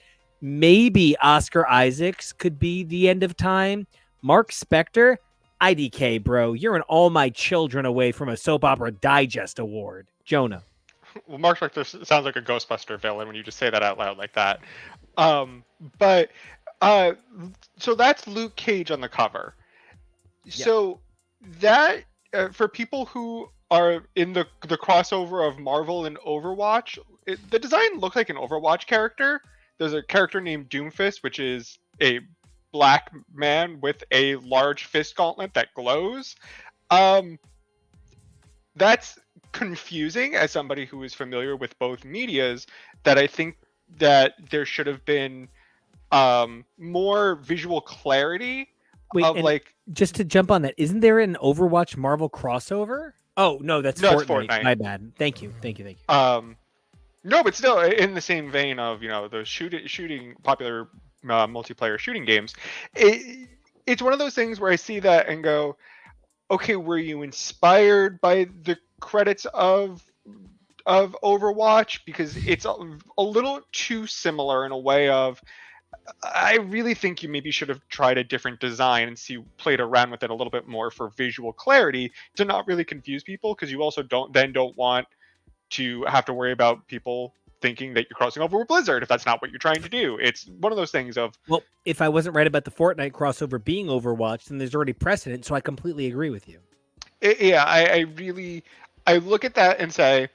Maybe Oscar Isaacs could be the end of time. Mark Spector, IDK, bro. You're an All My Children away from a Soap Opera Digest award. Jonah. Well, Mark Spector sounds like a Ghostbuster villain when you just say that out loud like that. So that's Luke Cage on the cover. So that for people who are in the crossover of Marvel and Overwatch, the design looks like an Overwatch character. There's a character named Doomfist, which is a black man with a large fist gauntlet that glows. That's confusing as somebody who is familiar with both medias, that I think that there should have been more visual clarity. Wait, just to jump on that, isn't there an Overwatch Marvel crossover? Oh, no, that's No, it's Fortnite. Fortnite. My bad. Thank you. No, but still in the same vein of, the shooting popular multiplayer shooting games. It's one of those things where I see that and go, okay, were you inspired by the credits of Overwatch? Because it's a little too similar in a way of I really think you maybe should have tried a different design and played around with it a little bit more for visual clarity to not really confuse people, because you also don't want to have to worry about people thinking that you're crossing over with Blizzard if that's not what you're trying to do. It's one of those things of, Well, if I wasn't right about the Fortnite crossover being Overwatch, then there's already precedent, so I completely agree with you. I look at that and say,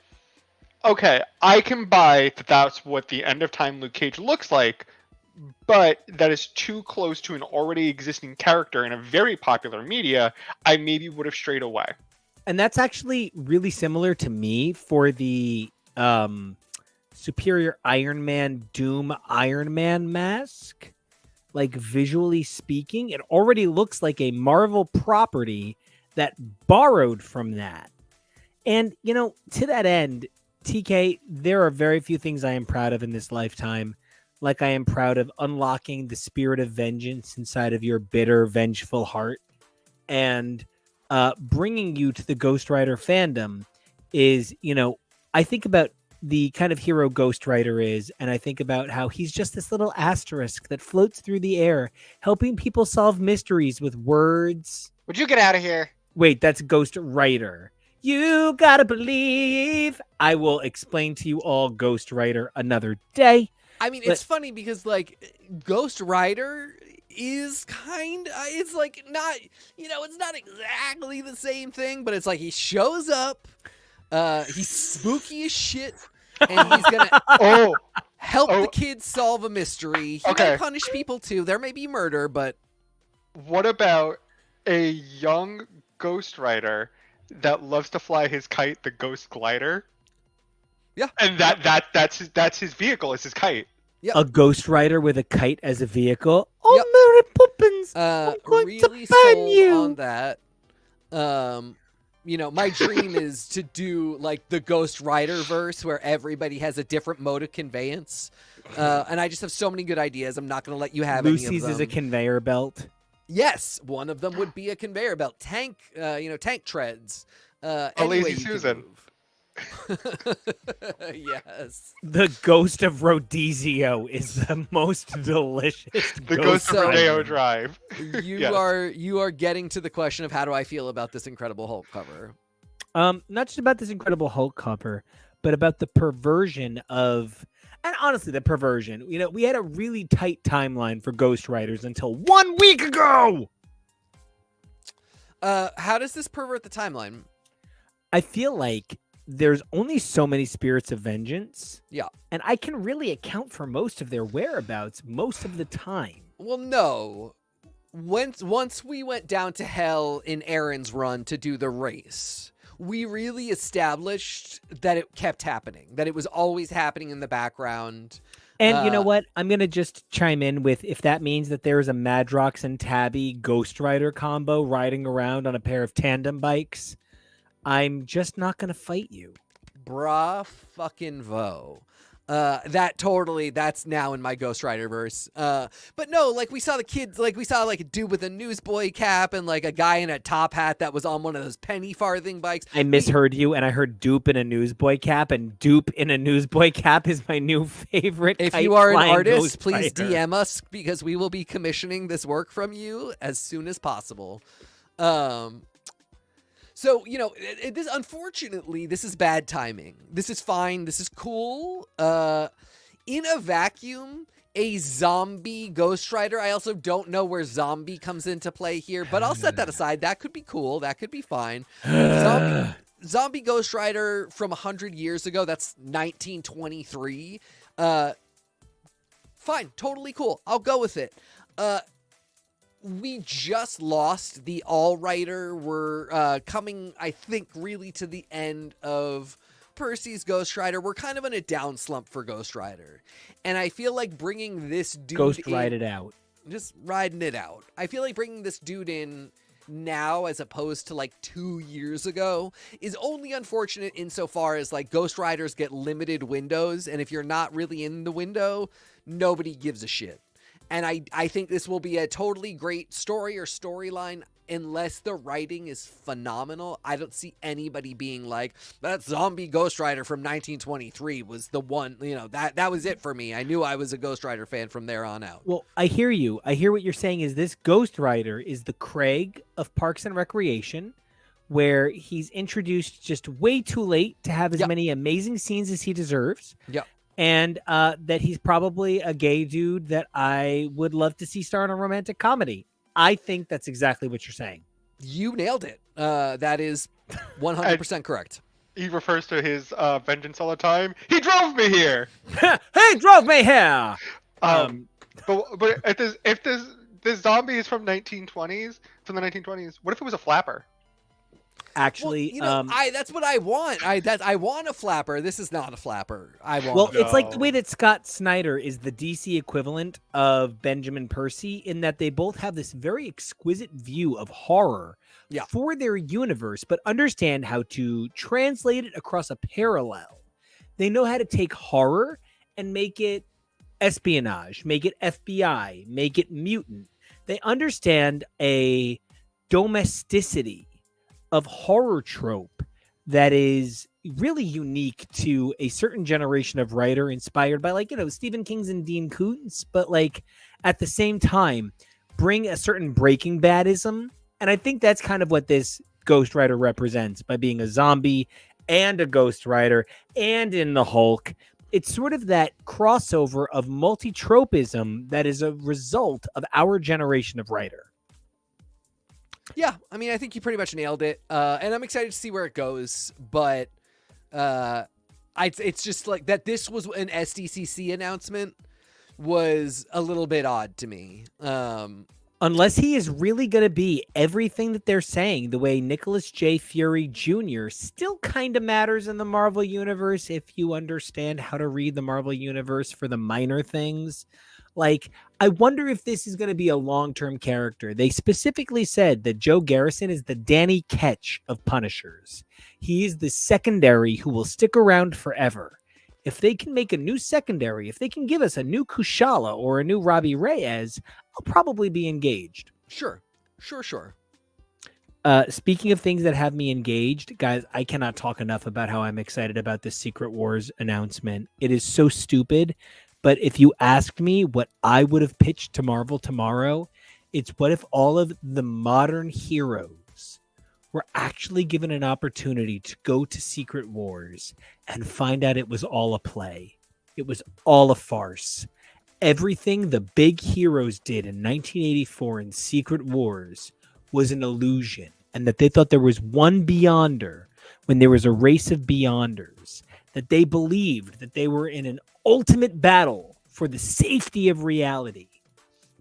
okay, I can buy that that's what the End of Time Luke Cage looks like, but that is too close to an already existing character in a very popular media. I maybe would have strayed away. And that's actually really similar to me for the Superior Iron Man Doom Iron Man mask. Like, visually speaking, it already looks like a Marvel property that borrowed from that. And, you know, to that end, TK, there are very few things I am proud of in this lifetime. Like, I am proud of unlocking the spirit of vengeance inside of your bitter, vengeful heart. And bringing you to the Ghost Rider fandom is, you know, I think about the kind of hero Ghost Rider is, and I think about how he's just this little asterisk that floats through the air, helping people solve mysteries with words. Would you get out of here? Wait, that's Ghost Rider. You gotta believe. I will explain to you all Ghost Rider another day. I mean, it's funny because, like, Ghost Rider is it's like not, you know, it's not exactly the same thing, but it's like he shows up, he's spooky as shit, and he's gonna help the kids solve a mystery. He may punish people too. There may be murder, but what about a young Ghost Rider that loves to fly his kite, the Ghost Glider? Yeah, and that's his vehicle. It's his kite. Yep. A Ghost Rider with a kite as a vehicle. Oh, yep. Mary Poppins! I'm going really to ban you on that. You know, my dream is to do like the Ghost Rider verse where everybody has a different mode of conveyance. And I just have so many good ideas. I'm not going to let you have Lucy's any of them. is a conveyor belt. Yes, one of them would be a conveyor belt. Tank treads. A lazy Susan. Yes. The Ghost of Rodizio is the most delicious. The Ghost of Rodeo Drive. You are getting to the question of how do I feel about this Incredible Hulk cover? Not just about this Incredible Hulk cover, but about the perversion of, and honestly, the perversion. You know, we had a really tight timeline for Ghost Riders until 1 week ago. How does this pervert the timeline? I feel like there's only so many spirits of vengeance. Yeah. And I can really account for most of their whereabouts most of the time. Well, no. Once we went down to hell in Aaron's run to do the race, we really established that it kept happening, that it was always happening in the background. And you know what? I'm going to just chime in with, if that means that there is a Madrox and Tabby Ghost Rider combo riding around on a pair of tandem bikes, I'm just not going to fight you. Bra fucking vo. That's now in my Ghost Rider verse. But no, like we saw the kids, like we saw like a dude with a newsboy cap and like a guy in a top hat that was on one of those penny farthing bikes. I misheard you, and I heard dupe in a newsboy cap, and dupe in a newsboy cap is my new favorite. If you are an artist, please Rider. DM us because we will be commissioning this work from you as soon as possible. So, you know, this unfortunately, this is bad timing. This is fine. This is cool. In a vacuum, a zombie Ghost Rider. I also don't know where zombie comes into play here, but I'll set that aside. That could be cool. That could be fine. Zombie Ghost Rider from 100 years ago. That's 1923. Fine. Totally cool. I'll go with it. We just lost the All Rider. We're coming, I think, really to the end of Percy's Ghost Rider. We're kind of in a down slump for Ghost Rider. And I feel like bringing this dude Ride it out. Just riding it out. I feel like bringing this dude in now as opposed to like 2 years ago is only unfortunate insofar as like Ghost Riders get limited windows. And if you're not really in the window, nobody gives a shit. And I think this will be a totally great story or storyline unless the writing is phenomenal, I don't see anybody being like, that zombie Ghost Rider from 1923 was the one, that was it for me. I knew I was a Ghost Rider fan from there on out. Well, I hear you. I hear what you're saying is this Ghost Rider is the Craig of Parks and Recreation, where he's introduced just way too late to have as many amazing scenes as he deserves. Yep. And that he's probably a gay dude that I would love to see star in a romantic comedy. I think that's exactly what you're saying. You nailed it. That is 100% correct. He refers to his vengeance all the time. He drove me here. He drove me here. But if this zombie is from 1920s, from the 1920s, what if it was a flapper? Actually, that's what I want. I want a flapper. This is not a flapper. It's like the way that Scott Snyder is the DC equivalent of Benjamin Percy, in that they both have this very exquisite view of horror for their universe, but understand how to translate it across a parallel. They know how to take horror and make it espionage, make it FBI, make it mutant. They understand a domesticity of horror trope that is really unique to a certain generation of writer, inspired by Stephen King's and Dean Koontz, but at the same time bring a certain Breaking Badism. And I think that's kind of what this Ghost Rider represents by being a zombie and a Ghost Rider and in the Hulk. It's sort of that crossover of multi-tropism that is a result of our generation of writer. Yeah, I mean, I think you pretty much nailed it, and I'm excited to see where it goes. But it's just like that. This was an SDCC announcement was a little bit odd to me. Unless he is really going to be everything that they're saying, the way Nicholas J. Fury Jr. still kind of matters in the Marvel Universe if you understand how to read the Marvel Universe for the minor things. I wonder if this is going to be a long-term character. They specifically said that Joe Garrison is the Danny Ketch of Punishers. He is the secondary who will stick around forever. If they can make a new secondary, if they can give us a new Kushala or a new Robbie Reyes, I'll probably be engaged. Sure. Speaking of things that have me engaged, guys, I cannot talk enough about how I'm excited about this Secret Wars announcement. It is so stupid. But if you asked me what I would have pitched to Marvel tomorrow, it's what if all of the modern heroes were actually given an opportunity to go to Secret Wars and find out it was all a play. It was all a farce. Everything the big heroes did in 1984 in Secret Wars was an illusion, and that they thought there was one Beyonder when there was a race of Beyonders, that they believed that they were in an ultimate battle for the safety of reality.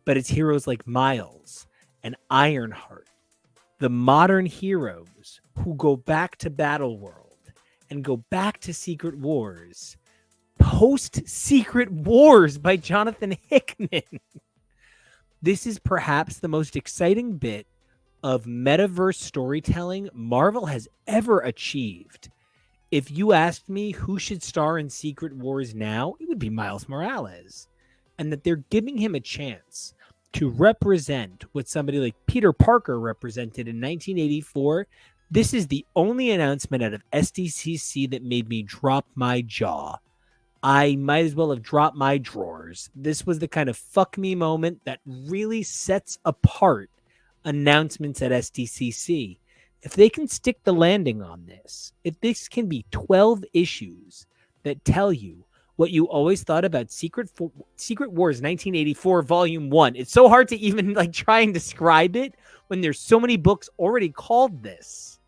But it's heroes like Miles and Ironheart, the modern heroes who go back to Battleworld and go back to Secret Wars, post-Secret Wars by Jonathan Hickman. This is perhaps the most exciting bit of metaverse storytelling Marvel has ever achieved. If you asked me who should star in Secret Wars now, it would be Miles Morales. And that they're giving him a chance to represent what somebody like Peter Parker represented in 1984. This is the only announcement out of SDCC that made me drop my jaw. I might as well have dropped my drawers. This was the kind of fuck me moment that really sets apart announcements at SDCC. If they can stick the landing on this, if this can be 12 issues that tell you what you always thought about Secret Wars 1984 Volume 1. It's so hard to even try and describe it when there's so many books already called this.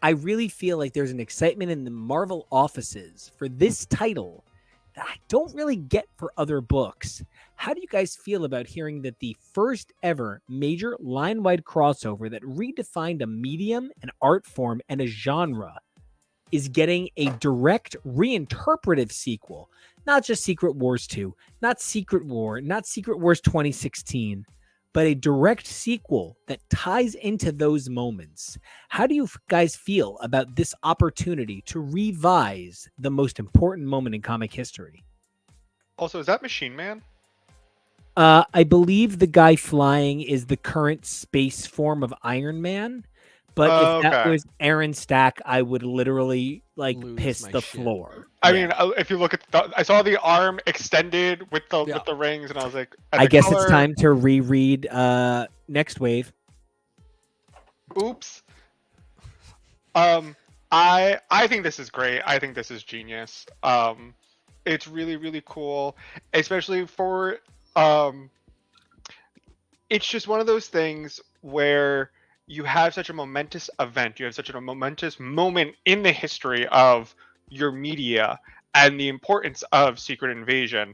I really feel like there's an excitement in the Marvel offices for this title that I don't really get for other books. How do you guys feel about hearing that the first ever major line-wide crossover that redefined a medium, an art form, and a genre is getting a direct reinterpretive sequel? Not just Secret Wars 2, not Secret War, not Secret Wars 2016, but a direct sequel that ties into those moments. How do you guys feel about this opportunity to revise the most important moment in comic history? Also, is that Machine Man? I believe the guy flying is the current space form of Iron Man. But if that Okay. was Aaron Stack, I would literally like Lose piss my the shit. floor. I Yeah. mean, if you look at I saw the arm extended with the Yeah. with the rings, and I was like, and I the guess color, it's time to reread Next Wave. Oops. I think this is great. I think this is genius. It's really really cool, especially for It's just one of those things where you have such a momentous event, you have such a momentous moment in the history of your media and the importance of Secret Invasion.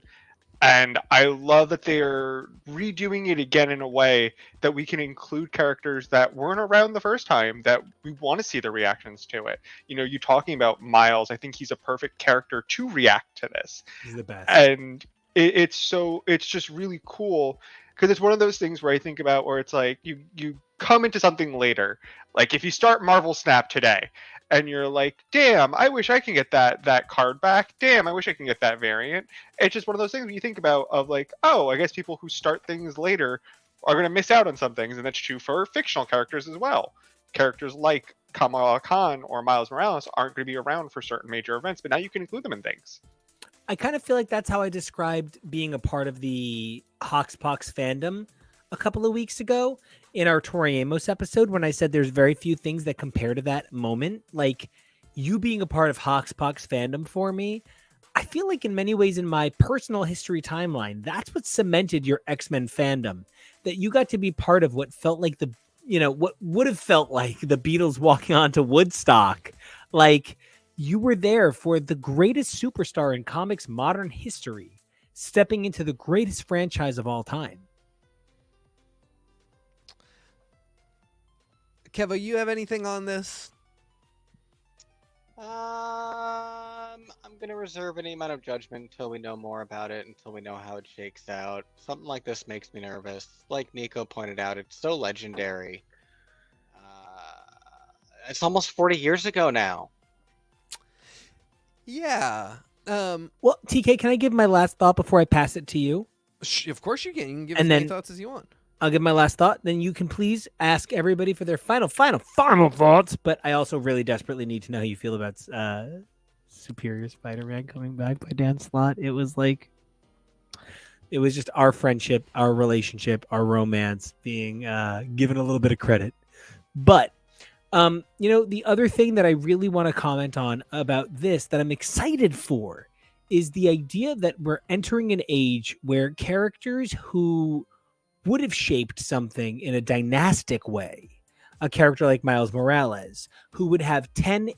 And I love that they're redoing it again in a way that we can include characters that weren't around the first time, that we want to see the reactions to it. You know, you talking about Miles, I think he's a perfect character to react to this. He's the best. And it's just really cool because it's one of those things where I think about where it's like you come into something later. Like if you start Marvel Snap today and you're like, damn, I wish I can get that card back. Damn, I wish I can get that variant. It's just one of those things when you think about of like, oh, I guess people who start things later are going to miss out on some things, and that's true for fictional characters as well. Characters like Kamala Khan or Miles Morales aren't going to be around for certain major events, but now you can include them in things. I kind of feel like that's how I described being a part of the Hoxpox fandom a couple of weeks ago in our Tori Amos episode when I said there's very few things that compare to that moment. Like you being a part of Hoxpox fandom for me, I feel like in many ways in my personal history timeline, that's what cemented your X-Men fandom. That you got to be part of what felt like what would have felt like the Beatles walking onto Woodstock. Like you were there for the greatest superstar in comics modern history, stepping into the greatest franchise of all time. Kevo, you have anything on this? I'm gonna reserve any amount of judgment until we know more about it, until we know how it shakes out. Something like this makes me nervous. Like Nico pointed out, it's so legendary. It's almost 40 years ago now. Yeah. Well, TK, can I give my last thought before I pass it to you? Of course you can. You can give And as many then- thoughts as you want. I'll give my last thought. Then you can please ask everybody for their final thoughts. But I also really desperately need to know how you feel about Superior Spider-Man coming back by Dan Slott. It was just our friendship, our relationship, our romance being given a little bit of credit. But the other thing that I really want to comment on about this that I'm excited for is the idea that we're entering an age where characters who would have shaped something in a dynastic way, a character like Miles Morales, who would have 10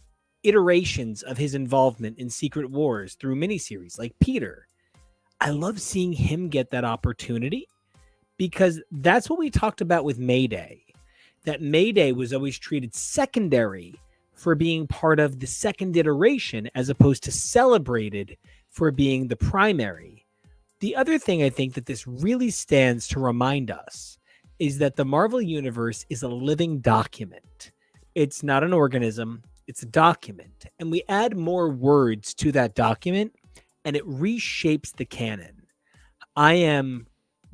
iterations of his involvement in Secret Wars through miniseries like Peter. I love seeing him get that opportunity because that's what we talked about with Mayday. That Mayday was always treated secondary for being part of the second iteration as opposed to celebrated for being the primary. The other thing I think that this really stands to remind us is that the Marvel Universe is a living document. It's not an organism, it's a document. And we add more words to that document and it reshapes the canon. I am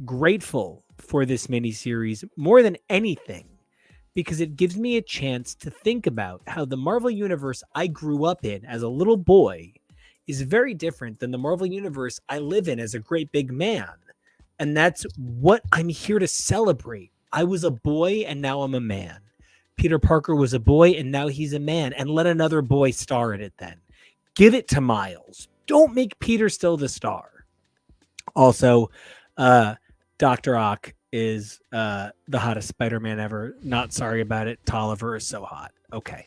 grateful for this miniseries more than anything because it gives me a chance to think about how the Marvel Universe I grew up in as a little boy is very different than the Marvel Universe I live in as a great big man. And that's what I'm here to celebrate. I was a boy and now I'm a man. Peter Parker was a boy and now he's a man. And let another boy star in it then. Give it to Miles. Don't make Peter still the star. Also, Dr. Ock is the hottest Spider-Man ever. Not sorry about it. Tolliver is so hot. Okay.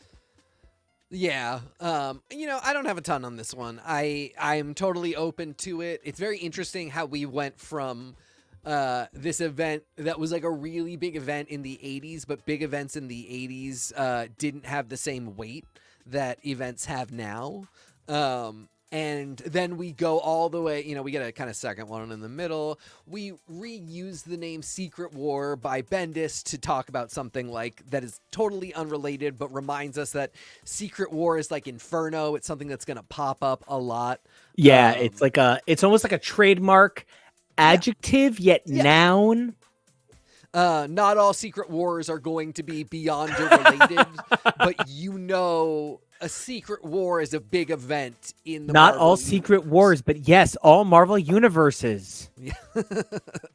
Yeah. I don't have a ton on this one. I'm totally open to it. It's very interesting how we went from this event that was like a really big event in the 80s, but big events in the 80s didn't have the same weight that events have now. And then we go all the way, we get a kind of second one in the middle. We reuse the name Secret War by Bendis to talk about something like that is totally unrelated, but reminds us that Secret War is like Inferno. It's something that's going to pop up a lot. Yeah, it's almost like a trademark. adjective yet noun. Not all secret wars are going to be Beyonder related, but a secret war is a big event in the Not Marvel all universe. secret wars, but yes, all Marvel universes. Yeah,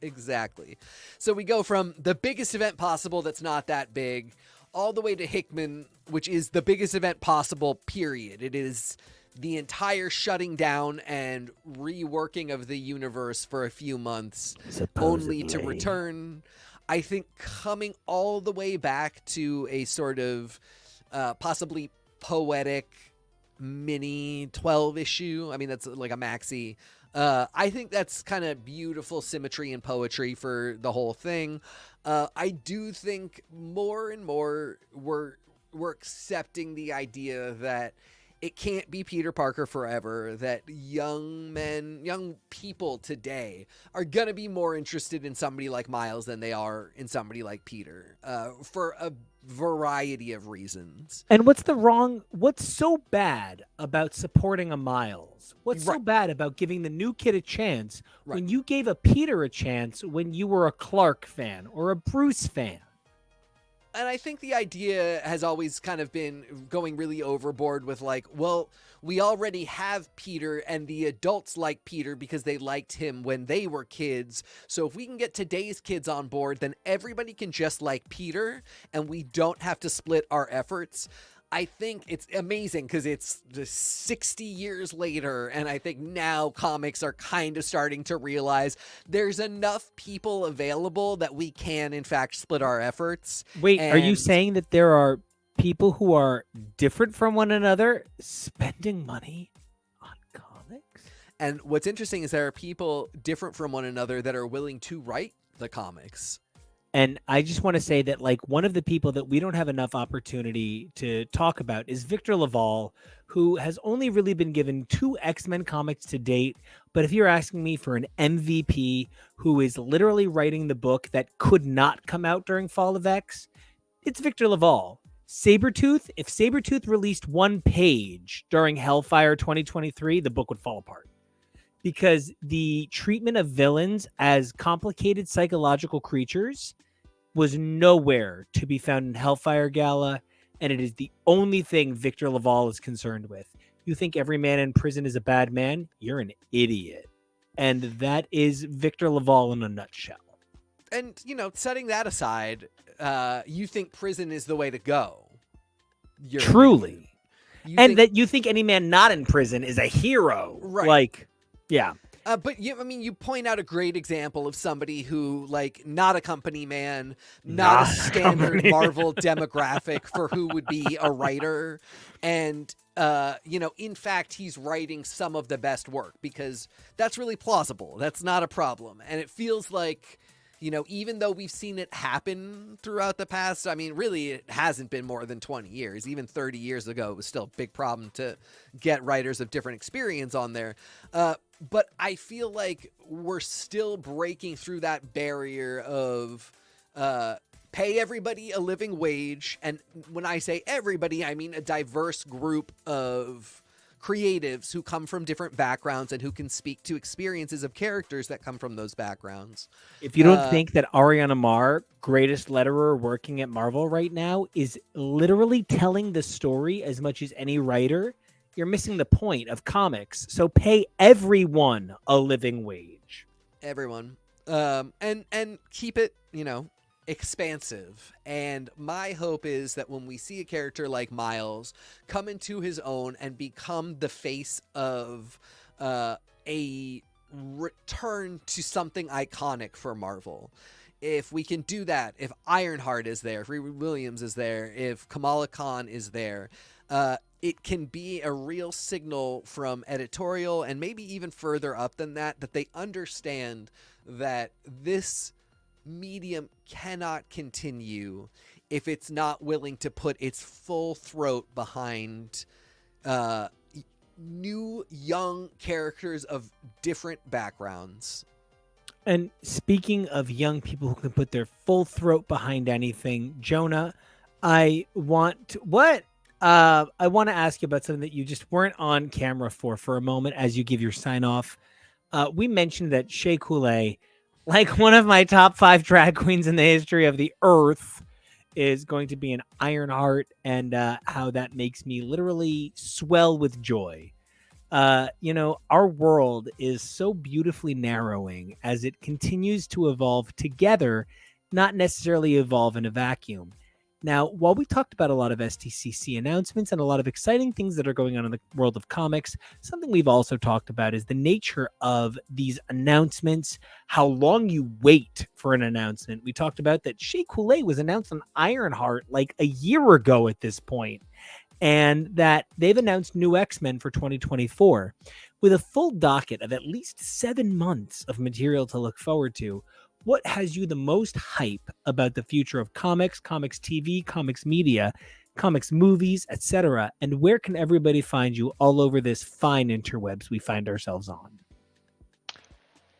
exactly. So we go from the biggest event possible that's not that big, all the way to Hickman, which is the biggest event possible, period. It is the entire shutting down and reworking of the universe for a few months, only to return, I think, coming all the way back to a sort of possibly poetic mini 12 issue. I mean, that's like a maxi. I think that's kind of beautiful symmetry and poetry for the whole thing. I do think more and more we're accepting the idea that it can't be Peter Parker forever, that young people today are going to be more interested in somebody like Miles than they are in somebody like Peter, for a variety of reasons. And what's so bad about supporting a Miles? What's so bad about giving the new kid a chance when you gave a Peter a chance when you were a Clark fan or a Bruce fan? And I think the idea has always kind of been going really overboard with like, well, we already have Peter and the adults like Peter because they liked him when they were kids. So if we can get today's kids on board, then everybody can just like Peter and we don't have to split our efforts. I think it's amazing because it's 60 years later, and I think now comics are kind of starting to realize there's enough people available that we can, in fact, split our efforts. Wait, are you saying that there are people who are different from one another spending money on comics? And what's interesting is there are people different from one another that are willing to write the comics. And I just want to say that, like, one of the people that we don't have enough opportunity to talk about is Victor Laval, who has only really been given 2 X-Men comics to date. But if you're asking me for an MVP who is literally writing the book that could not come out during Fall of X, it's Victor Laval. Sabretooth, if Sabretooth released 1 page during Hellfire 2023, the book would fall apart. Because the treatment of villains as complicated psychological creatures was nowhere to be found in Hellfire Gala, and it is the only thing Victor Laval is concerned with. You think every man in prison is a bad man? You're an idiot. And that is Victor Laval in a nutshell. And, setting that aside, you think prison is the way to go. Truly. That you think any man not in prison is a hero. Right. Yeah. But you point out a great example of somebody who, like, not a company man, not a standard Marvel demographic for who would be a writer. And, in fact, he's writing some of the best work because that's really plausible. That's not a problem. And it feels like, even though we've seen it happen throughout the past, I mean, really, it hasn't been more than 20 years. Even 30 years ago, it was still a big problem to get writers of different experience on there. But I feel like we're still breaking through that barrier of pay everybody a living wage. And when I say everybody, I mean a diverse group of creatives who come from different backgrounds and who can speak to experiences of characters that come from those backgrounds. If you don't think that Ariana Mar, greatest letterer working at Marvel right now, is literally telling the story as much as any writer, you're missing the point of comics. So pay everyone a living wage. Everyone. And keep it, expansive. And my hope is that when we see a character like Miles come into his own and become the face of a return to something iconic for Marvel, if we can do that, if Ironheart is there, if Riri Williams is there, if Kamala Khan is there, it can be a real signal from editorial and maybe even further up than that they understand that this medium cannot continue if it's not willing to put its full throat behind new young characters of different backgrounds. And speaking of young people who can put their full throat behind anything, Jonah, I want to ask you about something that you just weren't on camera for a moment as you give your sign off. we mentioned that Shea Coulee, like one of my top 5 drag queens in the history of the earth, is going to be an Ironheart, and how that makes me literally swell with joy. Our world is so beautifully narrowing as it continues to evolve together, not necessarily evolve in a vacuum. Now, while we talked about a lot of SDCC announcements and a lot of exciting things that are going on in the world of comics, something we've also talked about is the nature of these announcements, how long you wait for an announcement. We talked about that Shea Coulee was announced on Ironheart like a year ago at this point, and that they've announced new X-Men for 2024 with a full docket of at least 7 months of material to look forward to. What has you the most hype about the future of comics, comics TV, comics media, comics movies, etc.? And where can everybody find you all over this fine interwebs we find ourselves on?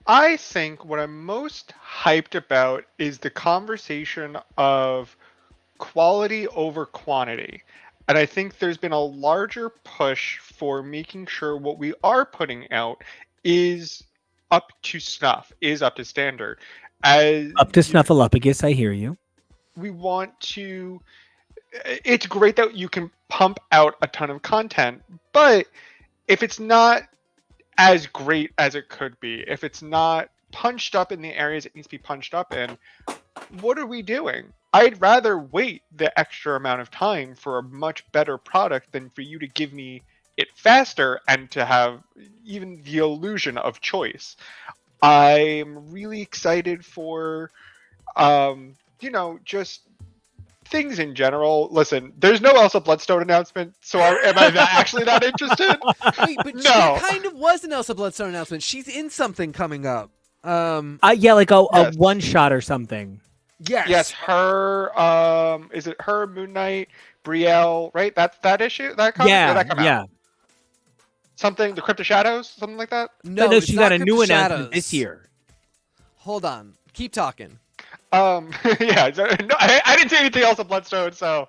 I think what I'm most hyped about is the conversation of quality over quantity. And I think there's been a larger push for making sure what we are putting out is up to snuff, is up to standard. Up to Snuffleupagus, I hear you. We want to. It's great that you can pump out a ton of content, but if it's not as great as it could be, if it's not punched up in the areas it needs to be punched up in, what are we doing? I'd rather wait the extra amount of time for a much better product than for you to give me it faster and to have even the illusion of choice. I'm really excited for, just things in general. Listen, there's no Elsa Bloodstone announcement, so am I actually not interested? Wait, but there kind of was an Elsa Bloodstone announcement. She's in something coming up. Yeah, like a Yes. one shot or something. Yes. Yes, her. Is it her, Moon Knight, Brielle? Right? That's that issue. That comic? Where'd that come out? Something, the Crypt of Shadows, something like that. No, it's she not got a Crypt new of announcement Shadows. this year. Hold on. Keep talking. Yeah, no, I didn't see anything else of Bloodstone, so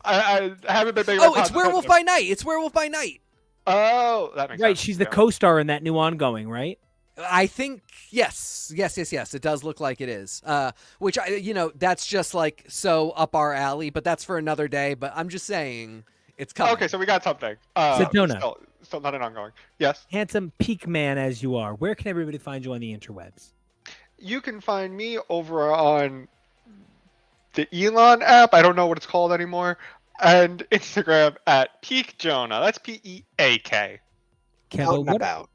I haven't been big. Oh, it's Werewolf by Night. It's Werewolf by Night. Oh, that makes sense. Right, she's the co-star in that new ongoing, right? I think yes. It does look like it is. Which that's just like so up our alley, but that's for another day. But I'm just saying it's coming. Okay, so we got something. Sedona. Still not an ongoing. Yes. Handsome peak man as you are, where can everybody find you on the interwebs? You can find me over on the Elon app. I don't know what it's called anymore. And Instagram at Peak Jonah. That's Peak. Kevo,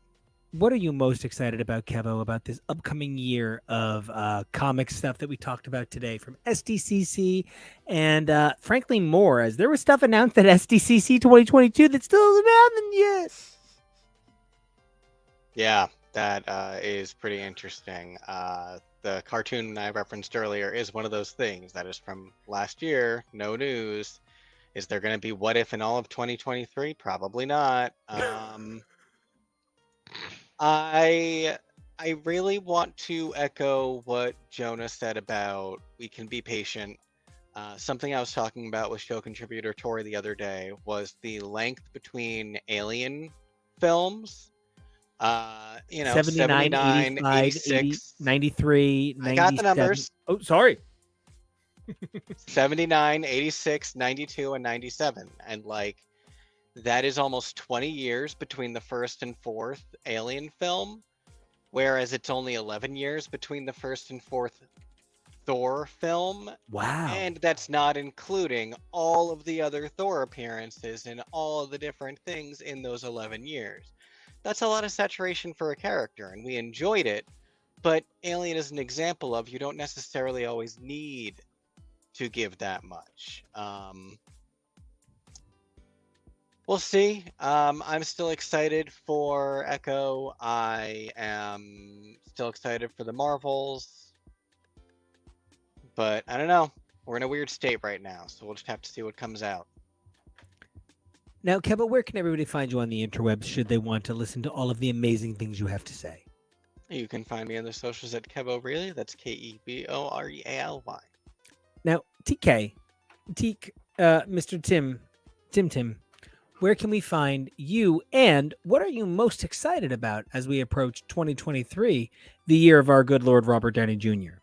what are you most excited about, Kevo, about this upcoming year of comic stuff that we talked about today from SDCC and frankly more, as there was stuff announced at SDCC 2022 that still hasn't happened yet? Yeah, that is pretty interesting. The cartoon I referenced earlier is one of those things that is from last year. No news. Is there going to be What If in all of 2023? Probably not. I really want to echo what Jonah said about we can be patient. Something I was talking about with show contributor Tori the other day was the length between Alien films. 79, 85, 86. 80, 93, 97. I got the numbers. Oh, sorry. 79, 86, 92, and 97. And that is almost 20 years between the first and fourth Alien film, whereas it's only 11 years between the first and fourth Thor film. Wow. And that's not including all of the other Thor appearances and all of the different things in those 11 years. That's a lot of saturation for a character, and we enjoyed it, but Alien is an example of you don't necessarily always need to give that much. We'll see. I'm still excited for Echo. I am still excited for the Marvels. But I don't know. We're in a weird state right now, so we'll just have to see what comes out. Now, Kevo, where can everybody find you on the interwebs should they want to listen to all of the amazing things you have to say? You can find me on the socials at Keboreally. That's Keboreally. Now, TK, Mr. Tim, where can we find you, and what are you most excited about as we approach 2023, the year of our good Lord Robert Downey Jr.?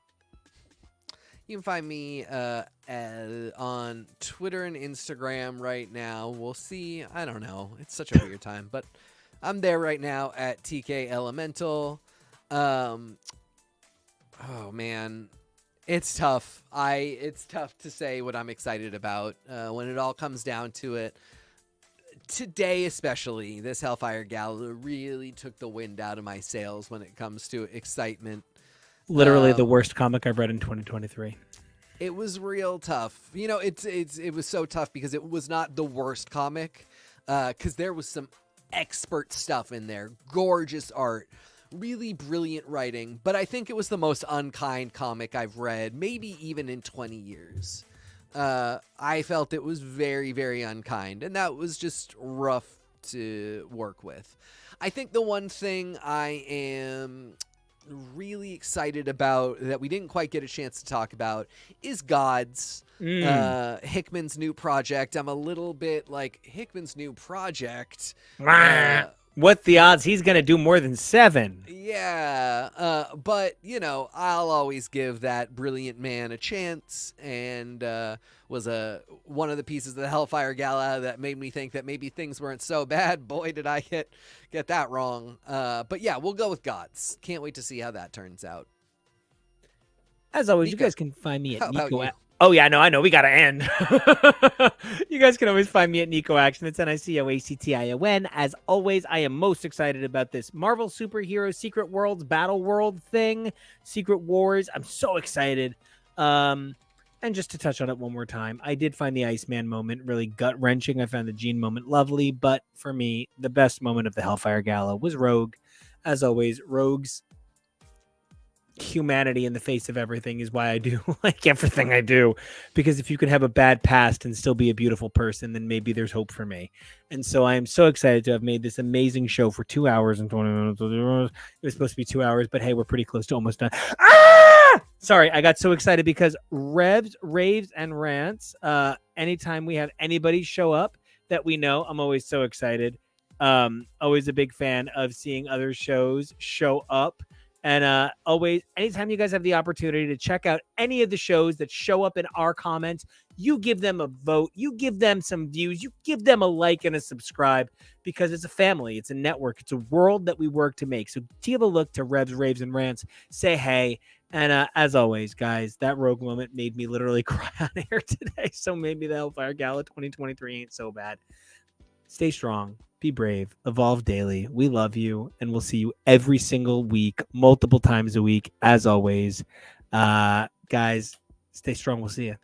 You can find me on Twitter and Instagram right now. We'll see. I don't know. It's such a weird time, but I'm there right now at TK Elemental. Oh man, it's tough. It's tough to say what I'm excited about when it all comes down to it. Today, especially, this Hellfire Gala really took the wind out of my sails when it comes to excitement. Literally the worst comic I've read in 2023. It was real tough. You know, it was so tough because it was not the worst comic, because there was some expert stuff in there, gorgeous art, really brilliant writing, but I think it was the most unkind comic I've read, maybe even in 20 years. I felt it was very, very unkind, and that was just rough to work with. I think the one thing I am really excited about that we didn't quite get a chance to talk about is Gods, Hickman's new project. I'm a little bit like, Hickman's new project? What the odds he's going to do more than 7? Yeah, but, you know, I'll always give that brilliant man a chance, and was one of the pieces of the Hellfire Gala that made me think that maybe things weren't so bad. Boy, did I get that wrong. But yeah, we'll go with Gods. Can't wait to see how that turns out. As always, Nico, you guys can find me at how about Nico. you? Oh, yeah, I know. We got to end. You guys can always find me at Nico Action. It's NICOACTION. As always, I am most excited about this Marvel Superhero Secret Worlds Battle World thing. Secret Wars. I'm so excited. And just to touch on it one more time, I did find the Iceman moment really gut-wrenching. I found the Jean moment lovely. But for me, the best moment of the Hellfire Gala was Rogue. As always, Rogue's humanity in the face of everything is why I do like everything I do, because if you can have a bad past and still be a beautiful person, then maybe there's hope for me. And so I am so excited to have made this amazing show for 2 hours and 20 minutes. It was supposed to be 2 hours, but hey, we're pretty close to almost done. Sorry, I got so excited because Revs, Raves, and Rants, anytime we have anybody show up that we know, I'm always so excited. Always a big fan of seeing other shows show up. And always, anytime you guys have the opportunity to check out any of the shows that show up in our comments, you give them a vote, you give them some views, you give them a like and a subscribe, because it's a family, it's a network, it's a world that we work to make. So give a look to Revs, Raves, and Rants, say hey. And as always, guys, that Rogue moment made me literally cry on air today. So maybe the Hellfire Gala 2023 ain't so bad. Stay strong. Be brave, evolve daily. We love you, and we'll see you every single week, multiple times a week, as always. Guys, stay strong. We'll see you.